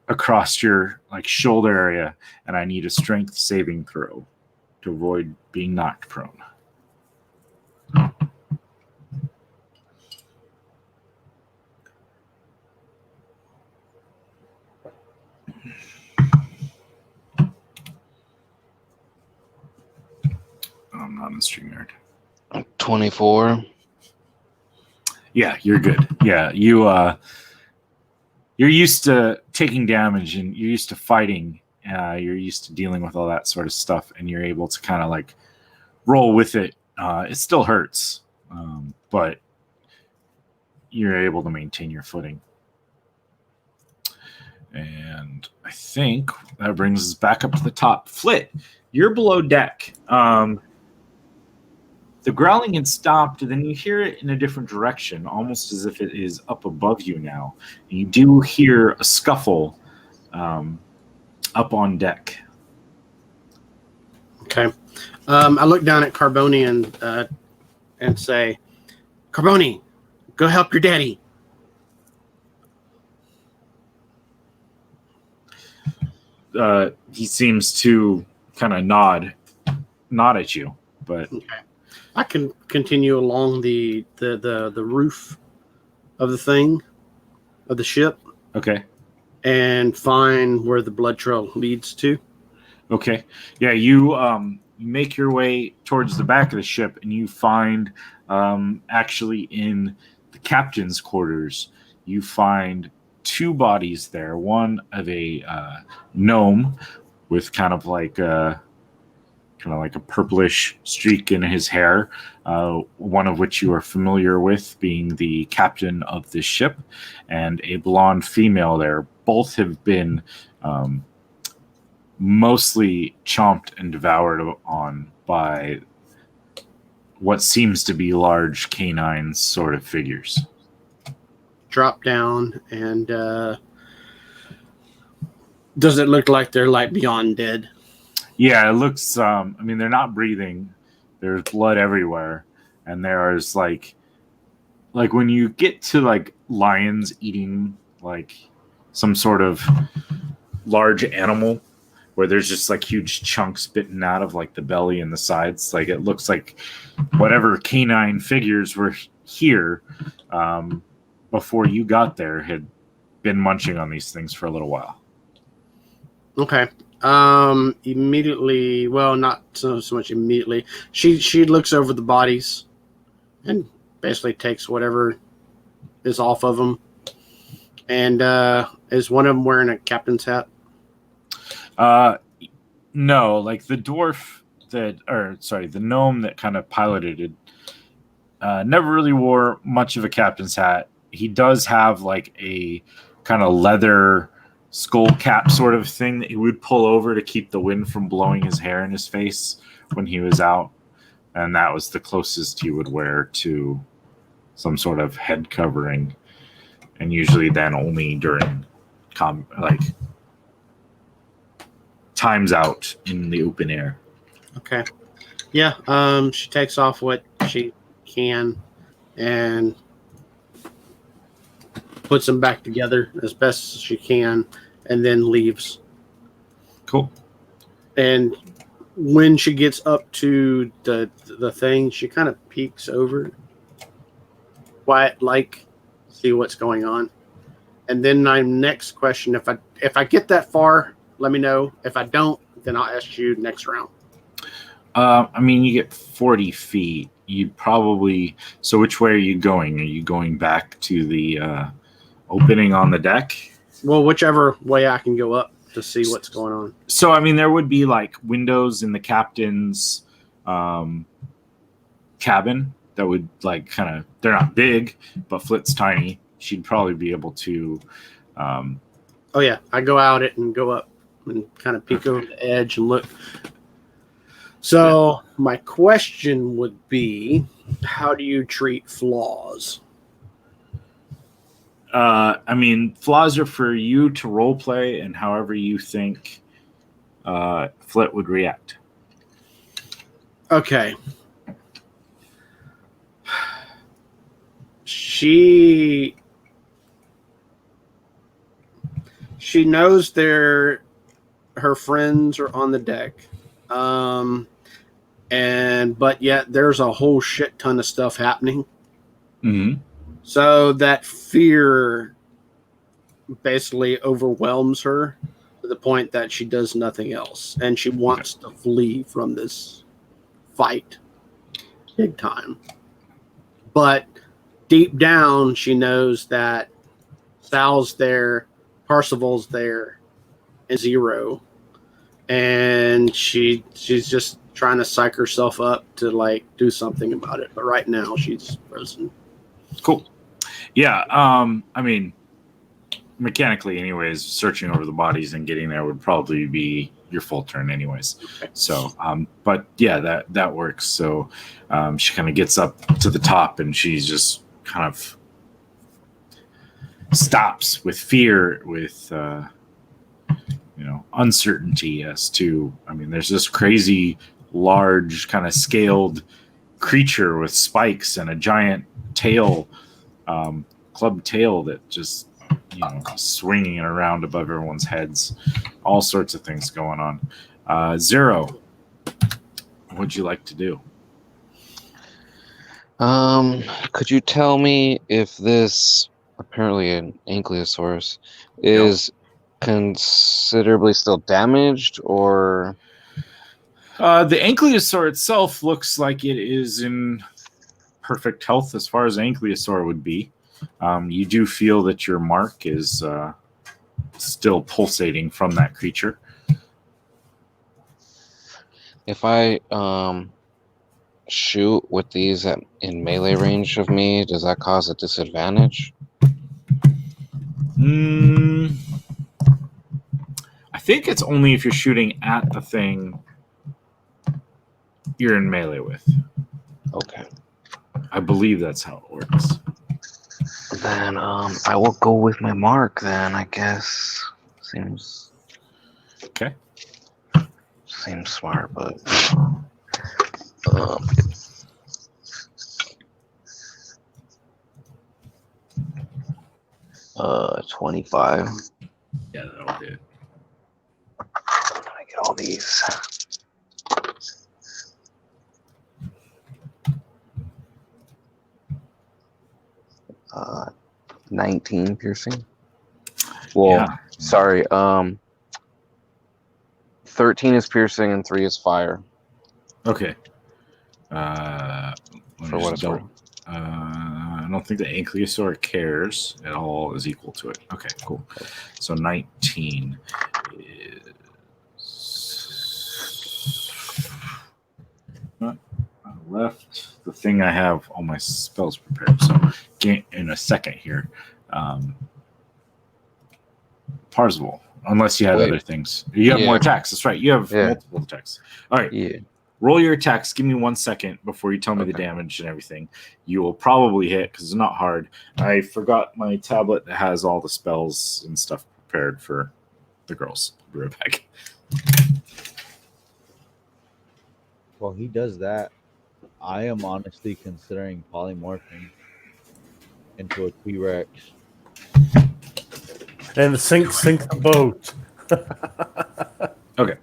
across your shoulder area, and I need a strength saving throw to avoid being knocked prone. I'm not in StreamYard. 24. Yeah, you're good. Yeah, you're used to taking damage, and you're used to fighting. You're used to dealing with all that sort of stuff, and you're able to kind of roll with it. It still hurts, but you're able to maintain your footing. And I think that brings us back up to the top. Flit, you're below deck. The growling had stopped, and then you hear it in a different direction, almost as if it is up above you now. And you do hear a scuffle up on deck. Okay. I look down at Carboni and say, Carboni, go help your daddy. He seems to kind of nod at you, but Okay. I can continue along the roof of the thing, of the ship, okay. and find where the blood trail leads to. Okay. Yeah, you make your way towards the back of the ship, and you find actually in the captain's quarters, you find 2 bodies there. One of a gnome with kind of like a purplish streak in his hair, one of which you are familiar with, being the captain of this ship, and a blonde female there. Both have been mostly chomped and devoured on by what seems to be large canine sort of figures. Drop down, and does it look like they're beyond dead? Yeah, it looks, they're not breathing. There's blood everywhere. And there's like when you get to lions eating some sort of large animal where there's just huge chunks bitten out of the belly and the sides. It looks like whatever canine figures were here, before you got there, had been munching on these things for a little while. Okay. Immediately, well, not so much immediately. She looks over the bodies and basically takes whatever is off of them. And is one of them wearing a captain's hat? No, like the the gnome that kind of piloted it, never really wore much of a captain's hat. He does have like a kind of leather skull cap sort of thing that he would pull over to keep the wind from blowing his hair in his face when he was out. And that was the closest he would wear to some sort of head covering. And usually then only during times out in the open air. Okay. Yeah. She takes off what she can and puts them back together as best as she can, and then leaves. Cool. And when she gets up to the thing, she kind of peeks over, quiet, like, see what's going on. And then my next question: if I get that far, let me know. If I don't, then I'll ask you next round. I mean, you get 40 feet. You'd probably. So, which way are you going? Are you going back to the opening on the deck? Well, whichever way I can go up to see what's going on. So, I mean, there would be like windows in the captain's cabin that would like kind of. They're not big, but Flit's tiny. She'd probably be able to. Oh yeah, I go out it and go up and kind of peek over the edge and look. So my question would be, how do you treat flaws? I mean, flaws are for you to role play and however you think Flit would react. Okay. She knows her friends are on the deck. But yet there's a whole shit ton of stuff happening. Mm-hmm. So that fear basically overwhelms her to the point that she does nothing else. And she wants to flee from this fight big time. But deep down, she knows that Sal's there, Parsival's there, and Zero. And she's just trying to psych herself up to like do something about it. But right now she's frozen. Cool. Yeah. I mean, mechanically anyways, searching over the bodies and getting there would probably be your full turn anyways. Okay. So, but yeah, that works. So, she kind of gets up to the top and she's just kind of stops with fear, with, uncertainty as to, I mean, there's this crazy large kind of scaled creature with spikes and a giant tail, club tail that just, swinging around above everyone's heads, all sorts of things going on. Zero, what'd you like to do? Could you tell me if this, apparently an ankylosaurus, is considerably still damaged, or the ankylosaur itself looks like it is in perfect health as far as an ankylosaur would be. You do feel that your mark is still pulsating from that creature. if I shoot with these in melee range of me, does that cause a disadvantage? I think it's only if you're shooting at the thing you're in melee with. Okay. I believe that's how it works. Then I will go with my mark then, I guess. Seems smart, but 25. Yeah, that'll do it. I get all these. 19 piercing. Well, Yeah. sorry. 13 is piercing and 3 is fire. Okay. Let me For what just it's worth. I don't think the Ankylosaur cares at all is equal to it. Okay, cool. So 19 is left. The thing I have all my spells prepared. So in a second here. Parzival, unless you had Wait. other things. You have more attacks. That's right. You have Yeah. multiple attacks. All right. Yeah. Roll your attacks. Give me 1 second before you tell me the Okay. damage and everything. You will probably hit because it's not hard. I forgot my tablet that has all the spells and stuff prepared for the girls. Be right back. While he does that, I am honestly considering polymorphing into a T-Rex. And sink the boat. Okay.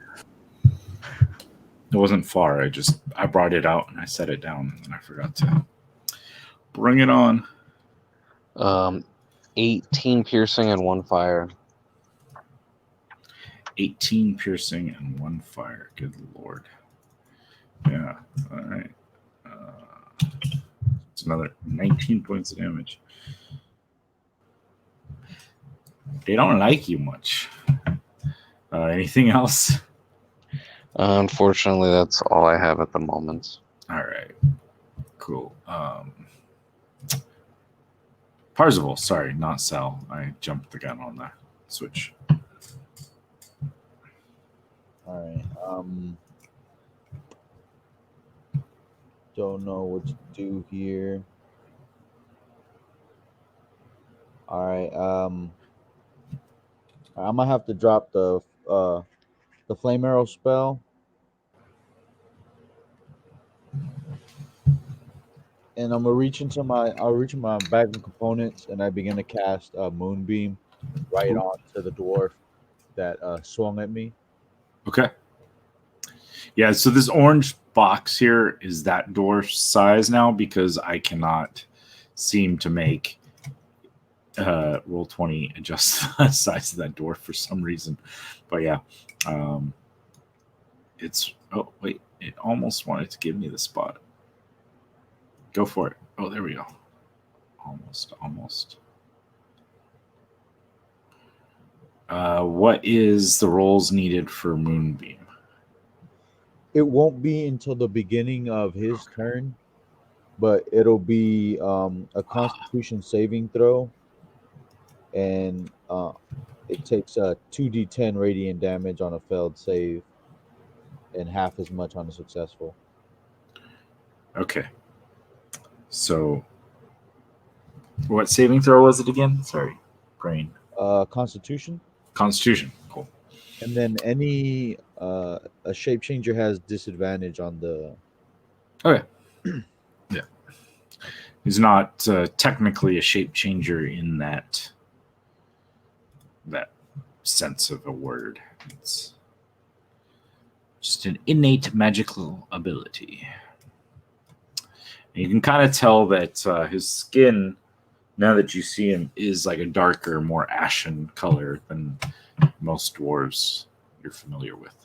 It wasn't far. I brought it out and I set it down and I forgot to bring it on. 18 piercing and 1 fire. 18 piercing and 1 fire. Good lord. Yeah. All right. It's another 19 points of damage. They don't like you much. Anything else? Unfortunately, that's all I have at the moment. All right. Cool. Parzival, sorry, not Sal. I jumped the gun on the switch. All right. Don't know what to do here. All right. I'm gonna have to drop the flame arrow spell. And I'll reach into my bag of components and I begin to cast a moonbeam right onto the dwarf that swung at me. Okay. Yeah, so this orange box here is that dwarf's size now because I cannot seem to make Roll20 adjust the size of that dwarf for some reason. But yeah, it's it almost wanted to give me the spot. Go for it. Oh, there we go. Almost. What is the rolls needed for Moonbeam? It won't be until the beginning of his turn, but it'll be a Constitution saving throw, and it takes 2d10 radiant damage on a failed save, and half as much on a successful. Okay. So, what saving throw was it again? Sorry, brain. Constitution. Constitution. Cool. And then any a shape changer has disadvantage on the. Okay. Yeah. He's not technically a shape changer in that sense of a word. It's just an innate magical ability. And you can kind of tell that his skin, now that you see him, is like a darker, more ashen color than most dwarves you're familiar with.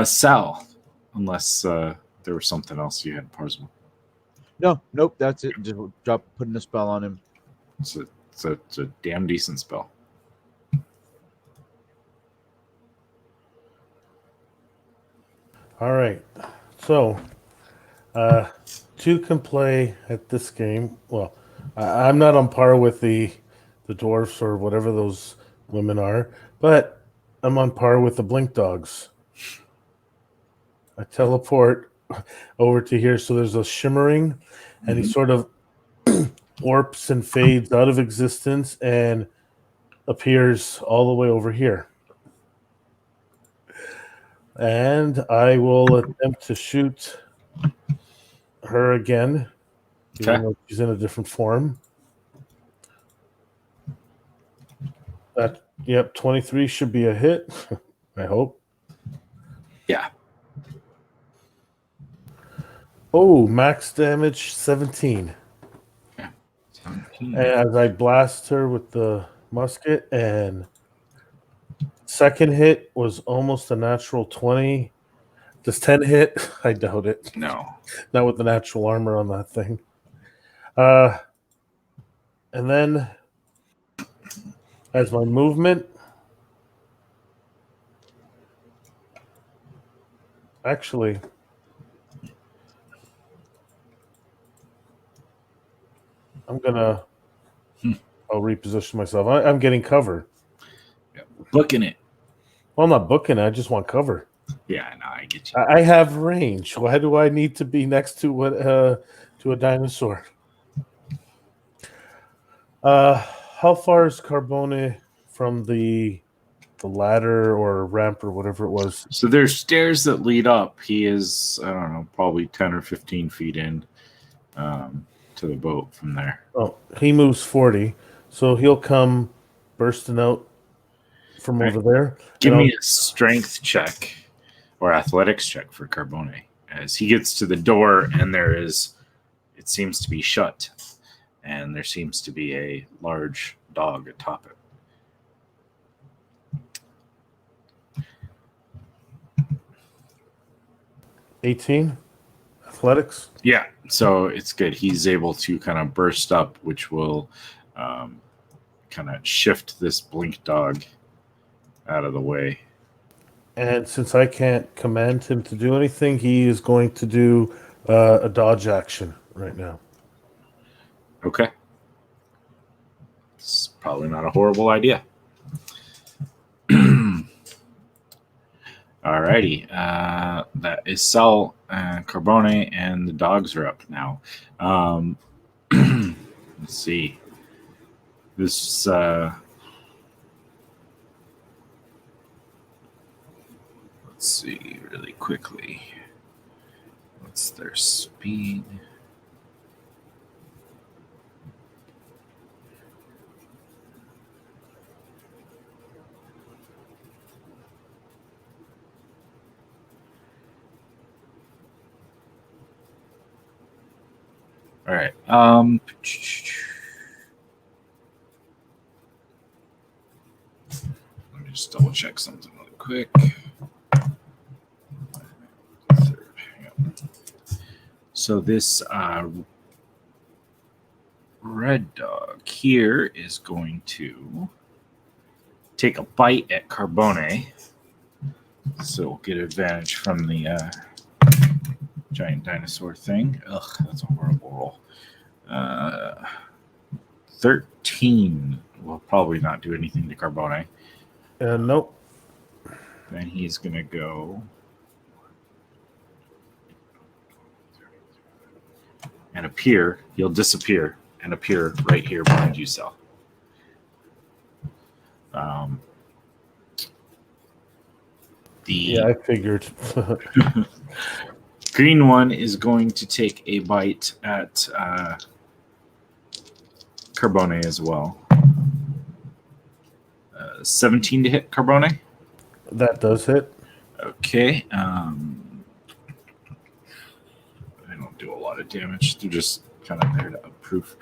Sal, unless there was something else you had, Parzival. Nope, that's it. Just putting a spell on him. It's a damn decent spell. All right. So, 2 can play at this game. Well, I'm not on par with the dwarfs or whatever those women are, but I'm on par with the blink dogs. I teleport over to here, so there's a shimmering, and he sort of warps and fades out of existence and appears all the way over here. And I will attempt to shoot her again, even though she's in a different form. Yep, 23 should be a hit, I hope. Yeah. Oh, max damage 17. Yeah. as I blast her with the musket, and second hit was almost a natural 20. Does 10 hit? I doubt it. No. Not with the natural armor on that thing. And then as my movement, actually, I'm gonna. I'll reposition myself. I'm getting cover. Booking it. Well, I'm not booking it. I just want cover. Yeah, no, I get you. I have range. Why do I need to be next to a dinosaur? How far is Carbone from the ladder or ramp or whatever it was? So there's stairs that lead up. He is, I don't know, probably 10 or 15 feet in to the boat from there. Oh, he moves 40, so he'll come bursting out from over there. Give me a strength check or athletics check for Carbone as he gets to the door, and it seems to be shut, and there seems to be a large dog atop it. 18 athletics. Yeah, so it's good. He's able to kind of burst up, which will kind of shift this blink dog out of the way. And since I can't command him to do anything, he is going to do a dodge action right now. Okay. It's probably not a horrible idea. Alrighty. That is Sal, Carbone, and the dogs are up now. Let's see. This let's see really quickly. What's their speed? All right. Let me just double check something really quick. So this red dog here is going to take a bite at Carbone. So we'll get advantage from the giant dinosaur thing. Ugh, that's a horrible roll. 13 will probably not do anything to Carbone. Nope. Then he's going to go and appear. He'll disappear and appear right here behind you, Sal. I figured. Green one is going to take a bite at Carbone as well. 17 to hit Carbone. That does hit. Okay. They don't do a lot of damage. They're just kind of there to approve.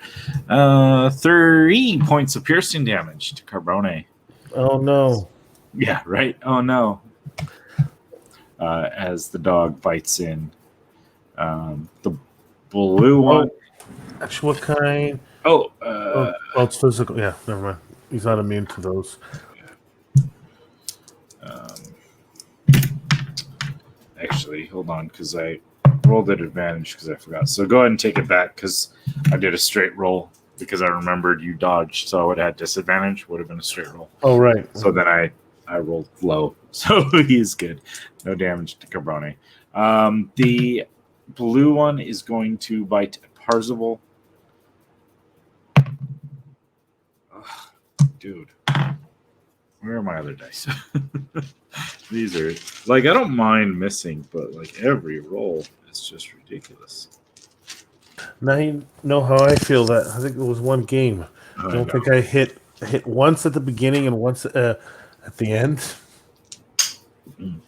3 points of piercing damage to Carbone. Oh, no. Yeah, right? Oh, no. As the dog bites in. The blue one. Actually, what kind? It's physical. Yeah, never mind. He's not immune to those. Actually, hold on, because I rolled at advantage because I forgot. So go ahead and take it back because I did a straight roll because I remembered you dodged, so I would have had disadvantage. Would have been a straight roll. Oh, right. So then I rolled low, so he's good. No damage to Carbone. The blue one is going to bite Parzival. Dude, where are my other dice? These are I don't mind missing, but every roll is just ridiculous. Now you know how I feel. That I think it was one game. I don't think I hit once at the beginning and once at the end. Let's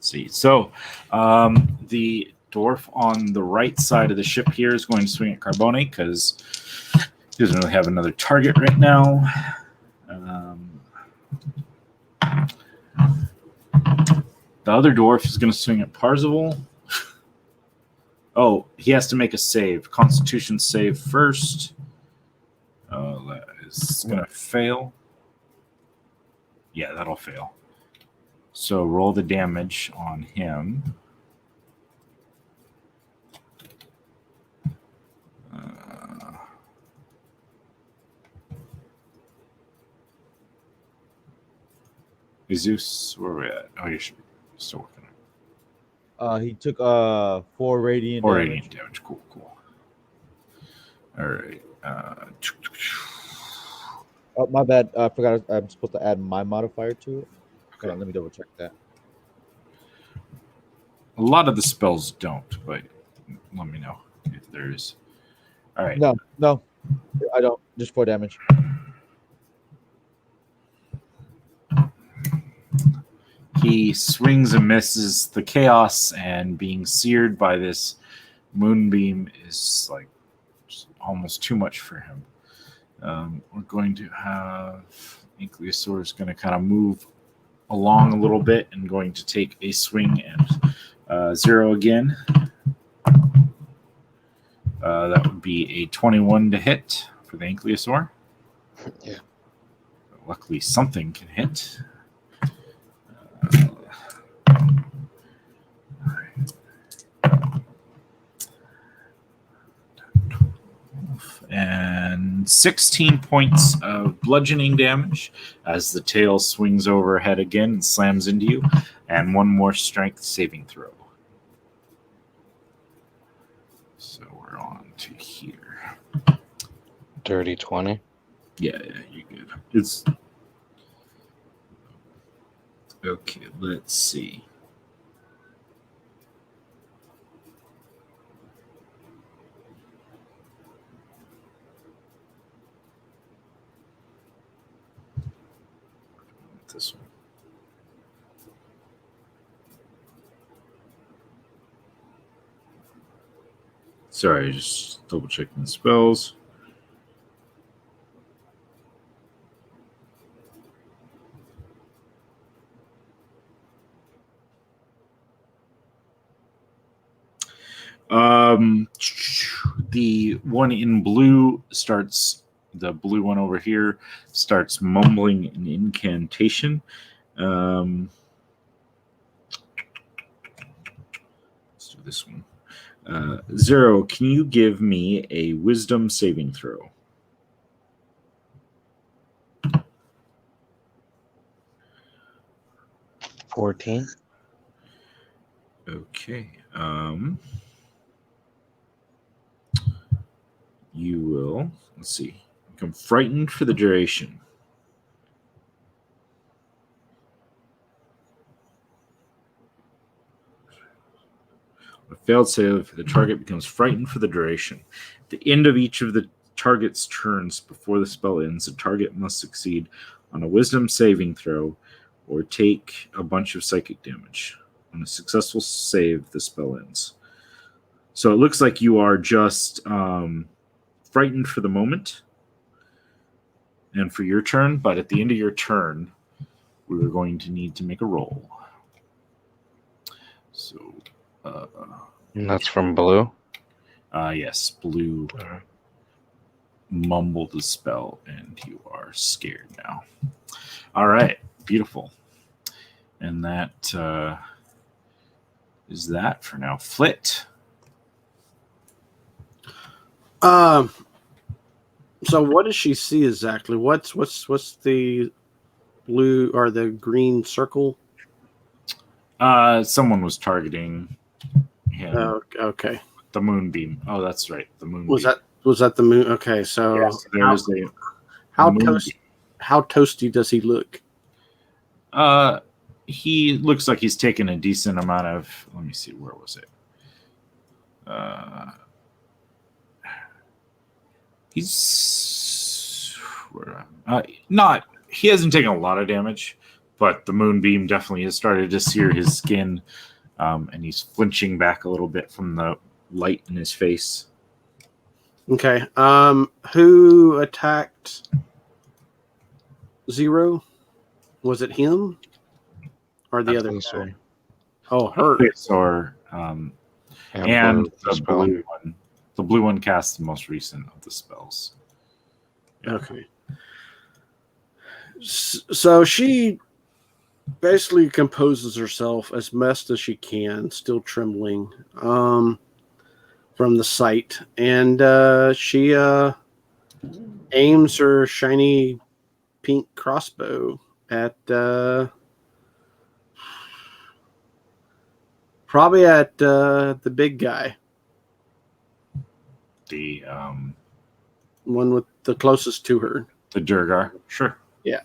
see. So the dwarf on the right side of the ship here is going to swing at Carbone because he doesn't really have another target right now. The other dwarf is going to swing at Parzival. Oh, he has to make a save. Constitution save first. That is going to fail. Yeah, that'll fail. So roll the damage on him. Zeus, where are we at? Oh, you should be still working on it. He took 4 radiant 4 damage. radiant damage. Cool. All right. Oh, my bad. I forgot I'm supposed to add my modifier to it. Hold on, let me double check that. A lot of the spells don't, but let me know if there's. All right. No, I don't. Just 4 damage. He swings and misses the chaos, and being seared by this moonbeam is like almost too much for him. We're going to have Ichthyosaur is going to kind of move along a little bit and going to take a swing and 0 again. That would be a 21 to hit for the Ichthyosaur. Yeah. Luckily, something can hit. And 16 points of bludgeoning damage as the tail swings overhead again and slams into you, and 1 more strength saving throw. So we're on to here. Dirty 20. Yeah, you're good. It's okay. Let's see. This one. Sorry, just double checking the spells. The one in blue starts, the blue one over here starts mumbling an incantation. Let's do this one. 0, can you give me a wisdom saving throw? $14. Okay. You will, let's see, become frightened for the duration. A failed save, the target becomes frightened for the duration. At the end of each of the target's turns before the spell ends, the target must succeed on a wisdom saving throw or take a bunch of psychic damage. On a successful save, the spell ends. So it looks like you are just frightened for the moment and for your turn, but at the end of your turn, we are going to need to make a roll. So, And that's from blue. yes, blue mumbled the spell, and you are scared now. All right, beautiful. And that is that for now. Flit. So what does she see exactly? What's the blue or the green circle? Someone was targeting him. Oh, okay. The moonbeam. Oh, that's right. The moonbeam. Was that the moon? Okay, so Yes, there is a how moonbeam. toasty does he look? He looks like he's taken a decent amount of. Let me see. Where was it? He's not. He hasn't taken a lot of damage, but the moonbeam definitely has started to sear his skin. and he's flinching back a little bit from the light in his face. Okay. Who attacked Zero? Was it him or the I other think so. guy? Oh, her. Or and the spell. blue one. The blue one cast the most recent of the spells. Yeah. Okay. So she basically composes herself as best as she can, still trembling from the sight, and she aims her shiny pink crossbow at probably at the big guy, The one with the closest to her. the Durgar. Sure. Yeah.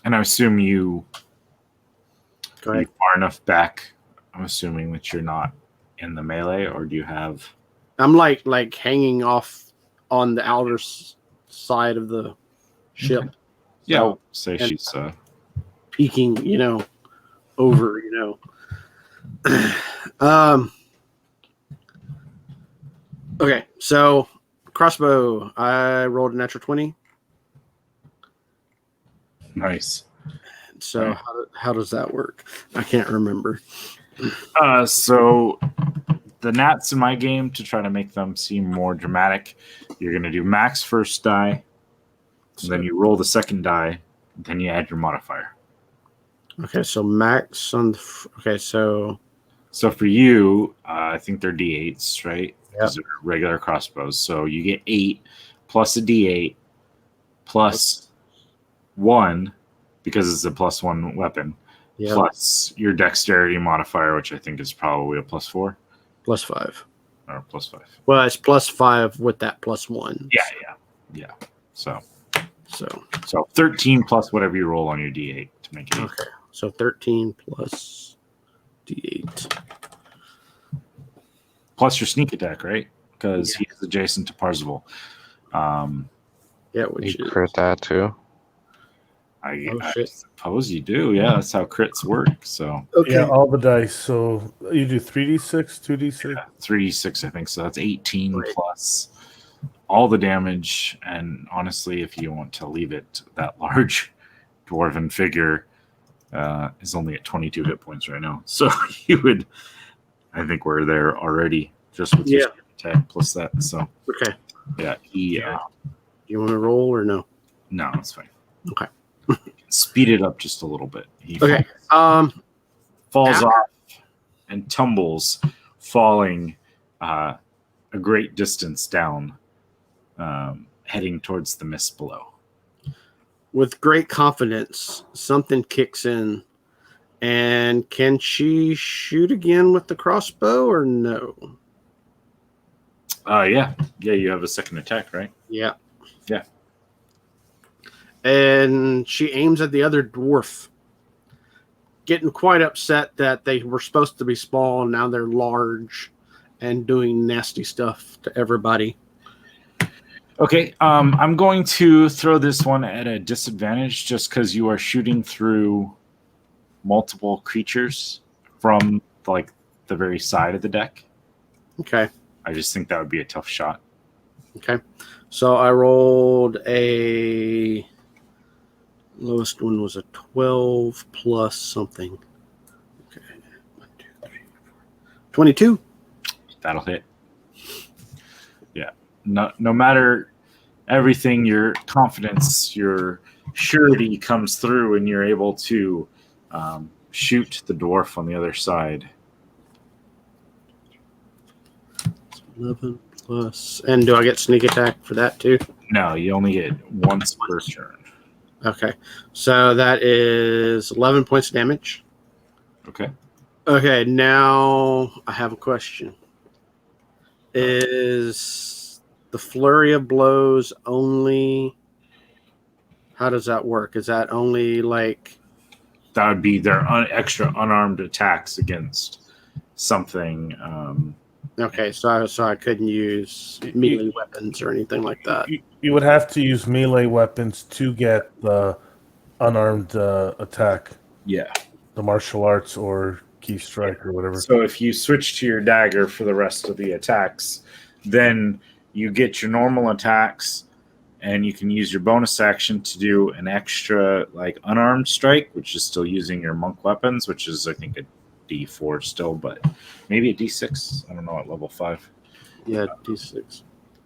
And I assume you Go are you ahead. far enough back. I'm assuming that you're not in the melee, or do you have? I'm like hanging off on the outer side of the ship. Yeah, So, I'll say and- she's peeking, over, Okay, so crossbow, I rolled a natural 20. nice. So Right. how does that work? I can't remember. So the nats in my game, to try to make them seem more dramatic, you're going to do max first die, and then you roll the second die, then you add your modifier. Okay, so max on okay, so So for you, I think they're d8s, right? Because they're regular crossbows. So you get 8 plus a d8 plus 1, because it's a +1 weapon, yeah, plus your dexterity modifier, which I think is probably a +4 +5. or +5. Well, it's +5 with that +1. Yeah. So So 13 plus whatever you roll on your d8 to make it 8. okay, so 13 plus d8. Plus your sneak attack, right? Because he is adjacent to Parzival. Yeah, which You is crit that too. I shit. suppose you do. Yeah, that's how crits work. So Okay. Yeah, all the dice. So you do 3d6, 2d6. 3d6, I think. So that's 18 Right. plus all the damage. And honestly, if you want to leave it, that large dwarven figure is only at 22 hit points right now. So you would, I think we're there already just with your attack plus that. So Okay. yeah, he. Do you want to roll or no? No, it's fine. Okay. Speed it up just a little bit. He Okay. falls After- off and tumbles, falling a great distance down, heading towards the mist below. With great confidence, something kicks in. And can she shoot again with the crossbow or no? Yeah, you have a second attack, right? Yeah. Yeah. And she aims at the other dwarf, getting quite upset that they were supposed to be small and now they're large and doing nasty stuff to everybody. Okay, I'm going to throw this one at a disadvantage just because you are shooting through multiple creatures from like the very side of the deck. Okay. I just think that would be a tough shot. Okay. So I rolled a lowest one was a 12 plus something. Okay. 1, 2, 3, 4. 22. That'll hit. Yeah. No matter everything, your confidence, your surety comes through, and you're able to shoot the dwarf on the other side. 11 plus. And do I get sneak attack for that too? No, you only get once per turn. Okay. So that is 11 points of damage. Okay. Okay. Now I have a question. Is the flurry of blows only. How does that work? Is that only like. That would be their extra unarmed attacks against something. Okay, so I couldn't use melee weapons or anything like that. You would have to use melee weapons to get the unarmed attack, Yeah. the martial arts or key strike or whatever. So if you switch to your dagger for the rest of the attacks, then you get your normal attacks, and you can use your bonus action to do an extra like unarmed strike, which is still using your monk weapons, which is I think a D4 still, but maybe a D6. I don't know at level 5. Yeah, D6.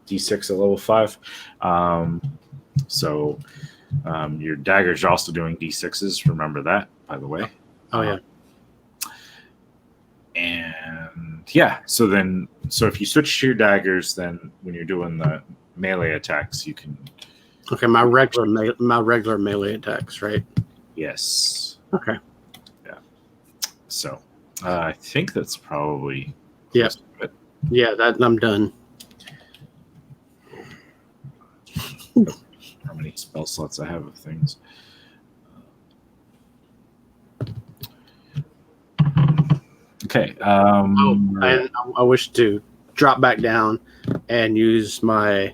D6 at level 5. So your daggers are also doing D6s. Remember that, by the way. Oh yeah. And yeah, so if you switch to your daggers, then when you're doing the melee attacks, you can. Okay, my regular melee attacks, right? Yes. Okay. Yeah. So I think that's probably. Yeah. It. Yeah, that I'm done. How many spell slots I have of things? Okay. And I wish to drop back down and use my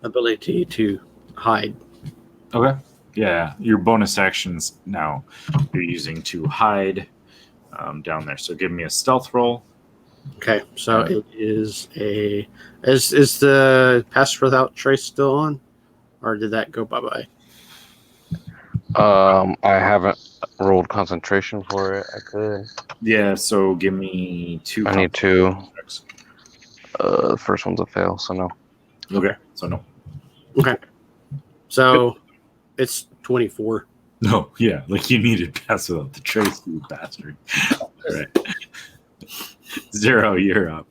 ability to hide. Okay. Yeah, your bonus actions now you're using to hide down there. So give me a stealth roll. Okay, so it is is the pass without trace still on, or did that go bye bye? I haven't rolled concentration for it. I could. Yeah, so give me 2. I need 2. checks. The first one's a fail, so no. Okay, so no. Okay, so it's 24. No, yeah, like you needed pass without the trace, you bastard. All right. 0, you're up.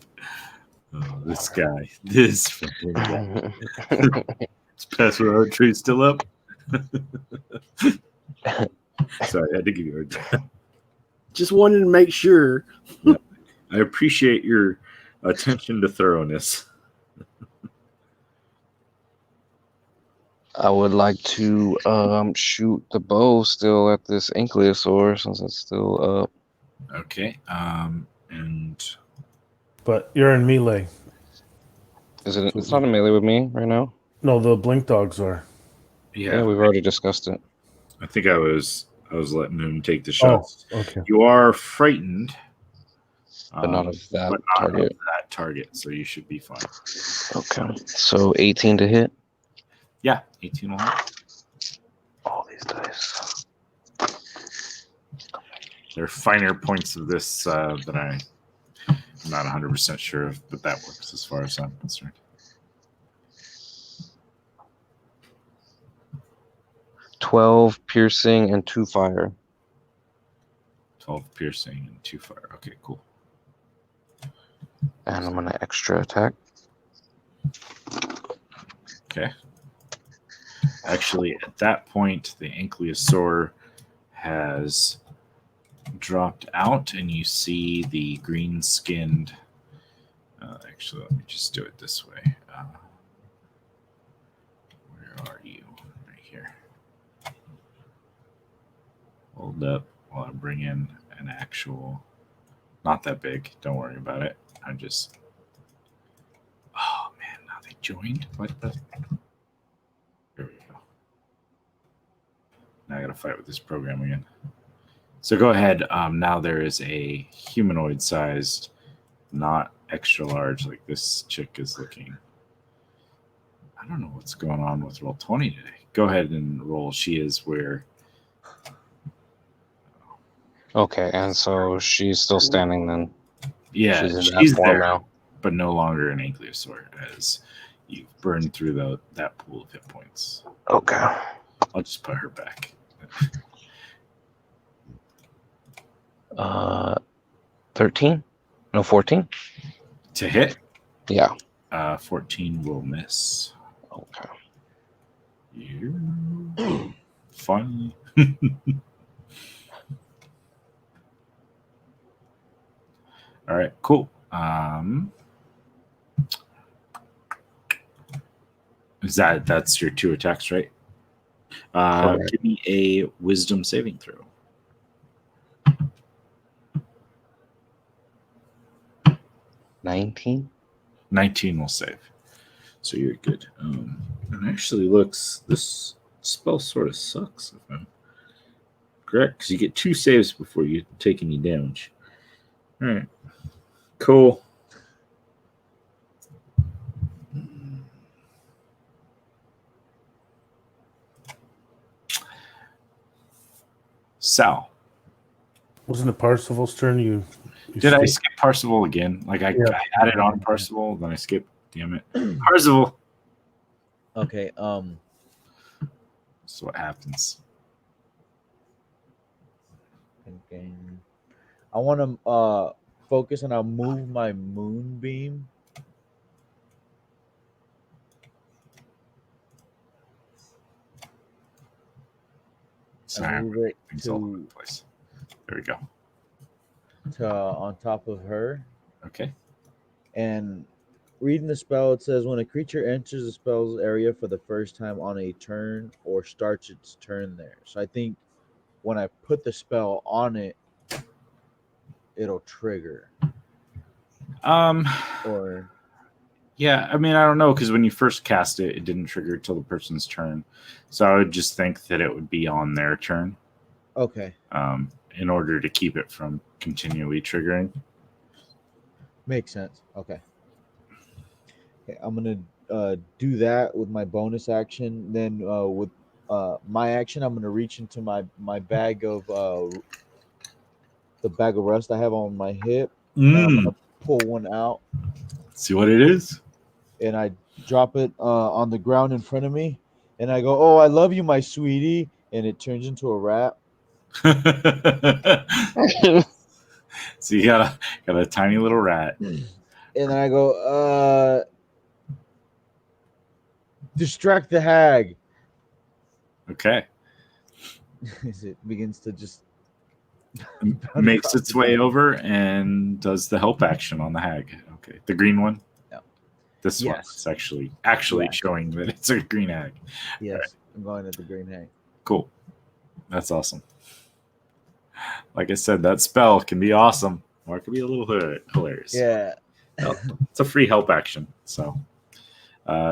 Oh, this guy. This fucking guy. Is pass without trace still up? Sorry, I had to give you a time. Just wanted to make sure. I appreciate your attention to thoroughness. I would like to shoot the bow still at this ankylosaur since it's still up. Okay. And But you're in melee. Is it? It's not a melee with me right now. No, the blink dogs are. Yeah, we've already discussed it. I think I was letting him take the shots. Oh, okay. You are frightened, But not of that but not target. of that target, so you should be fine. Okay. So 18 to hit. Yeah, 18 will hit. All these dice. There are finer points of this that I'm not 100% sure of, but that works as far as I'm concerned. 12 piercing and 2 fire. 12 piercing and 2 fire. Okay, cool. And I'm gonna extra attack. Okay. Actually, at that point, the ankylosaur has dropped out, and you see the green-skinned. Actually, let me just do it this way. Where are you? Right here. Hold up while I bring in an actual. Not that big. Don't worry about it. I'm just. Oh man! Now they joined. What the? There we go. Now I gotta fight with this program again. So go ahead. Now there is a humanoid-sized, not extra large, like this chick is looking. I don't know what's going on with roll 20 today. Go ahead and roll. She is where. Okay, and so she's still standing then. Yeah, She's in that she's form there, now. but no longer an ankylosaur, as you've burned through that pool of hit points. Okay. I'll just put her back. 13? No, 14? To hit? Yeah. 14 will miss. Okay. You finally. All right, cool. That's your 2 attacks, right? Give me a wisdom saving throw. 19? 19 will save. So you're good. It actually looks, this spell sort of sucks, if I'm correct? Because you get 2 saves before you take any damage. All right. Cool. Sal. Wasn't it Parsifal's turn? You Did I skipped- skip Parsival again? Like I Yeah. had it on Parsival, then I skipped. Damn it. Parsival. Okay. That's what happens. Thinking. I want to focus and I'll move my moonbeam. Sorry, And move it things all over the place. There we go. to on top of her. Okay. And reading the spell, it says when a creature enters the spell's area for the first time on a turn or starts its turn there. So I think when I put the spell on it, it'll trigger. Or Yeah, I mean, I don't know, because when you first cast it, it didn't trigger till the person's turn. So I would just think that it would be on their turn. okay, In order to keep it from continually triggering. makes sense. Okay, I'm gonna do that with my bonus action. Then with my action, I'm gonna reach into my bag of the bag of rust I have on my hip, and I'm gonna pull one out, See what it is? and I drop it on the ground in front of me, and I go, "Oh, I love you, my sweetie," and it turns into a rat. So you got a tiny little rat. And then I go, distract the hag. Okay. As it begins to just Makes its way over and does the help action on the hag. Okay. The green one? Yeah. This one Yes. is actually Yeah. showing that it's a green hag. Yes, Right. I'm going at the green hag. Cool. That's awesome. Like I said, that spell can be awesome or it can be a little hilarious. Yeah. It's a free help action. So,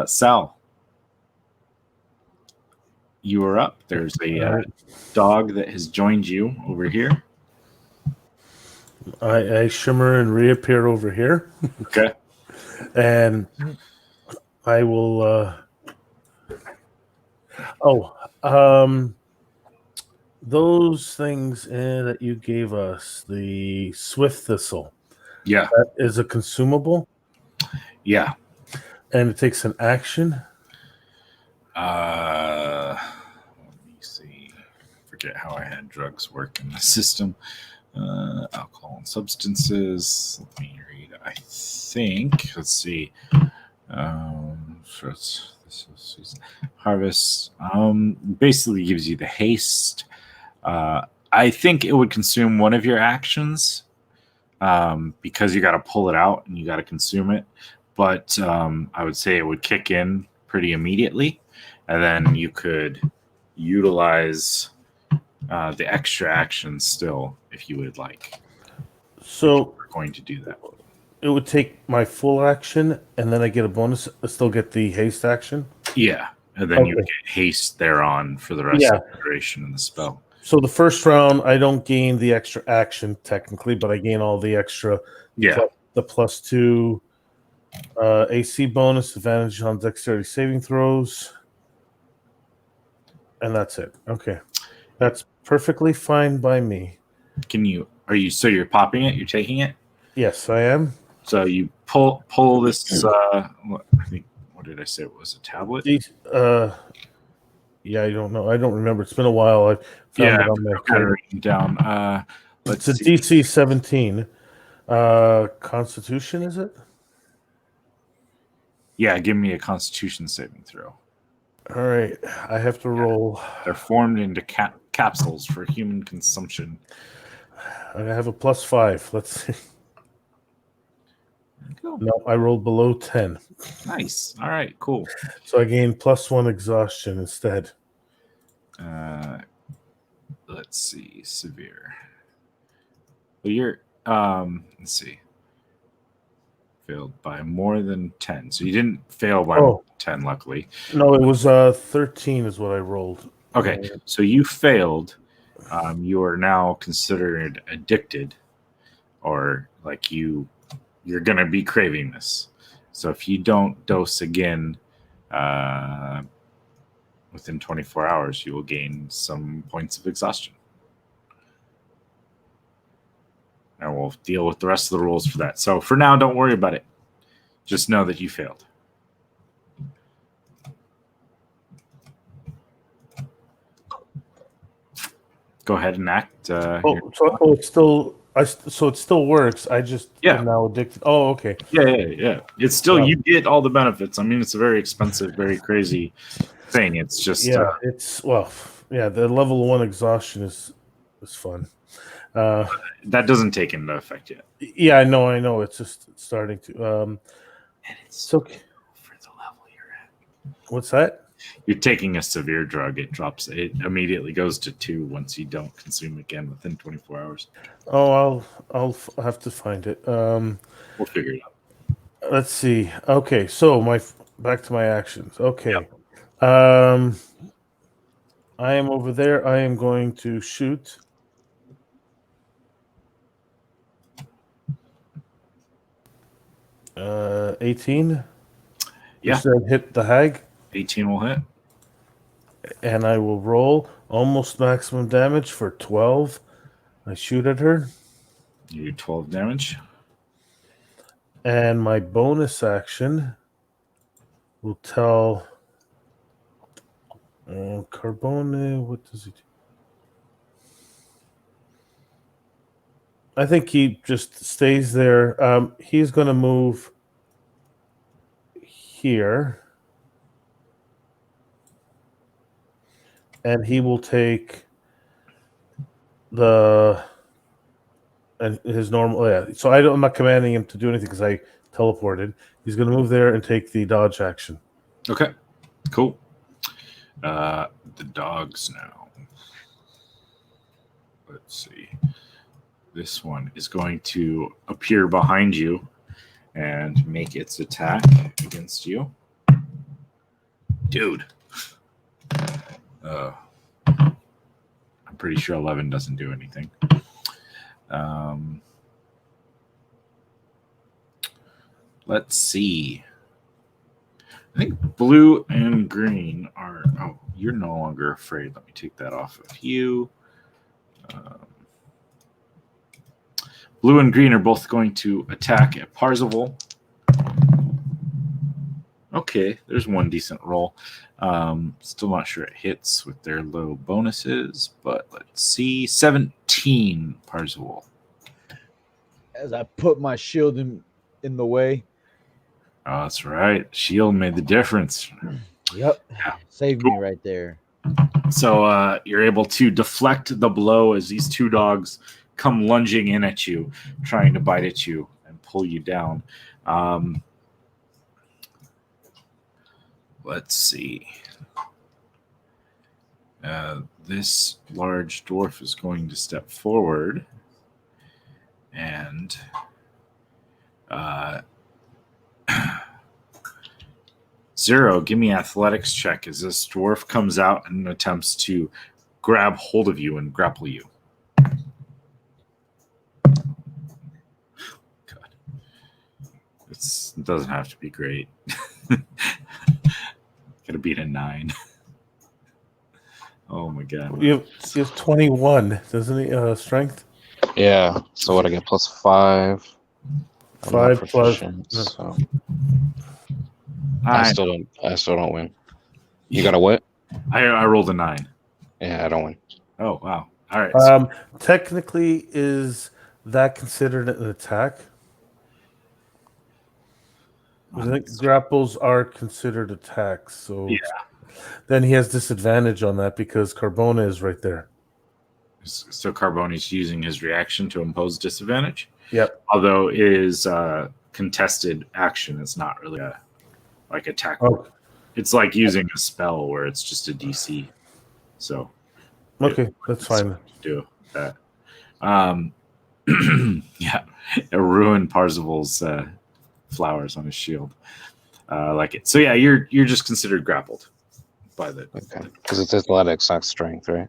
Sal, you are up. There's a dog that has joined you over here. I shimmer and reappear over here, Okay. and I will. Those things that you gave us, the Swift Thistle, Yeah. that is a consumable, Yeah. and it takes an action. Let me see. Forget how I had drugs work in the system. Alcohol and substances. Let me read. I think. Let's see. This is harvest. Basically gives you the haste. I think it would consume one of your actions. Because you got to pull it out and you got to consume it. But I would say it would kick in pretty immediately, and then you could utilize the extra actions still if you would like. So We're going to do that. it would take my full action, and then I get a bonus. I still get the haste action. Yeah, and then you Okay. get haste thereon for the rest of the duration of the spell. So the first round, I don't gain the extra action technically, but I gain all the extra. Yeah. The +2 AC bonus, advantage on dexterity saving throws, and that's it. Okay, that's perfectly fine by me. So you're popping it? You're taking it? Yes, I am. So you pull this. I think, what did I say? It was a tablet. Yeah, I don't know. I don't remember. It's been a while. I found it on my kind of written down. It's a DC 17. Constitution, is it? Yeah, give me a Constitution saving throw. All right, I have to roll. They're formed into capsules for human consumption. I have a +5. Let's see. Cool. No, I rolled below 10. Nice. All right, cool. So I gained +1 exhaustion instead. Let's see. Severe. Well, you're, let's see. Failed by more than 10. So you didn't fail by more than 10, luckily. No, it was 13 is what I rolled. Okay, so you failed, you are now considered addicted, or like you're going to be craving this. So if you don't dose again within 24 hours, you will gain some points of exhaustion. And we'll deal with the rest of the rules for that. So for now, don't worry about it. Just know that you failed. Go ahead and act. It still works. I just am now addicted. Oh, okay. Yeah. It's still you get all the benefits. I mean, it's a very expensive, very crazy thing. It's just the level 1 exhaustion is fun. That doesn't take into effect yet. Yeah, I know. It's just starting to. And it's okay for the level you're at. What's that? You're taking a severe drug. It immediately goes to 2 once you don't consume again within 24 hours. Oh, I'll have to find it. We'll figure it out. Let's see. Okay, so back to my actions. Okay. Yep. I am over there. I am going to shoot. Uh, 18. Yeah. Hit the hag. 18 will hit. And I will roll almost maximum damage for 12. I shoot at her. You do 12 damage. And my bonus action will tell Carbone, what does he do? I think he just stays there. He's going to move here. And he will take his normal. Yeah. So I'm not commanding him to do anything because I teleported. He's going to move there and take the dodge action. Okay, cool. The dogs now. Let's see. This one is going to appear behind you and make its attack against you. Dude. I'm pretty sure 11 doesn't do anything. Let's see. I think blue and green are... Oh, you're no longer afraid. Let me take that off of you. Blue and green are both going to attack at Parzival. Okay, there's one decent roll. Still not sure it hits with their low bonuses, but let's see. 17, Parzival. As I put my shield in the way. Oh, that's right. Shield made the difference. Yep. Yeah. Saved me right there. So you're able to deflect the blow as these 2 dogs come lunging in at you, trying to bite at you and pull you down. Let's see. This large dwarf is going to step forward and Zero, give me athletics check as this dwarf comes out and attempts to grab hold of you and grapple you. God. It doesn't have to be great. Gotta beat a 9. Oh my god. You have 21, doesn't he? Strength? Yeah. So what I get +5. 5 plus. So I still don't win. You got a what? I rolled a 9. Yeah, I don't win. Oh wow. All right. Technically, is that considered an attack? I think grapples are considered attacks, so yeah. Then he has disadvantage on that because Carbone is right there. So Carbone's using his reaction to impose disadvantage. Yep. Although it is contested action, it's not really a attack. Oh. It's like using a spell where it's just a DC. So okay, that's fine. Do that. Yeah, it ruined Parzival's flowers on his shield. Like it. So yeah, you're just considered grappled by the. Okay, because it's athletics, not strength, right?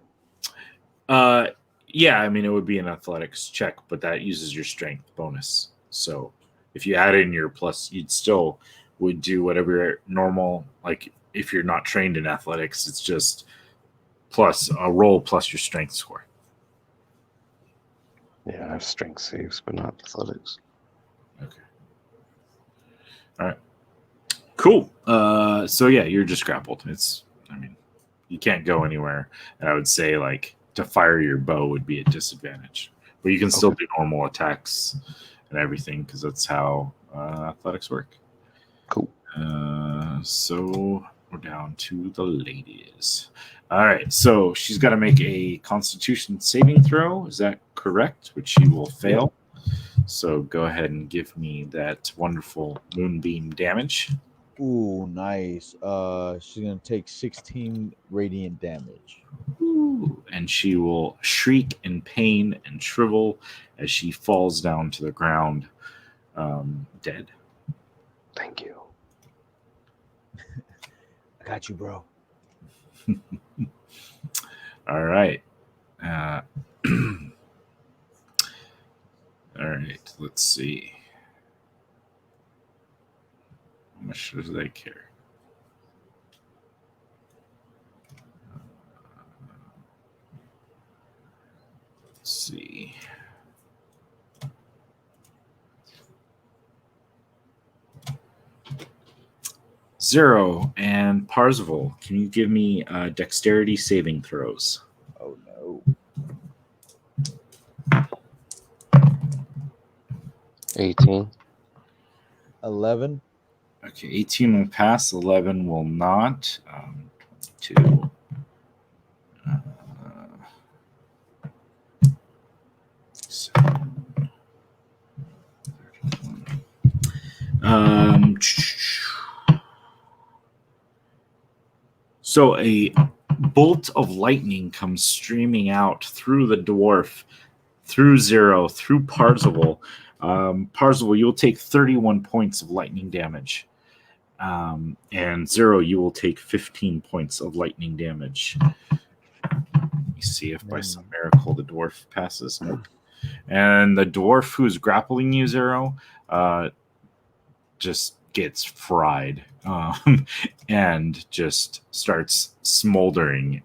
Yeah, I mean, it would be an athletics check, but that uses your strength bonus. So if you add in your plus, you'd still would do whatever your normal, like if you're not trained in athletics, it's just plus a roll plus your strength score. Yeah, I have strength saves, but not athletics. Okay. All right. Cool. So yeah, you're just grappled. I mean, you can't go anywhere. And I would say like to fire your bow would be a disadvantage, but you can still do normal attacks and everything because that's how athletics work. Cool. So we're down to the ladies. All right. So she's got to make a Constitution saving throw. Is that correct? Which she will fail. So go ahead and give me that wonderful moonbeam damage. Ooh, nice. She's gonna take 16 radiant damage. Ooh. And she will shriek in pain and shrivel as she falls down to the ground, dead. Thank you. I got you, bro. All right. All right. Let's see. How much does they care? Let's see. Zero and Parzival, can you give me dexterity saving throws? Oh no. 18. 11. Okay, 18 will pass, 11 will not. 22. So a bolt of lightning comes streaming out through the dwarf, through Zero, through Parzival. Parzival, you'll take 31 points of lightning damage. And Zero, you will take 15 points of lightning damage. Let me see if by some miracle the dwarf passes. Nope. And the dwarf who's grappling you, Zero, just gets fried and just starts smoldering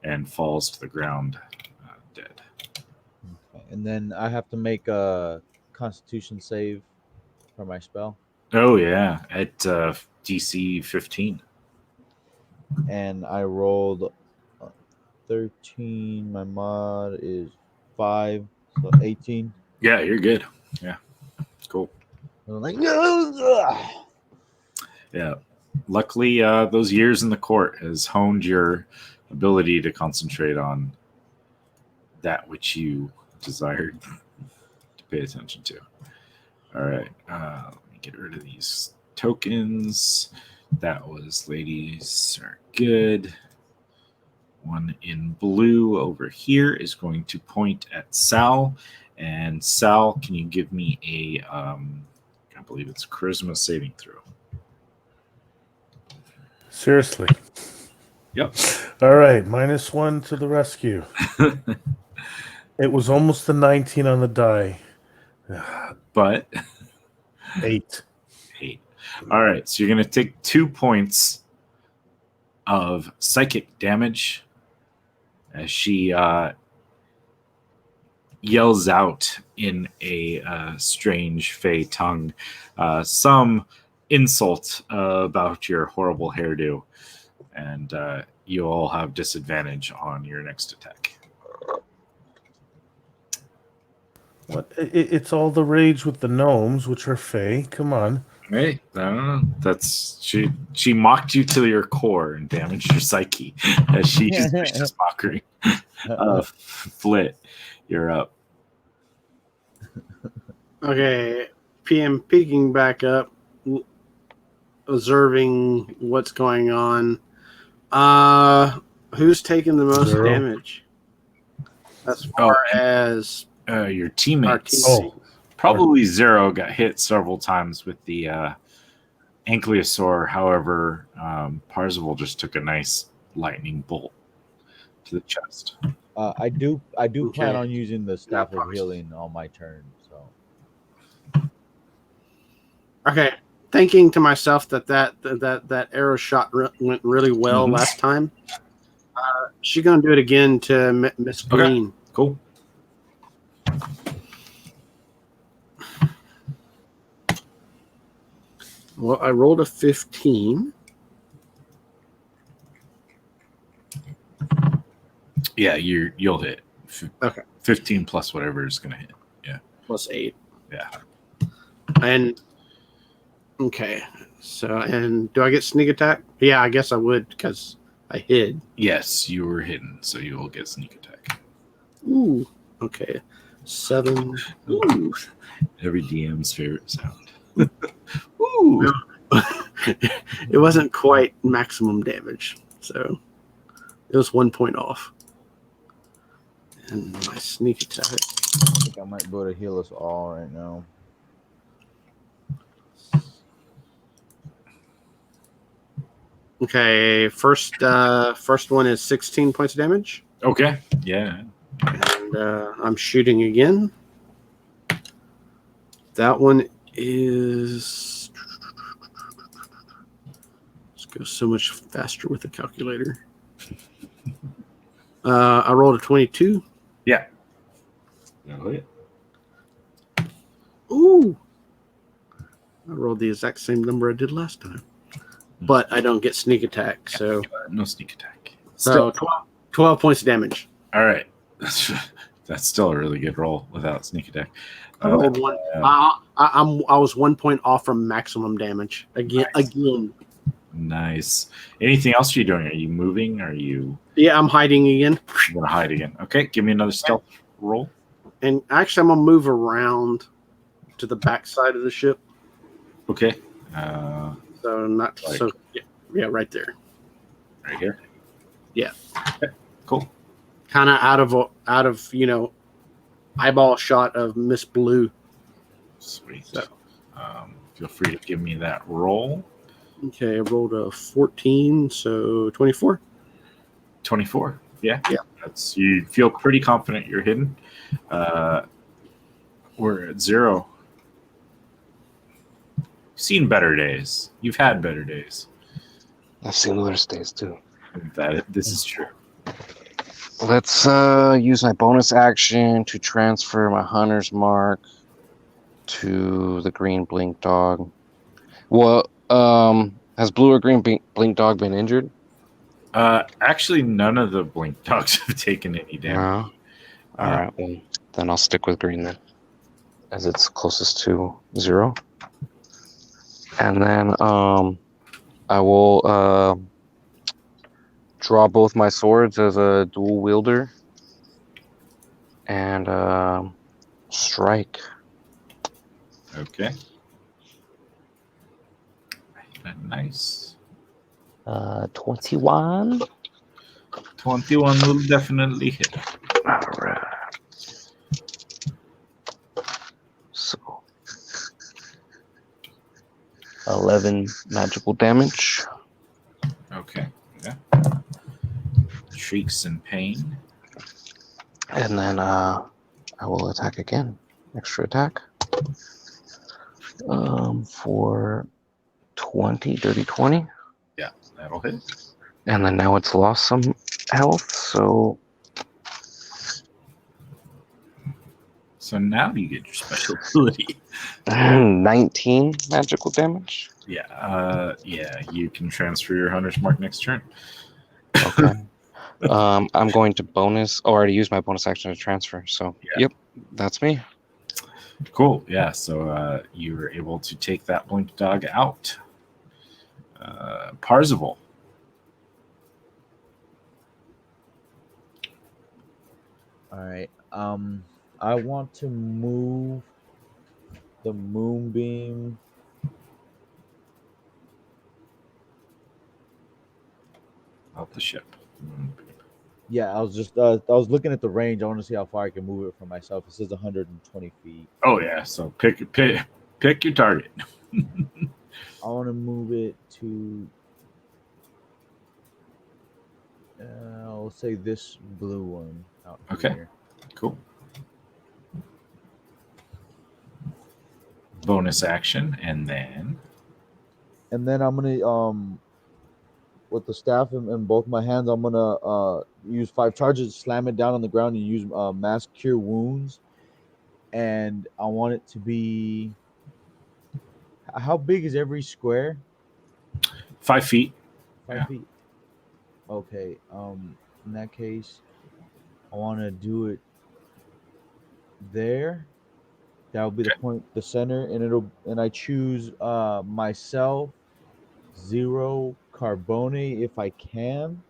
and falls to the ground dead. Okay. And then I have to make a Constitution save for my spell. Oh, yeah, at DC 15. And I rolled 13. My mod is 5, so 18. Yeah, you're good. Yeah, cool. And I'm like, no! Yeah. Luckily, those years in the court has honed your ability to concentrate on that which you desired to pay attention to. All right. Let me get rid of these tokens. That was ladies are good. One in blue over here is going to point at Sal. And Sal, can you give me a, I believe it's charisma saving throw. Seriously. Yep. All right, -1 to the rescue. It was almost a 19 on the die. But 8. 8. All right, so you're going to take 2 points of psychic damage as she yells out in a strange fey tongue some insult about your horrible hairdo, and you all have disadvantage on your next attack. What? It's all the rage with the gnomes, which are fey. Come on. Hey, I don't know. That's she mocked you to your core and damaged your psyche as she's just mockery. Flit, you're up. Okay, PM peeking back up, observing what's going on. Who's taking the most Zero. damage? As far as Your teammates. Oh. Probably Zero got hit several times with the Ankylosaur. However, Parzival just took a nice lightning bolt to the chest. I do plan Okay. on using the staff of probably- healing on my turn. So Okay. Thinking to myself that arrow shot went really well Mhm. last time. She's gonna do it again to Miss Green. Cool. Well, I rolled a 15. Yeah, you'll hit. Okay. 15 plus whatever is gonna hit. Plus 8. Yeah. And okay. So, and do I get sneak attack? Yeah, I guess I would because I hid. Yes, you were hidden, so you will get sneak attack. Ooh. Okay. 7. Ooh. Every DM's favorite sound. Ooh. It wasn't quite maximum damage, so it was 1 point off. And my sneak attack. I think I might be able to heal us all right now. Okay, first one is 16 points of damage, Okay. Yeah. and I'm shooting again. That one is. Let's go so much faster with the calculator. I rolled a 22. Yeah. That'll hit. Ooh! I rolled the exact same number I did last time, but I don't get sneak attack. So No sneak attack. so 12 points of damage. All right. That's still a really good roll without sneak attack. I rolled one. I was 1 point off from maximum damage again. Nice. Again. Nice. Anything else you're doing? Are you moving? Are you Yeah, I'm hiding again. gonna hide again? Okay, give me another stealth roll. And actually, I'm gonna move around to the back side of the ship. Okay. So not Like- so. Yeah, right there. Right here. Yeah. Okay, cool. Kind of out of eyeball shot of Miss Blue. Sweet. So. Feel free to give me that roll. Okay, I rolled a 14, so 24. 24. Yeah. Yeah. That's you feel pretty confident you're hidden. We're at 0. You've seen better days. You've had better days. I've seen worse days too. This is true. Let's use my bonus action to transfer my hunter's mark to the green blink dog. Well, has blue or green blink dog been injured? Actually, none of the blink dogs have taken any damage. No. All right, well, then I'll stick with green then, as it's closest to 0. And then I will draw both my swords as a dual wielder and strike. Okay. Nice. 21. 21 will definitely hit. All right. So 11 magical damage. Okay. Yeah. Shrieks in pain. And then I will attack again. Extra attack. For 20, dirty 20. Yeah, that'll hit. And then now it's lost some health, so So now you get your special ability. 19 magical damage. Yeah. You can transfer your hunter's mark next turn. Okay. I'm going to bonus. Oh, I already used my bonus action to transfer. So, Yeah. Yep, that's me. Cool. Yeah. So you were able to take that blink dog out. Parzival. all right. I want to move the moonbeam. Out the ship. Yeah, I was just I was looking at the range. I want to see how far I can move it from myself. It says 120 feet. Oh yeah. So pick your target. I want to move it to. I'll say this blue one. out Okay. here. Cool. Bonus action, and then And then I'm gonna with the staff in both my hands, I'm gonna use 5 charges, slam it down on the ground, and use mass cure wounds. And I want it to be. How big is every square? 5 feet. 5 Yeah. feet. Okay. In that case, I want to do it there. That will be the point, the center, and I choose myself, 0 Carbone if I can.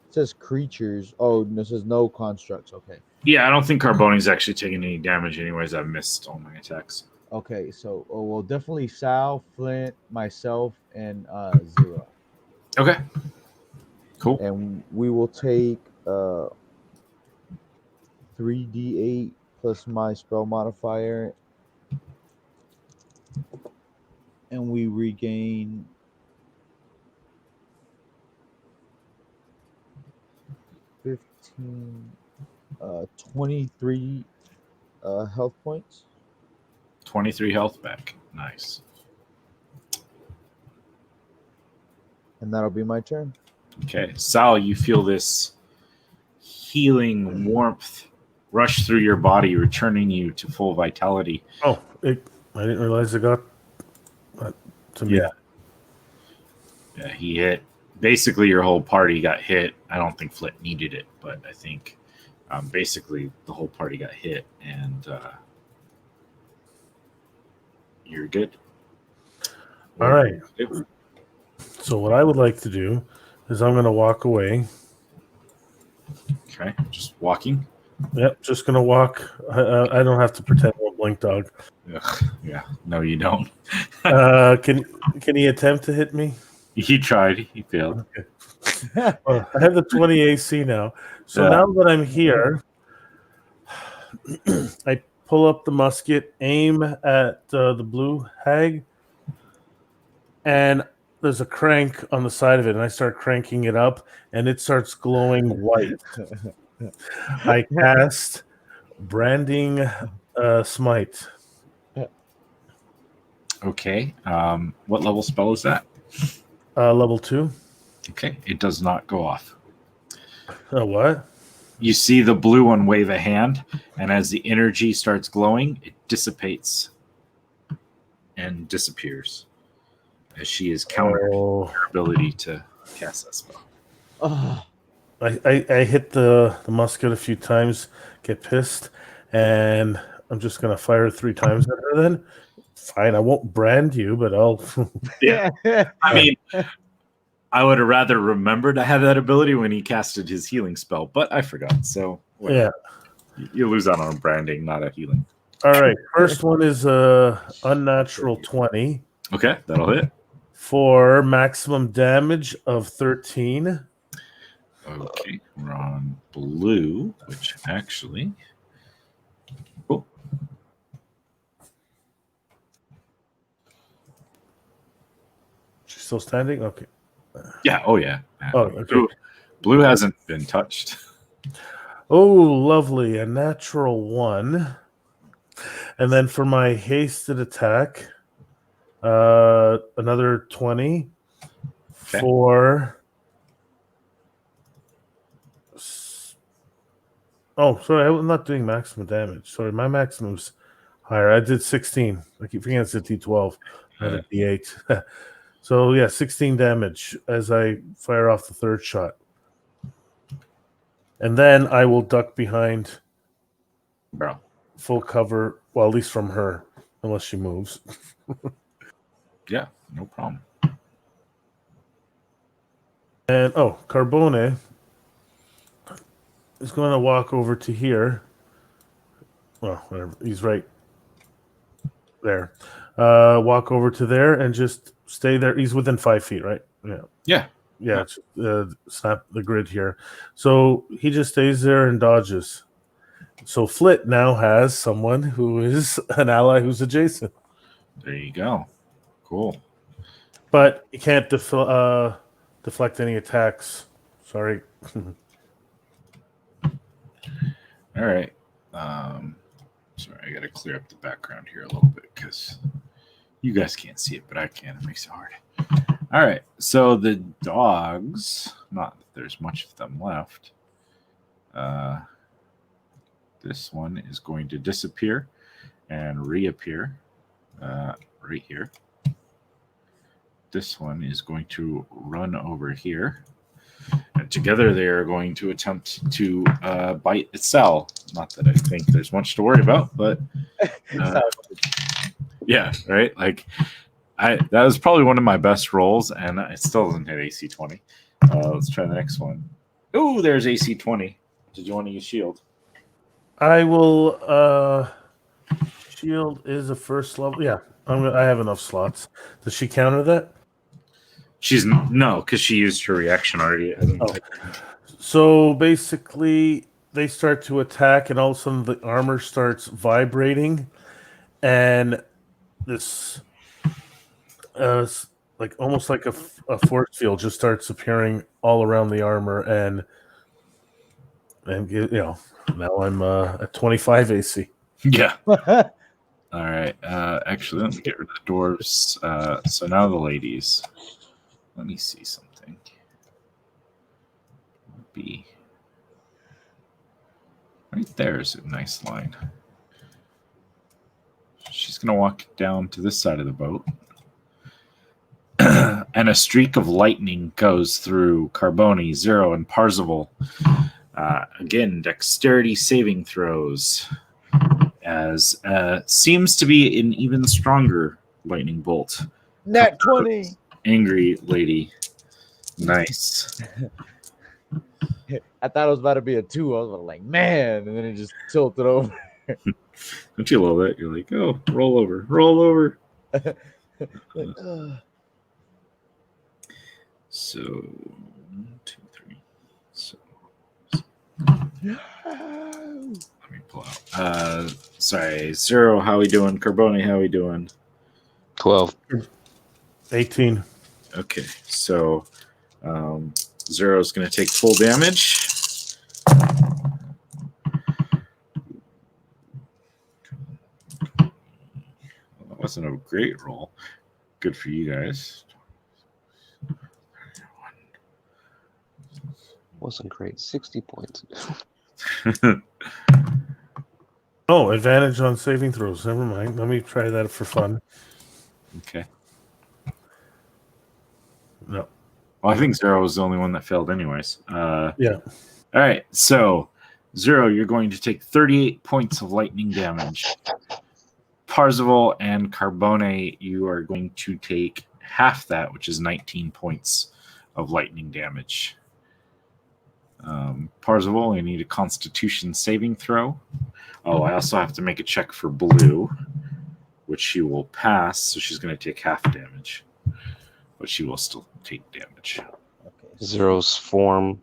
It says creatures. Oh, this says no constructs. Okay. Yeah, I don't think Carboni's actually taking any damage anyways. I've missed all my attacks. Okay, so well, definitely Sal, Flint, myself, and 0. Okay. Cool. And we will take 3d8 plus my spell modifier, and we regain 15, 23 health points. 23 health back. Nice. And that'll be my turn. Okay. Sal, you feel this healing warmth rush through your body, returning you to full vitality. Oh, I didn't realize it got to me. Yeah, he hit. Basically, your whole party got hit. I don't think Flint needed it, but I think basically the whole party got hit, and you're good. All right. So what I would like to do is I'm going to walk away. Okay, just walking. Yep, just going to walk. I don't have to pretend I'm a blink dog. Yeah, no, you don't. Can he attempt to hit me? He tried. He failed. Okay. Well, I have the 20 AC now. So Yeah. now that I'm here, I pull up the musket, aim at the blue hag, and there's a crank on the side of it, and I start cranking it up, and it starts glowing white. I cast Branding Smite. Okay. What level spell is that? Level 2. Okay, it does not go off. What? You see the blue one wave a hand, and as the energy starts glowing, it dissipates and disappears as she is countered her ability to cast that spell. Oh, I hit the musket a few times, get pissed, and I'm just going to fire 3 times at her then. Fine, I won't brand you, but I'll... Yeah. I mean, I would have rather remembered I had that ability when he casted his healing spell, but I forgot. So yeah, you lose out on branding, not a healing. All right, first one is a unnatural 20. Okay, that'll hit. For maximum damage of 13. Okay, we're on blue, which actually... Oh. She's still standing? Okay. Yeah, oh yeah. Oh, okay. Blue hasn't been touched. Oh, lovely. A natural 1. And then for my hasted attack, another 20. Okay. For... Oh, sorry, I'm not doing maximum damage. Sorry, my maximum's higher. I did 16. I keep forgetting it's a D12, not a D8. So, yeah, 16 damage as I fire off the third shot. And then I will duck behind full cover, well, at least from her, unless she moves. Yeah, no problem. And, Carbone is going to walk over to here. Well, whatever. He's right there. Walk over to there and just stay there. He's within 5 feet, right? Yeah. Yeah. Snap the grid here. So he just stays there and dodges. So Flit now has someone who is an ally who's adjacent. There you go. Cool. But he can't deflect any attacks. Sorry. All right. Sorry, I got to clear up the background here a little bit because you guys can't see it, but I can. It makes it hard. All right. So the dogs, not that there's much of them left. This one is going to disappear and reappear right here. This one is going to run over here. And together they are going to attempt to bite Itzel. Not that I think there's much to worry about, but yeah, right? Like, that was probably one of my best rolls, and it still doesn't hit AC 20. Let's try the next one. Oh, there's AC 20. Did you want to use shield? I will. Shield is a first level. Yeah, I have enough slots. Does she counter that? No, because she used her reaction already. So basically, they start to attack, and all of a sudden, the armor starts vibrating, and this, like almost like a force field, just starts appearing all around the armor, and now I'm at 25 AC. Yeah. All right. Actually, let me get rid of the dwarves. So now the ladies. Let me see something. B. Right there is a nice line. She's going to walk down to this side of the boat. And a streak of lightning goes through Carboni, Zero, and Parzival. Again, dexterity saving throws. As seems to be an even stronger lightning bolt. Nat 20. Angry lady. Nice. I thought it was about to be a 2. I was like, man, and then it just tilted over. Don't you love that? You're like, oh, roll over, roll over. So 1, 2, 3. So let me pull out. Sorry, Zero. How we doing? Carboni, how we doing? 12. 18. Okay, so Zero is going to take full damage. That wasn't a great roll. Good for you guys. Wasn't great. 60 points. Oh, advantage on saving throws. Never mind. Let me try that for fun. Okay. No. Well, I think Zero was the only one that failed anyways. Yeah. All right, so Zero, you're going to take 38 points of lightning damage. Parzival and Carbone, you are going to take half that, which is 19 points of lightning damage. Parzival, you need a Constitution saving throw. Oh, I also have to make a check for Blue, which she will pass, so she's going to take half damage. But she will still take damage. Okay. Zero's form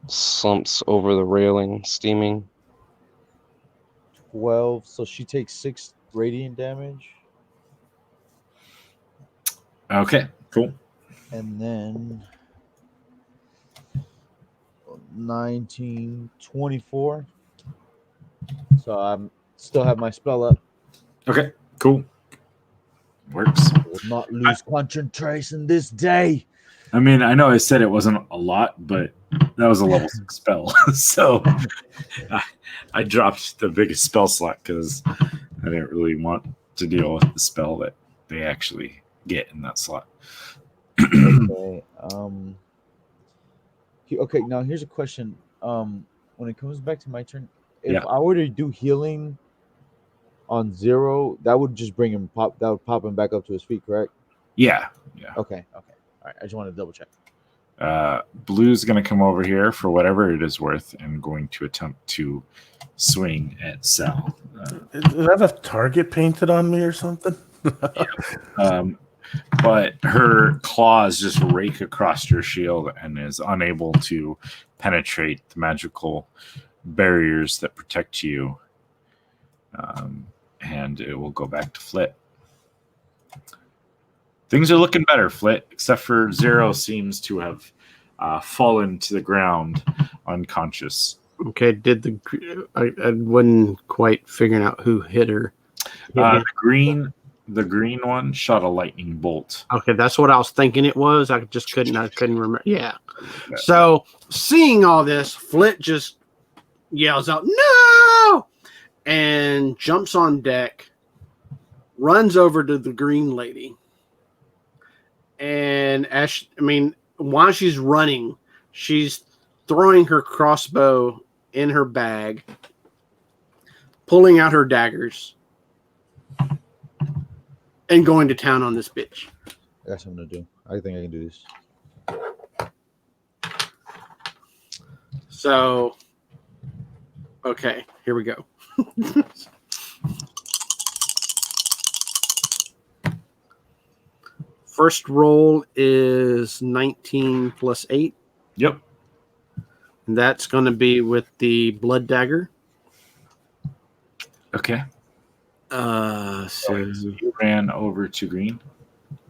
slumps over the railing, steaming. 12. So she takes 6 radiant damage. Okay, cool. And then 19, 24. So I'm still have my spell up. Okay, cool. Works. Will not lose concentration this day. I mean, I know I said it wasn't a lot, but that was a level 6 spell. So I dropped the biggest spell slot because I didn't really want to deal with the spell that they actually get in that slot. Okay. Okay, now here's a question. When it comes back to my turn, if I were to do healing on Zero, that would just bring him that would pop him back up to his feet, correct? Yeah. Okay. All right. I just wanted to double check. Blue's going to come over here for whatever it is worth and going to attempt to swing at Sal. Does that have target painted on me or something? But her claws just rake across your shield and is unable to penetrate the magical barriers that protect you. And it will go back to Flit. Things are looking better, Flit, except for Zero seems to have fallen to the ground unconscious. Okay, I wasn't quite figuring out who hit her. The green one shot a lightning bolt. Okay, that's what I was thinking it was. I couldn't remember. Yeah. So seeing all this, Flit just yells out, "No!" and jumps on deck, runs over to the green lady. And while she's running, she's throwing her crossbow in her bag, pulling out her daggers, and going to town on this bitch. I got something to do. I think I can do this. So, okay, here we go. First roll is 19 plus 8. Yep. And that's going to be with the blood dagger. Okay. So you ran over to green.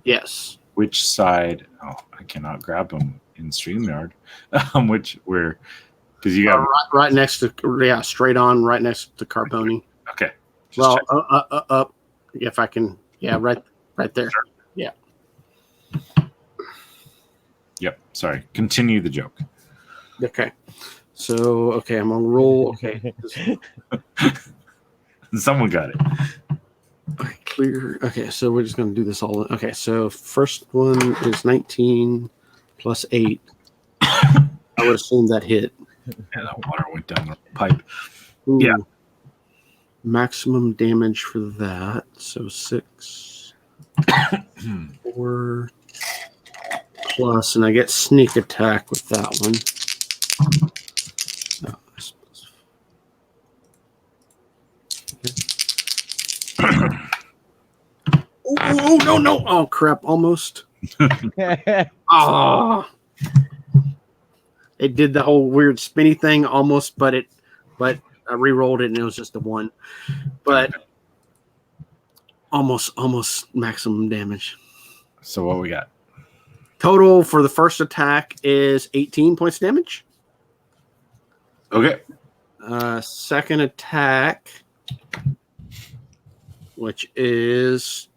Yes. Which side? Oh, I cannot grab them in StreamYard. Because you got right next to straight on, right next to Carboni. Okay. Well, up if I can. Yeah, right there. Sure. Yeah. Yep. Sorry. Continue the joke. Okay. So I'm on roll. Okay. Someone got it. Okay, clear. Okay, so we're just going to do this all. Okay, so first one is 19 plus 8. I would assume that hit. Yeah, that water went down the pipe. Ooh. Yeah. Maximum damage for that. So 6. 4 plus, and I get sneak attack with that one. Oh, no. Oh, crap. Almost. Oh. It did the whole weird spinny thing almost, but I re-rolled it and it was just a 1. But almost maximum damage. So what we got? Total for the first attack is 18 points damage. Okay. Second attack, which is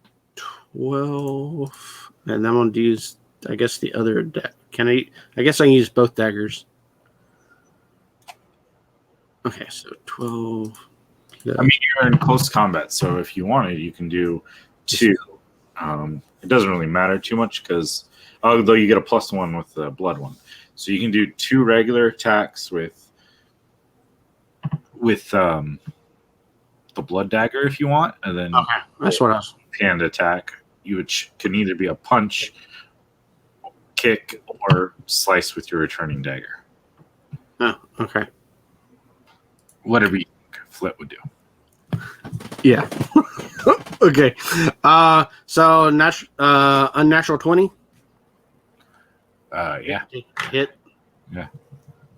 12, and I'm going to use, I guess, the other deck. I guess I can use both daggers. Okay, so 12. I mean, you're in close combat, so if you wanted, you can do 2. It doesn't really matter too much because, although you get a +1 with the blood one, so you can do 2 regular attacks with the blood dagger if you want, and then that's what I was. Hand attack, which can either be a punch, kick, or slice with your returning dagger. Oh, okay. Whatever you think Flit would do. Yeah. Okay. So unnatural 20. Yeah. Hit. Yeah.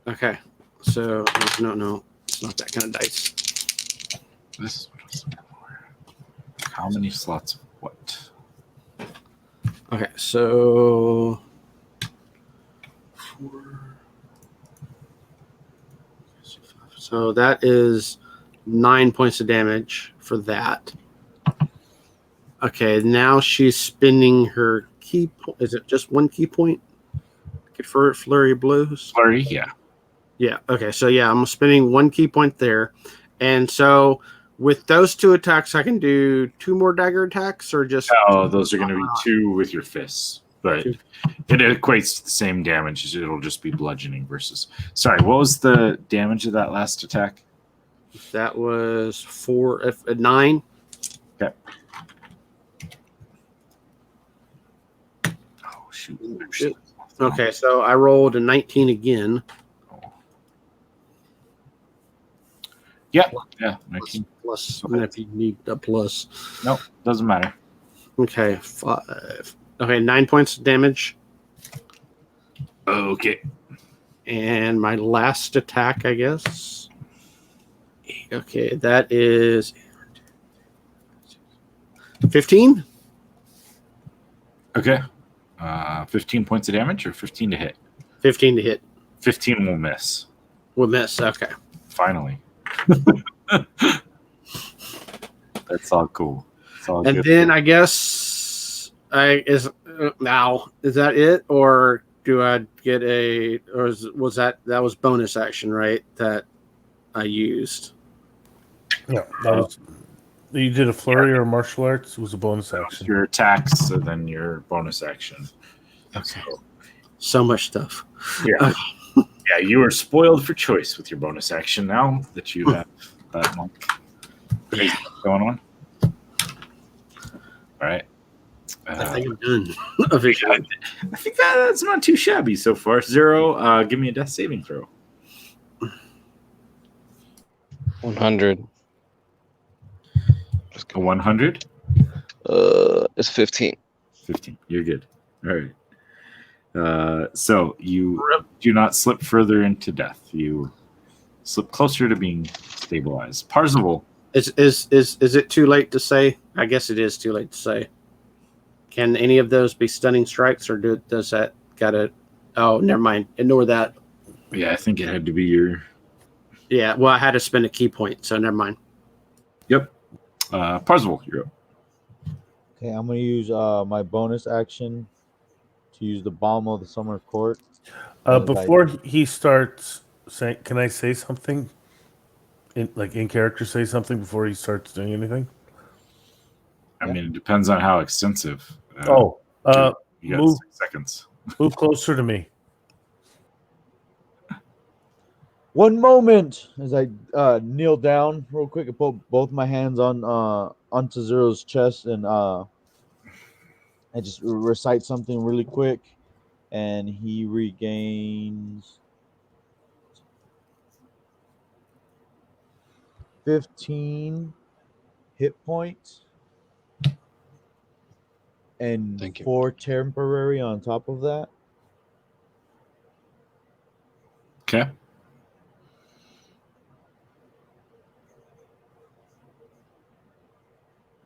Okay. So no, it's not that kind of dice. This is what I was looking for. How many slots of what? Okay, so 4. So that is 9 points of damage for that. Okay, now she's spending her key point. Is it just 1 key point? For Flurry of Blows? Flurry, yeah. Yeah, okay, so I'm spending 1 key point there. And so with those 2 attacks, I can do 2 more dagger attacks or just... Oh, those are going to be 2 with your fists. But it equates to the same damage. It'll just be bludgeoning versus... Sorry, what was the damage of that last attack? That was 9. Okay. Oh, shoot. Okay, so I rolled a 19 again. Yeah, 19. Plus, if you need a plus. Nope, doesn't matter. Okay, 5. Okay, 9 points of damage. Okay. And my last attack, I guess. Okay, that is 15. Okay. 15 points of damage or 15 to hit? 15 to hit. 15 will miss. Will miss. Okay. finally. That's all cool. It's all And good. then I guess is that it, or do I get was that was bonus action, right? That I used. Yeah, that was. You did a flurry or martial arts. It was a bonus action. Your attacks and then your bonus action. Okay. So much stuff. Yeah. Yeah, you are spoiled for choice with your bonus action now that you have that much crazy stuff going on. All right. I think I'm done. Officially. I think that's not too shabby so far. Zero, give me a death saving throw. 100. Just go 100. It's 15. 15. You're good. All right. So you do not slip further into death. You slip closer to being stabilized. Parzival. Is it too late to say? I guess it is too late to say. Can any of those be stunning strikes, or does that gotta? Oh, never mind. Ignore that. Yeah, I think it had to be your. Yeah, well, I had to spend a key point, so never mind. Yep. Parzival, you're up. Okay, I'm gonna use my bonus action to use the Balm of the Summer Court. Before he starts saying, can I say something? In character, say something before he starts doing anything. I mean, it depends on how extensive. You got move 6 seconds. Move closer to me. One moment as I kneel down real quick and put both my hands on onto Zero's chest and I just recite something really quick, and he regains 15 hit points and Thank you. 4 temporary on top of that. Okay.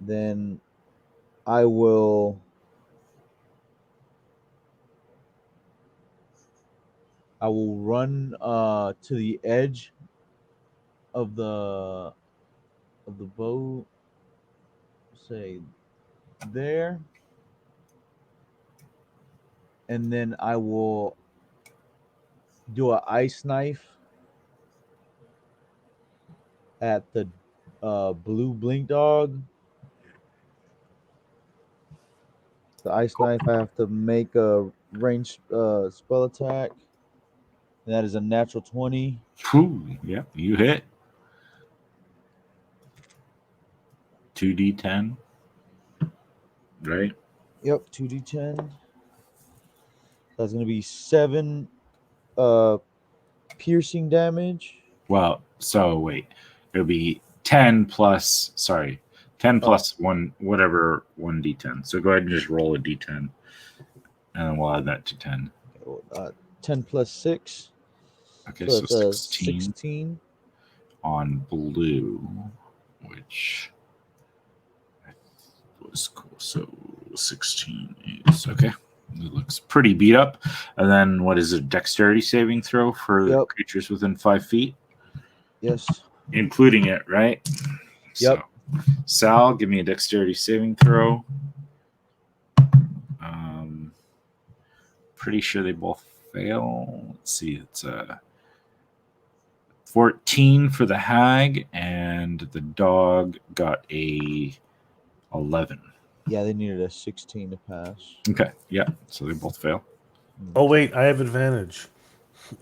Then I will run to the edge of the boat, say there, and then I will do an ice knife at the blue blink dog. The ice knife, I have to make a ranged spell attack. And that is a natural 20. Whew, yep, you hit. 2d10. Right? Yep, 2d10. That's going to be 7 piercing damage. Well, so wait. It'll be 10 plus, 10 plus 1, whatever, 1d10. So go ahead and just roll a d10. And then we'll add that to 10. 10 plus 6. Okay, So so it's 16 on blue, which was cool. So 16 is okay. It looks pretty beat up. And then what is a dexterity saving throw for creatures within 5 feet? Yes. Including it, right? Yep. So, Sal, give me a dexterity saving throw. Pretty sure they both fail. Let's see. It's 14 for the hag, and the dog got a 11. Yeah, they needed a 16 to pass. Okay, yeah, so they both fail. Oh, wait, I have advantage.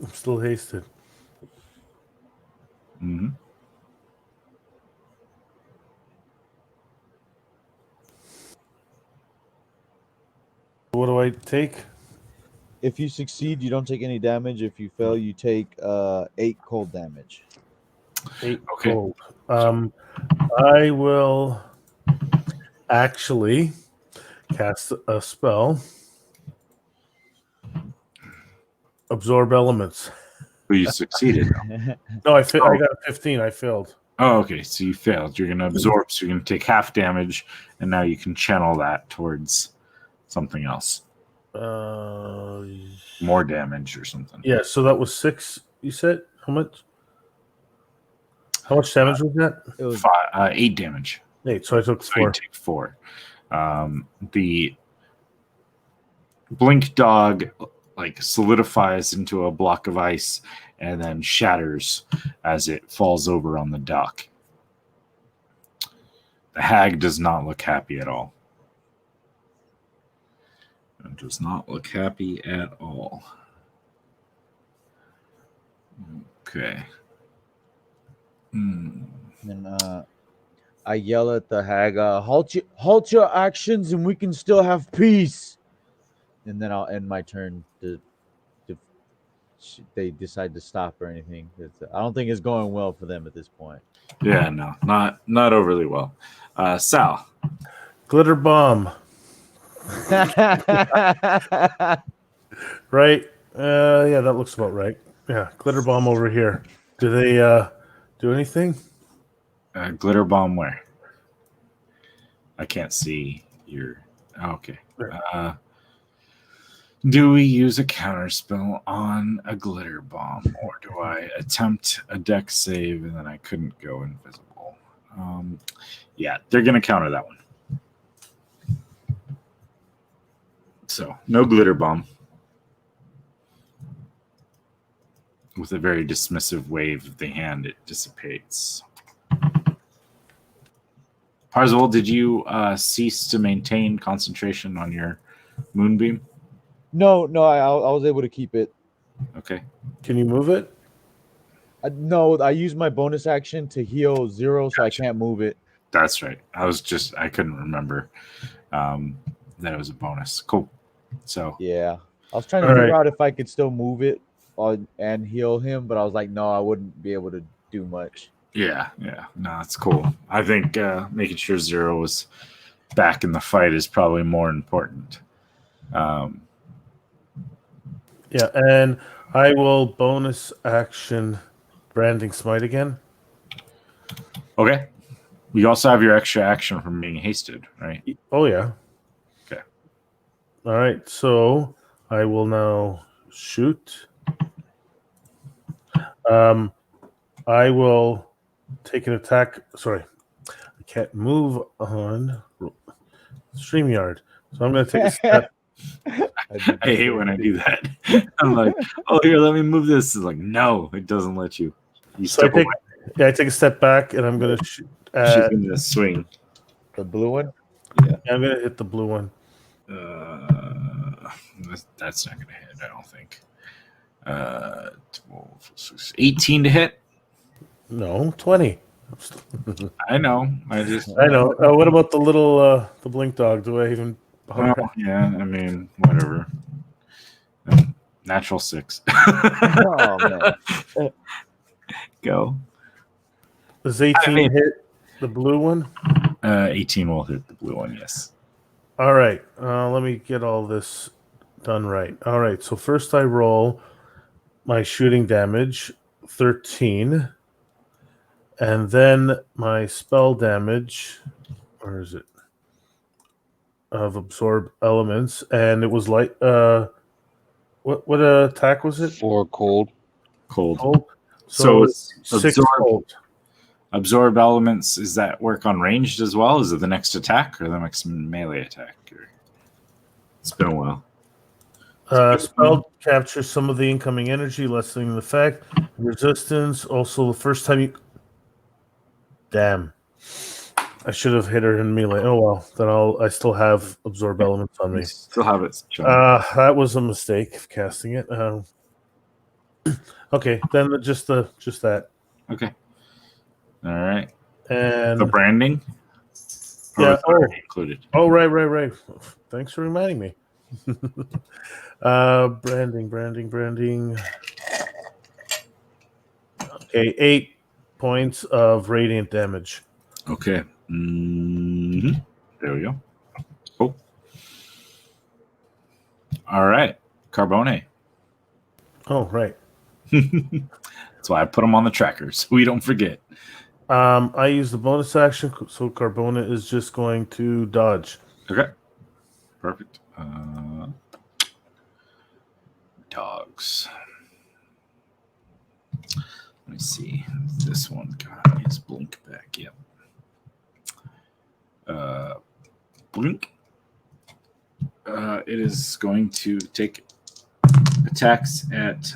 I'm still hasted. Mm-hmm. What do I take? If you succeed, you don't take any damage. If you fail, you take 8 cold damage. 8 Okay. cold. I will actually cast a spell. Absorb elements. But you succeeded. No, I got a 15. I failed. Oh, okay, so you failed. You're going to absorb, so you're going to take half damage, and now you can channel that towards something else. More damage or something. Yeah, so that was 6, you said? How much? How much damage was that? It was 8 damage. 8. So I took So you 4. take 4. The blink dog like solidifies into a block of ice and then shatters as it falls over on the dock. The hag does not look happy at all. It does not look happy at all. Okay. and I yell at the hag, halt your actions and we can still have peace. And then I'll end my turn to they decide to stop or anything. I don't think it's going well for them at this point. Yeah, no, not overly well. Sal. Glitter bomb. Right? Yeah, that looks about right. Yeah, glitter bomb over here. Do they do anything? Glitter bomb where? I can't see your... okay. Do we use a counter spell on a glitter bomb, or do I attempt a dex save and then I couldn't go invisible? Yeah, they're going to counter that one. So, no glitter bomb. With a very dismissive wave of the hand, it dissipates. Parzival, did you cease to maintain concentration on your moonbeam? No, I was able to keep it. Okay. Can you move it? No, I used my bonus action to heal 0, so I can't move it. That's right. I couldn't remember that it was a bonus. Cool. So Yeah, I was trying to figure out if I could still move it and heal him, but I was like, no, I wouldn't be able to do much. yeah, no, it's cool. I think making sure 0 was back in the fight is probably more important. Yeah, and I will bonus action branding smite again. Okay. You also have your extra action from being hasted, right? Oh yeah. Okay. All right, so I will now shoot. I will take an attack. Sorry, I can't move on StreamYard, so I'm going to take a step. I hate when I do that. I'm like, oh, here, let me move this. It's like, no, it doesn't let you. So I take a step back, and I'm going to shoot. She's going to swing. The blue one? Yeah, I'm going to hit the blue one. That's not going to hit, I don't think. 18 to hit? No, 20. I know. I know. What about the little the blink dog? Do I even? Oh, yeah, I mean, whatever. Natural 6. Oh man. Go. Does 18 hit the blue one? 18 will hit the blue one, yes. All right. Let me get all this done right. All right. So first I roll my shooting damage, 13. And then my spell damage, where is it? Of absorb elements. And it was like, what attack was it? 4 cold. Cold. So it's 6 cold. Absorb elements, is that work on ranged as well? Is it the next attack or the next melee attack? It's been a while. Spell captures some of the incoming energy, lessening the effect. Resistance. Also, the first time you... Damn. I should have hit her in melee. Oh, well. Then I still have absorb elements on me. You still have it. That was a mistake of casting it. Okay, then just that. Okay. All right. And the branding? Yeah. Included. Oh, right. Thanks for reminding me. Branding. Okay, 8 points of radiant damage. Okay. Mm-hmm. There we go. Cool. All right. Carbone. Oh, right. That's why I put them on the tracker so we don't forget. I use the bonus action, so Carbona is just going to dodge. Okay. Perfect. Dogs. Let me see. this one? God, is blink back. Yep. Blink. It is going to take attacks at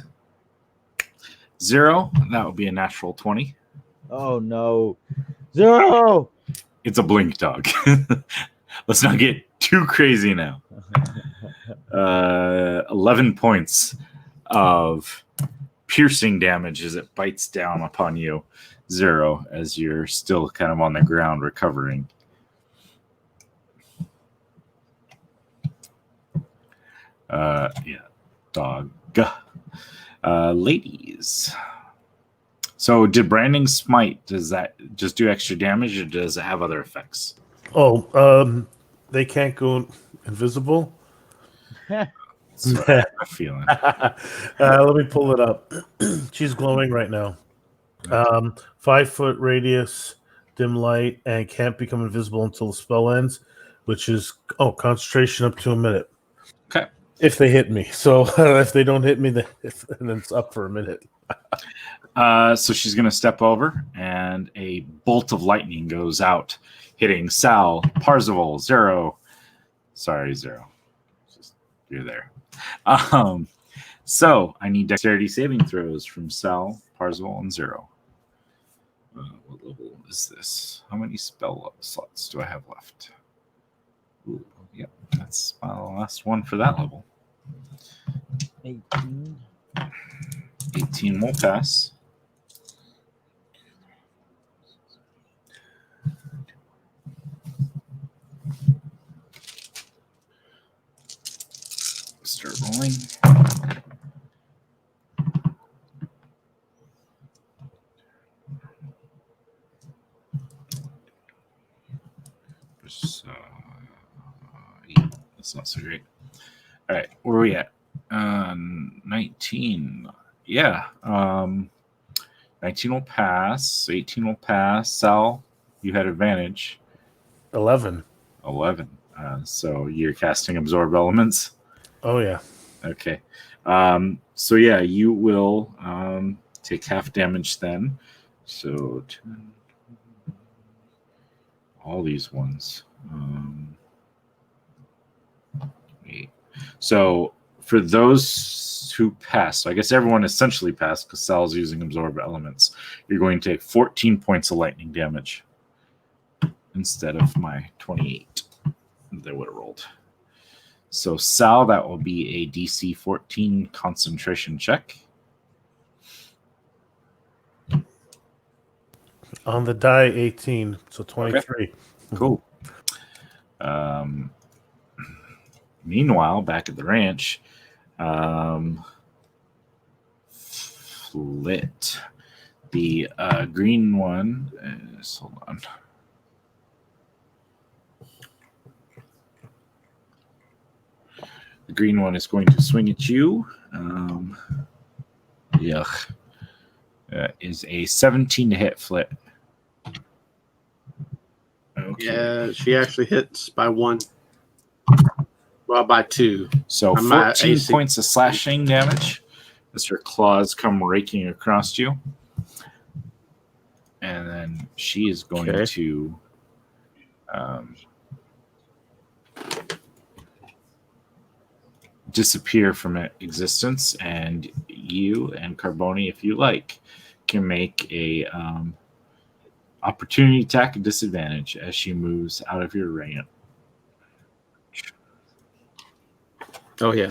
0. That would be a natural 20. Oh no. 0. It's a blink dog. Let's not get too crazy now. 11 points of piercing damage as it bites down upon you. 0 as you're still kind of on the ground recovering. Dog. Ladies. So did Branding Smite, does that just do extra damage or does it have other effects? They can't go invisible. That's what I have a feeling. Let me pull it up. She's glowing right now. 5-foot radius, dim light, and can't become invisible until the spell ends, which is concentration up to a minute. Okay. If they hit me. So if they don't hit me, then it's up for a minute. So she's going to step over, and a bolt of lightning goes out, hitting Sal, Parzival, 0. Sorry, 0. You're there. So I need dexterity saving throws from Sal, Parzival, and 0. What level is this? How many spell slots do I have left? Ooh, yep, that's my last one for that level. 18. 18 will pass. Start rolling. That's not so great. All right, where are we at? 19. Yeah. 19 will pass. 18 will pass. Sal, you had advantage. 11. 11. So you're casting Absorb Elements. Oh, yeah. Okay. So yeah, you will take half damage then. So 10, all these ones. 8. So for those who passed, I guess everyone essentially passed because Sal's using Absorb Elements. You're going to take 14 points of lightning damage instead of my 28 they would have rolled. So Sal, that will be a DC 14 concentration check. On the die, 18, so 23. Okay. Cool. Meanwhile, back at the ranch, Flit, the green one is, hold on. The green one is going to swing at you. Yuck. Is a 17 to hit, Flit. Okay. Yeah, she actually hits by 1. Well, by 2. So 14 points of slashing damage as her claws come raking across you. And then she is going to disappear from existence, and you and Carboni, if you like, can make a opportunity attack at disadvantage as she moves out of your range. Oh, yeah.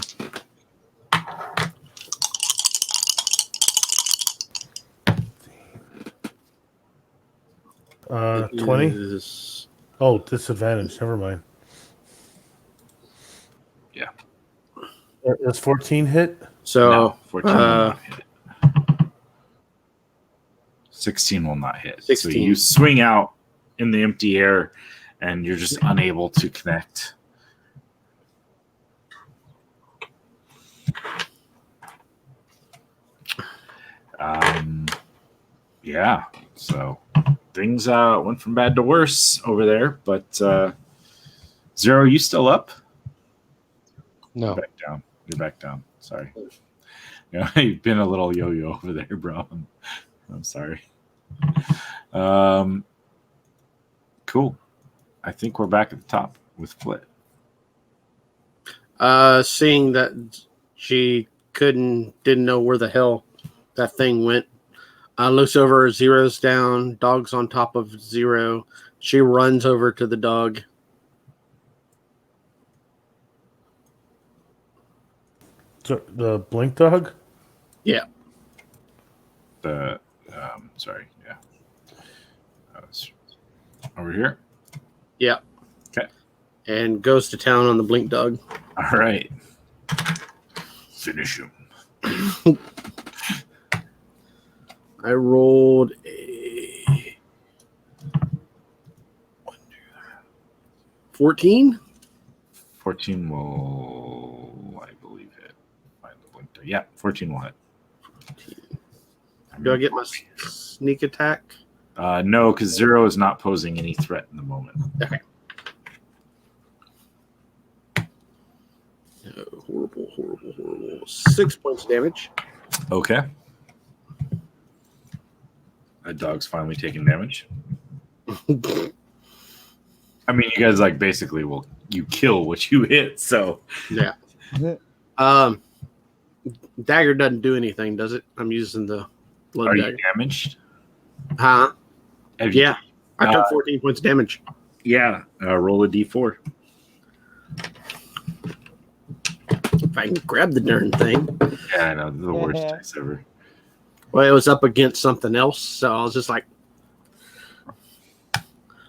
Uh, 20? Oh, disadvantage. Never mind. Yeah. Does 14 hit? So, no, 14 will not hit. 16 will not hit. 16. So you swing out in the empty air, and you're just unable to connect. Yeah, so things went from bad to worse over there, but 0, you still up? No. You're back down. Sorry. Yeah, you've been a little yo-yo over there, bro. I'm sorry. Cool. I think we're back at the top with Flit. Seeing that she didn't know where the hell that thing went, looks over, Zero's down, dog's on top of Zero. She runs over to the dog. So, the blink dog? Yeah. Sorry, yeah. Over here? Yeah. Okay. And goes to town on the blink dog. All right. Finish him. I rolled a 14. 14 will, I believe, hit. Find the blink. Yeah, 14 will hit. Do I get my sneak attack? No, because Zero is not posing any threat in the moment. Okay. Horrible. 6 points of damage. Okay. That dog's finally taking damage. I mean, you guys like basically you kill what you hit, so Yeah. Dagger doesn't do anything, does it? I'm using the blood are dagger. you damaged? Huh? Have you- Yeah. I took 14 points of damage. Yeah. Roll a d4. If I can grab the darn thing. Yeah, I know, the worst dice ever. Well, it was up against something else, so I was just like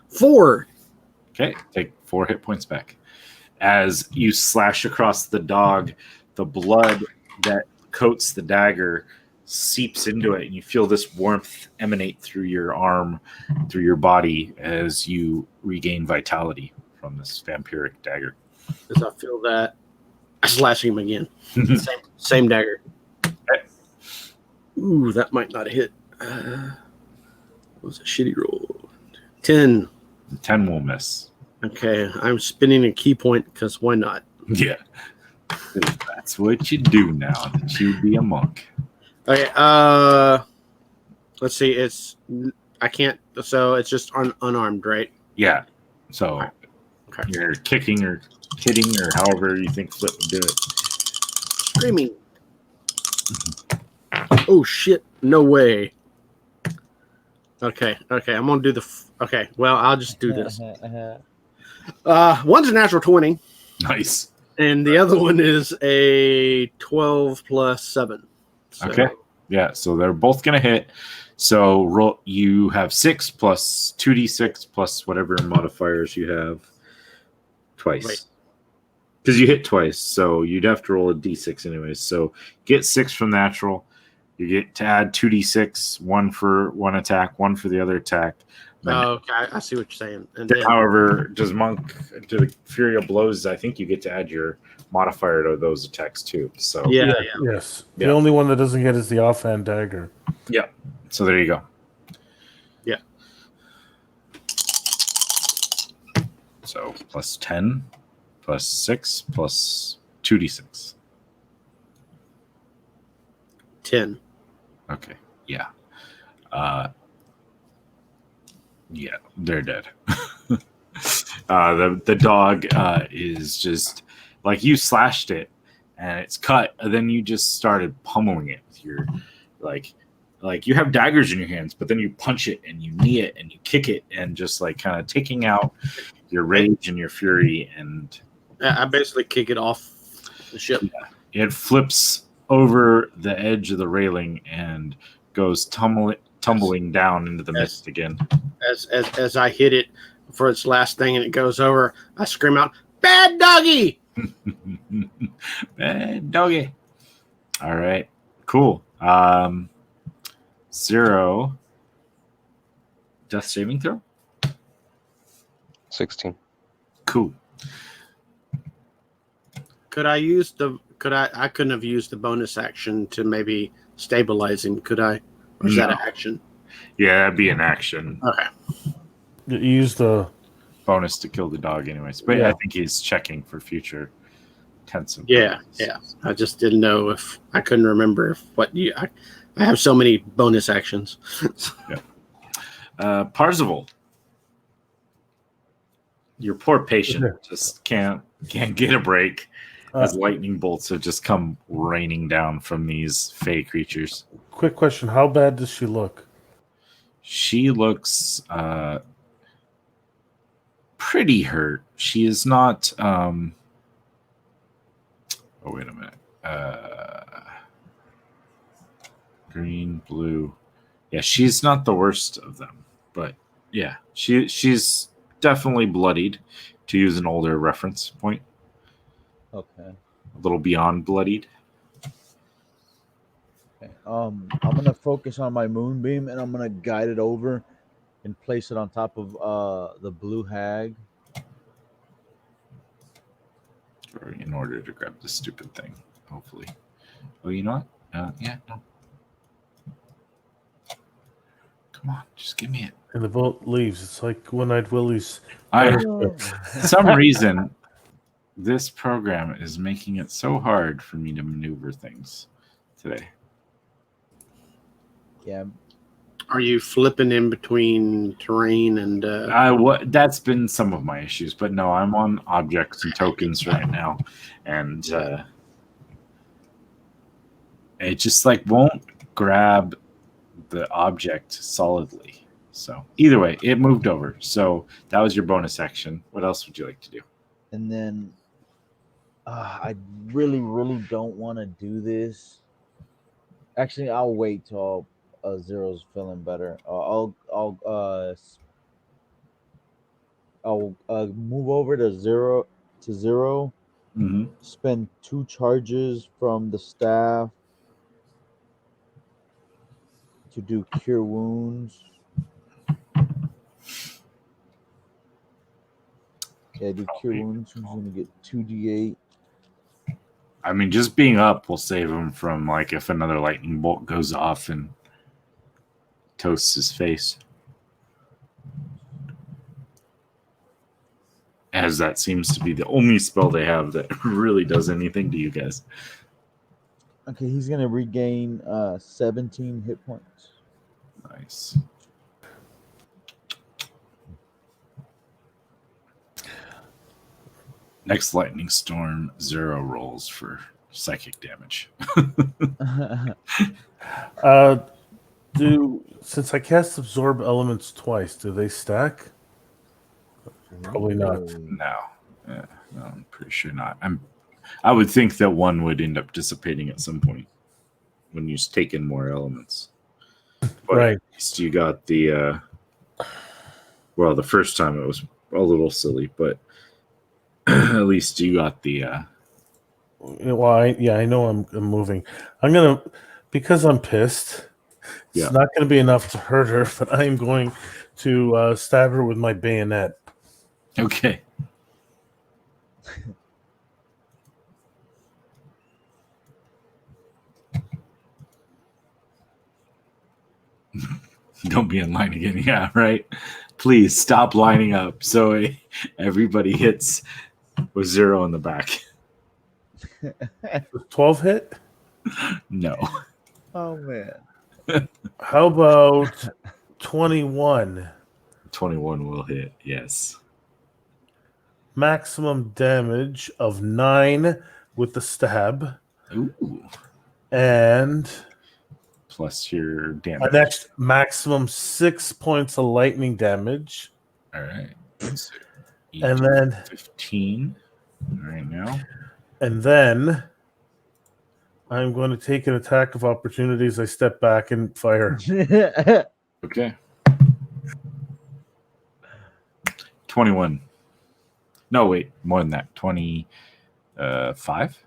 4. Okay, take 4 hit points back. As you slash across the dog, the blood that coats the dagger seeps into it, and you feel this warmth emanate through your arm, through your body, as you regain vitality from this vampiric dagger. As I feel that, I slash him again. Same dagger. Okay. Ooh, that might not hit. What was a shitty roll? 10. 10 will miss. Okay, I'm spinning a key point because why not? Yeah. That's what you do now that you be a monk. Okay, let's see. I can't. So it's just unarmed, right? Yeah. So Okay. you're kicking or hitting or however you think Flip would do it. Screaming. Oh shit! No way. Okay. I'm gonna do the. Okay. Well, I'll just do this. One's a natural 20, Nice. and the other one is a 12 plus 7. So, Okay. Yeah, so they're both going to hit. So roll. You have 6 plus 2d6 plus whatever modifiers you have twice. Right. Because you hit twice, so you'd have to roll a d6 anyways. So get 6 from natural. You get to add 2d6, 1 for one attack, 1 for the other attack. Then, okay, I see what you're saying. And then, however, to the Fury of Blows, I think you get to add your modifier to those attacks too. So yeah. Yes. Yeah. The only one that doesn't get is the offhand dagger. yeah. So there you go. Yeah. So plus 10, plus 6, plus 2d6. 10. Okay. Yeah. Yeah, they're dead. The dog is just like you slashed it and it's cut, and then you just started pummeling it with your like you have daggers in your hands, but then you punch it and you knee it and you kick it and just like kind of taking out your rage and your fury, and I basically kick it off the ship. it flips over the edge of the railing and goes tumbling down into the mist again. As I hit it for its last thing and it goes over, I scream out, "Bad doggy!" Bad doggy. All right, cool. 0 death saving throw. 16. Cool. Could I use I couldn't have used the bonus action to maybe stabilize him, could I? Or is that an action? Yeah, that'd be an action. Okay. You use the Bonus to kill the dog anyways. But Yeah. I think he's checking for future tense. Yeah. I just didn't know if I couldn't remember I have so many bonus actions. Parzival. Your poor patient just can't get a break as lightning bolts have just come raining down from these fey creatures. Quick question: how bad does she look? She looks pretty hurt. She is not. Oh wait a minute. Green, blue. Yeah, she's not the worst of them, but yeah, she's definitely bloodied, to use an older reference point. Okay. A little beyond bloodied. Okay. I'm gonna focus on my moonbeam and I'm gonna guide it over and place it on top of the blue hag. In order to grab this stupid thing, hopefully. Oh, you know what? Yeah, no. Come on, just give me it. And the boat leaves. It's like One-Eyed Willie's. For some reason, this program is making it so hard for me to maneuver things today. Yeah. Are you flipping in between terrain and? That's been some of my issues, but no, I'm on objects and tokens right now, and it just like won't grab the object solidly. So either way, it moved over. So that was your bonus action. What else would you like to do? And then I really, really don't want to do this. Actually, I'll wait till Zero's feeling better. I'll move over to zero. Mm-hmm. Spend 2 charges from the staff to do cure wounds. Yeah, do cure wounds. Who's gonna get 2d8? I mean, just being up will save him from like if another lightning bolt goes off and toasts his face. As that seems to be the only spell they have that really does anything to you guys. Okay, he's gonna regain 17 hit points. Nice. Next lightning storm, Zero rolls for psychic damage. Since I cast absorb elements twice, do they stack? Probably not. No. Yeah, no, I'm pretty sure not. I would think that one would end up dissipating at some point when you take in more elements. But right. At least you got the well, the first time it was a little silly, but at least you got the Well, I know I'm moving. Because I'm pissed. It's not going to be enough to hurt her, but I am going to stab her with my bayonet. Okay. Don't be in line again. Yeah, right. Please stop lining up so everybody hits with 0 in the back. 12 hit? No. Oh man. How about 21? 21 will hit. Yes. Maximum damage of 9 with the stab. Ooh. And plus your damage. An next maximum 6 points of lightning damage. All right. So and then 15 right now. And then I'm going to take an attack of opportunity as I step back and fire. Okay. 21. No, wait, more than that. 25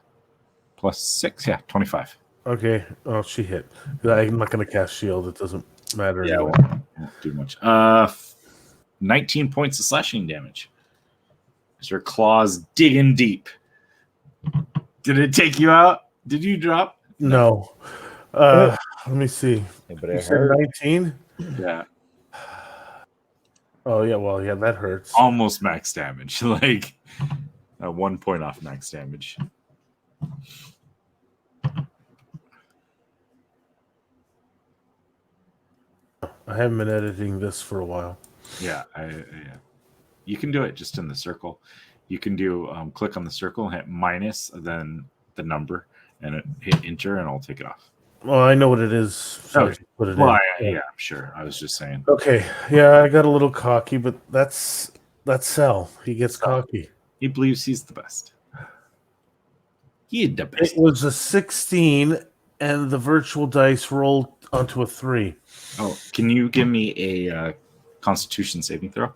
plus 6. Yeah, 25. Okay. Oh, she hit. I'm not going to cast shield. It doesn't matter. Yeah, won't do much. 19 points of slashing damage. As her claws digging deep. Did it take you out? Did you drop? No. Let me see. But you said 19? Yeah. Oh, yeah. Well, yeah, that hurts. Almost max damage. Like 1 point off max damage. I haven't been editing this for a while. Yeah, you can do it just in the circle. You can do click on the circle, hit minus, then the number, and hit enter, and I'll take it off. Well, I know what it is. So I just put it in. Yeah, I'm sure. I was just saying. Okay, yeah, I got a little cocky, but that's Sal. He gets cocky. He believes he's the best. He's the best. It was a 16, and the virtual dice rolled onto a 3. Oh, can you give me a Constitution saving throw?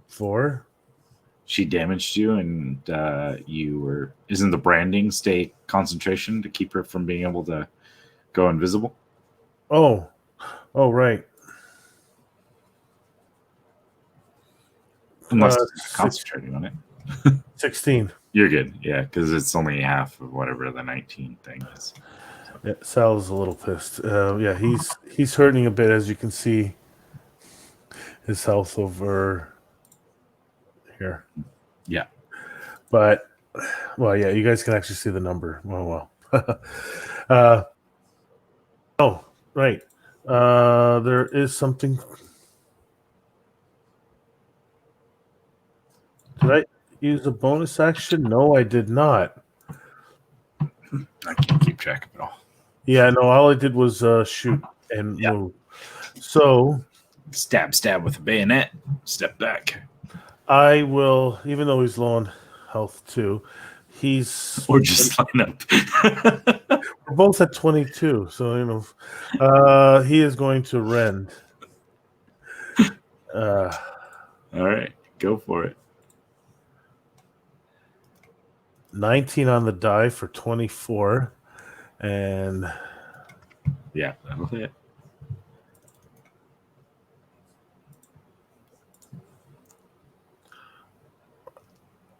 4. She damaged you, and you were. Isn't the branding stay concentration to keep her from being able to go invisible? Oh, right. Unless it's concentrating on it. 16. You're good, yeah, because it's only half of whatever the 19 thing is. So. Yeah, Sal's a little pissed. Yeah, he's hurting a bit, as you can see. His health over here. Yeah, but yeah, you guys can actually see the number. Oh well. Oh right. There is something. Did I use a bonus action? No, I did not. I can't keep track of it all. Yeah, no, all I did was shoot and move. So stab with a bayonet, step back. I will, even though he's low on health too, or just line up. We're both at 22, so he is going to rend. All right, go for it. 19 on the die for 24, and yeah, that'll hit.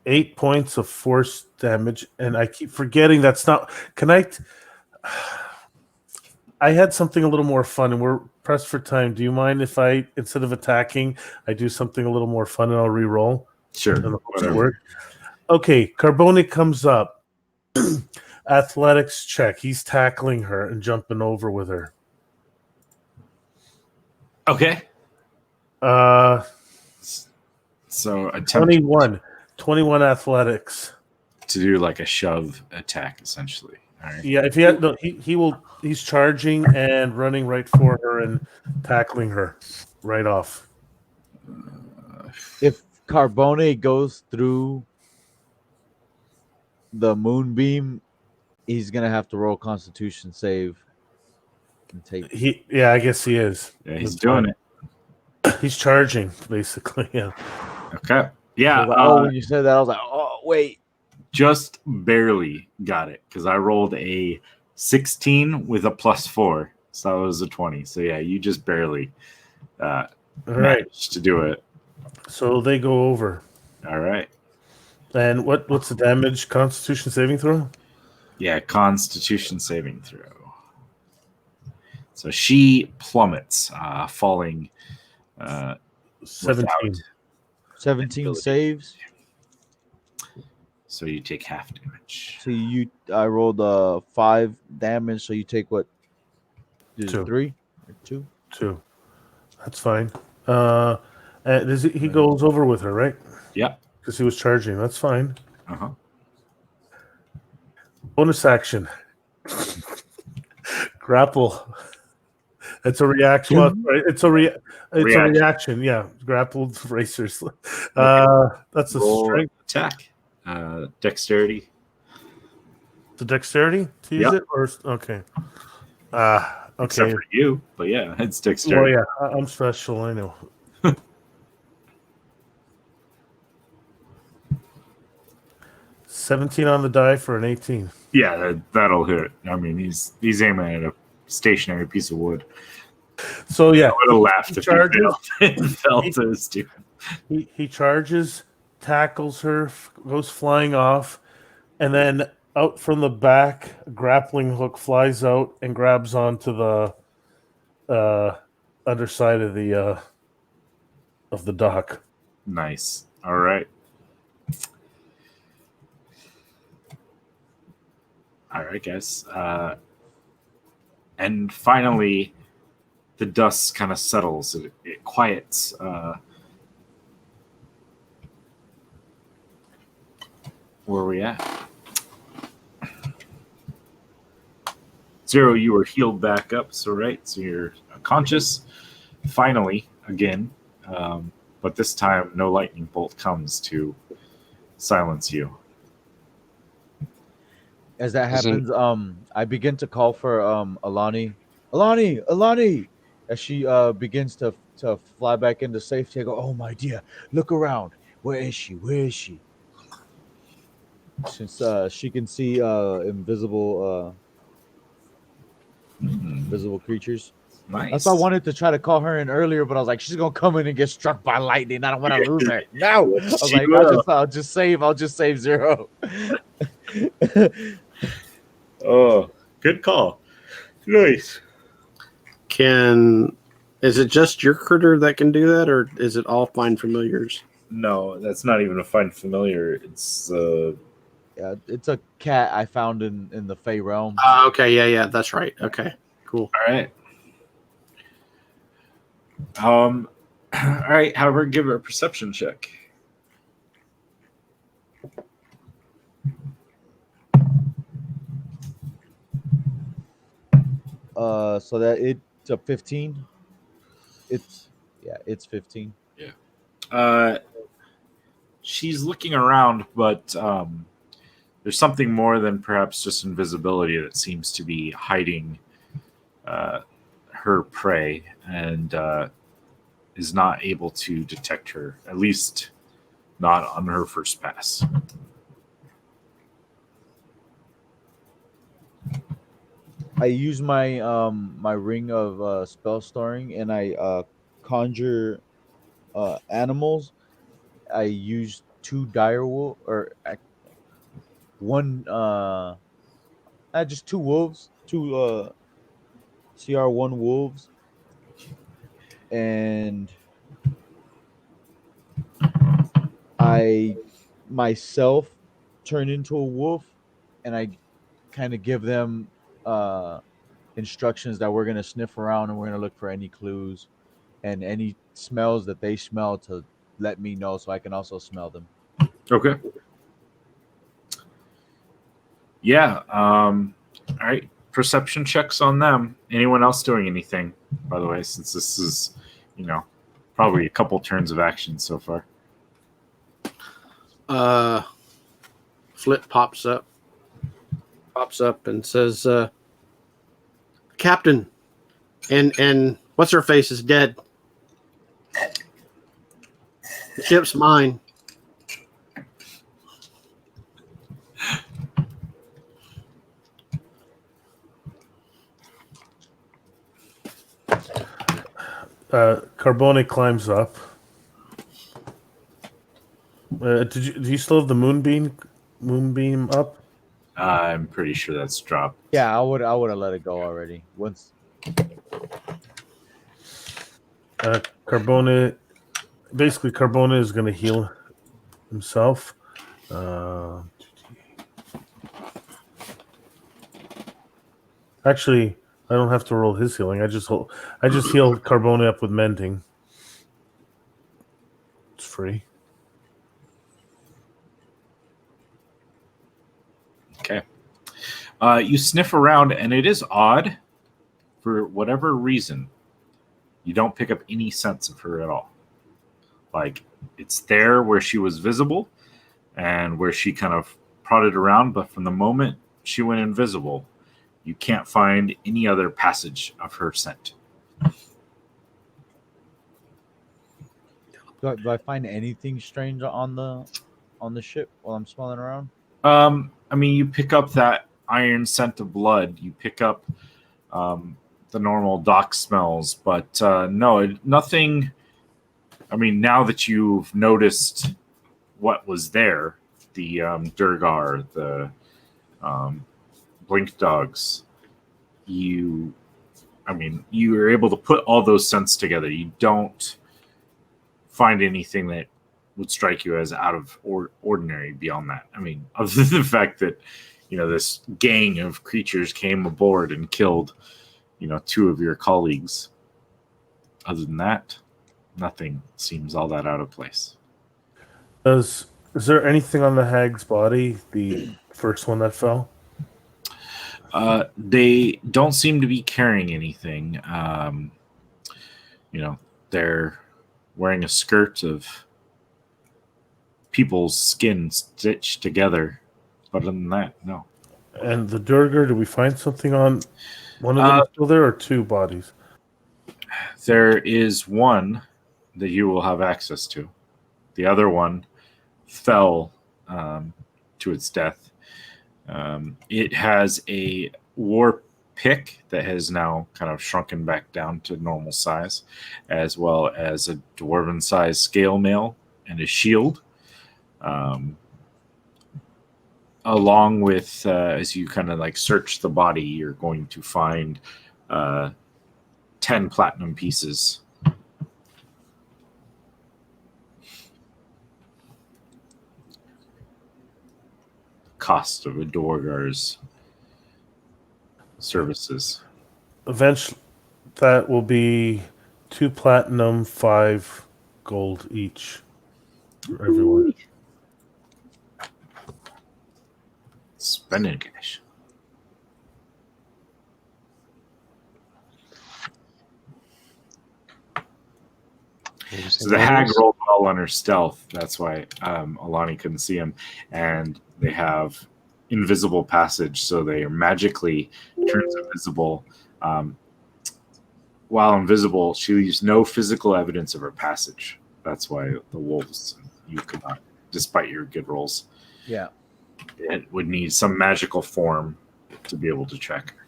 Eight points of force damage, and I keep forgetting that's not. Can I had something a little more fun, and we're pressed for time. Do you mind if I, instead of attacking, I do something a little more fun and I'll re-roll? Sure. Okay, Carbone comes up. Athletics check. He's tackling her and jumping over with her. Okay. So attempt 21 athletics to do like a shove attack, essentially. All right. Yeah, if he had, no, he's charging and running right for her and tackling her right off. If Carbone goes through the moonbeam, he's gonna have to roll Constitution save and take. Yeah, I guess he is. Yeah, he's doing it. He's charging, basically. Yeah. Okay. Yeah. When you said that, I was like, oh wait. Just barely got it because I rolled a 16 with a +4, so that was a 20. So yeah, you just barely managed to do it. So they go over. All right. And what's the damage? Constitution saving throw? Yeah, Constitution saving throw. So she plummets, falling. 17. 17 saves. So you take half damage. So I rolled 5 damage. So you take what? 2. 3 or 2? 2. That's fine. He goes over with her, right? Yeah. Because he was charging. That's fine. Uh-huh. Bonus action. Grapple. It's a reaction. Well, it's a reaction. Yeah, grappled racers. That's a strength attack. Dexterity. The dexterity to use it, or okay. Okay. Except for you, but yeah, it's dexterity. Well, yeah, I'm special. I know. 17 on the die for an 18. Yeah, that'll hit. I mean, he's aiming at a stationary piece of wood. So yeah, I would have laughed if he fell to his student. He charges, tackles her, goes flying off, and then out from the back, a grappling hook flies out and grabs onto the underside of the dock. Nice. All right. All right, guys. And finally, the dust kind of settles. It quiets. Where are we at? Zero, you were healed back up, so you're conscious, finally, again. But this time, no lightning bolt comes to silence you. As that happens, I begin to call for Alani. Alani! As she begins to fly back into safety, I go, "Oh my dear, look around. Where is she? Where is she?" Since she can see invisible creatures. Nice. That's why I wanted to try to call her in earlier, but I was like, she's gonna come in and get struck by lightning. I don't want to lose her. No, I was like, I'll just save Zero. Oh, good call. Nice. Is it just your critter that can do that, or is it all find familiars? No, that's not even a find familiar. It's yeah, it's a cat I found in the Fey realm. Okay, yeah, that's right. Okay, cool. All right. All right. However, give her a perception check. So that it's a 15. It's 15. Yeah. She's looking around, but there's something more than perhaps just invisibility that seems to be hiding her prey, and is not able to detect her, at least not on her first pass. I use my my ring of spell storing, and I conjure animals. I use 2 direwolf one just 2 wolves, 2 CR1 wolves, and I myself turn into a wolf, and I kind of give them instructions that we're going to sniff around and we're going to look for any clues and any smells that they smell to let me know so I can also smell them. Okay. Yeah. All right. Perception checks on them. Anyone else doing anything, by the way, since this is, probably a couple turns of action so far. Flip pops up and says, Captain, and what's her face is dead. The ship's mine. Carbone climbs up. Do you still have the moonbeam up? I'm pretty sure that's dropped. Yeah, I would have let it go already. Once Carbone is going to heal himself. Actually, I don't have to roll his healing. I just heal Carbone up with mending. It's free. Okay. You sniff around, and it is odd. For whatever reason, you don't pick up any sense of her at all. Like, it's there where she was visible and where she kind of prodded around, but from the moment she went invisible, you can't find any other passage of her scent. do I find anything strange on the ship while I'm smelling around? You pick up that iron scent of blood. You pick up the normal dock smells, but no, nothing. Now that you've noticed what was there, the Durgar, the blink dogs, you are able to put all those scents together. You don't find anything that would strike you as out of ordinary beyond that. Other than the fact that, this gang of creatures came aboard and killed, 2 of your colleagues. Other than that, nothing seems all that out of place. Is there anything on the hag's body, the first one that fell? They don't seem to be carrying anything. They're wearing a skirt of people's skin stitched together. But other than that, no. And the Durgar, did we find something on one of them still there, or two bodies? There is one that you will have access to. The other one fell to its death. It has a war pick that has now kind of shrunken back down to normal size, as well as a dwarven size scale mail and a shield. Along with, as you kind of like search the body, you're going to find 10 platinum pieces. Cost of a Dorgar's services. Eventually, that will be 2 platinum, 5 gold each for everyone. Spending cash. So the hag rolled well on her stealth. That's why Alani couldn't see him. And they have invisible passage, so they are magically turns invisible. While invisible, she leaves no physical evidence of her passage. That's why the wolves, you could not, despite your good rolls. Yeah. It would need some magical form to be able to track her.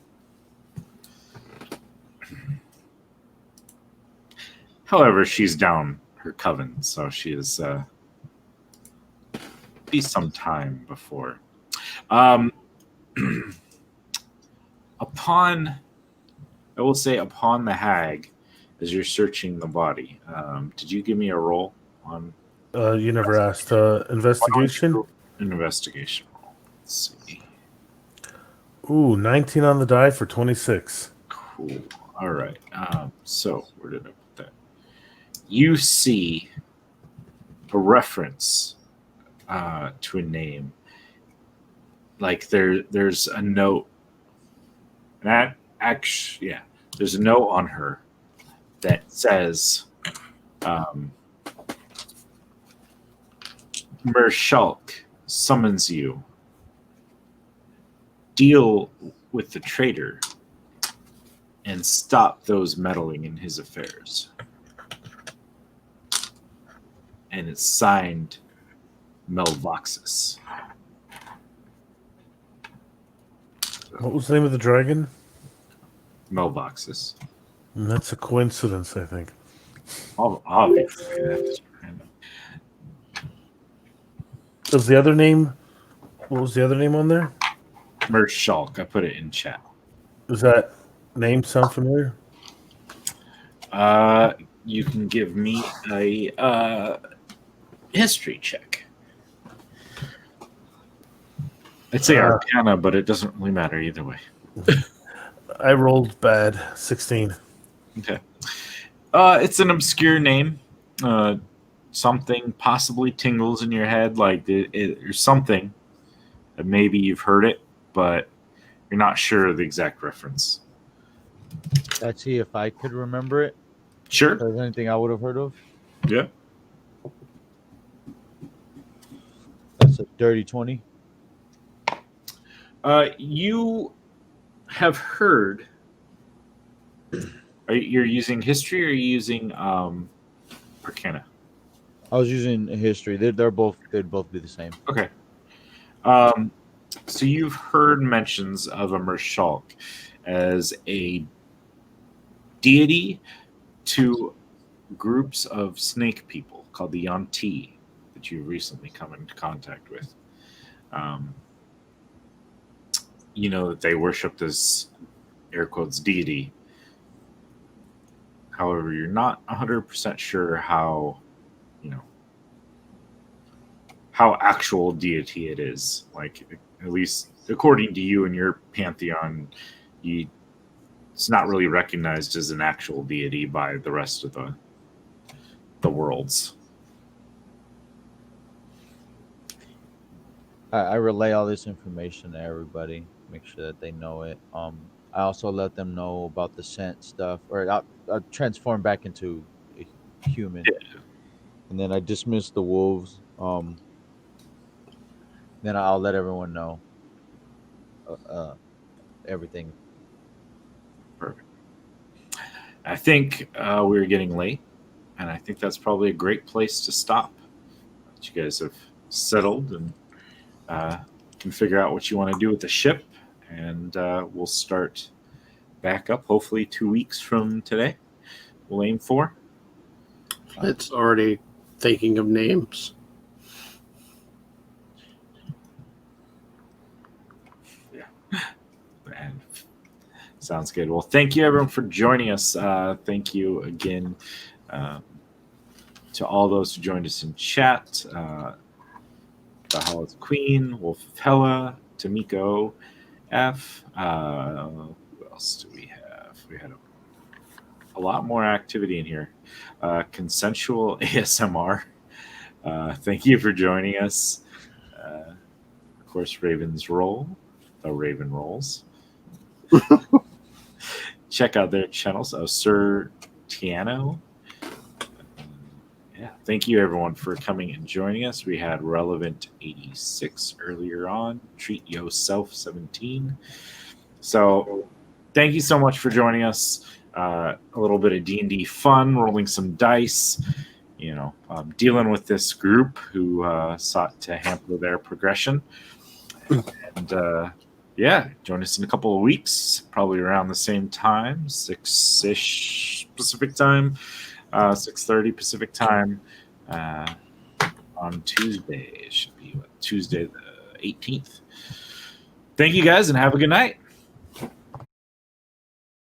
However, she's down her coven, so she is be some time before. I will say, upon the hag, as you're searching the body, did you give me a roll on? You never asked. Investigation? Investigation roll. Let's see. Ooh, 19 on the die for 26. Cool. All right. So where did I put that? You see a reference to a name. Like there's a note. That actually, yeah, there's a note on her that says, Mershulk summons you. Deal with the traitor and stop those meddling in his affairs. And it's signed Melvoxus. What was the name of the dragon? Melvoxus. That's a coincidence, I think. Obviously, that's random. Was the other name? What was the other name on there? Mershulk. I put it in chat. Does that name sound familiar? You can give me a history check. I'd say Arcana, but it doesn't really matter either way. I rolled bad. 16. Okay. It's an obscure name. Something possibly tingles in your head, like there's something that maybe you've heard it, but you're not sure of the exact reference. Let's see if I could remember it. Sure. If there's anything I would have heard of. Yeah. That's a dirty 20. You have heard. You're using history, or are you using Arcana? I was using history. They'd both be the same. Okay. So you've heard mentions of a Mershulk as a deity to groups of snake people called the Yonti that you've recently come into contact with. You know that they worship this, air quotes, deity. However, you're not 100% sure how actual deity it is. Like, at least according to you and your pantheon, you it's not really recognized as an actual deity by the rest of the worlds. I relay all this information to everybody, make sure that they know it. I also let them know about the scent stuff, or I transform back into a human, and then I dismiss the wolves. Then I'll let everyone know everything. Perfect. I think we're getting late, and I think that's probably a great place to stop. You guys have settled and can figure out what you want to do with the ship, and we'll start back up hopefully 2 weeks from today. We'll aim for. It's already thinking of names. And sounds good. Well, thank you everyone for joining us. Thank you again to all those who joined us in chat. Valhalla's Queen, Wolf of Hella, Tamiko F. Who else do we have? We had a lot more activity in here. Consensual ASMR. Thank you for joining us. Of course, Raven's Roll, the Raven Rolls. Check out their channels. Sir Tiano. Yeah, thank you everyone for coming and joining us. We had Relevant 86 earlier on. Treat Yourself 17. So thank you so much for joining us. A little bit of D&D fun, rolling some dice, dealing with this group who sought to hamper their progression. And join us in a couple of weeks, probably around the same time, 6-ish Pacific time, 6:30 Pacific time on Tuesday. It should be Tuesday the 18th. Thank you guys and have a good night.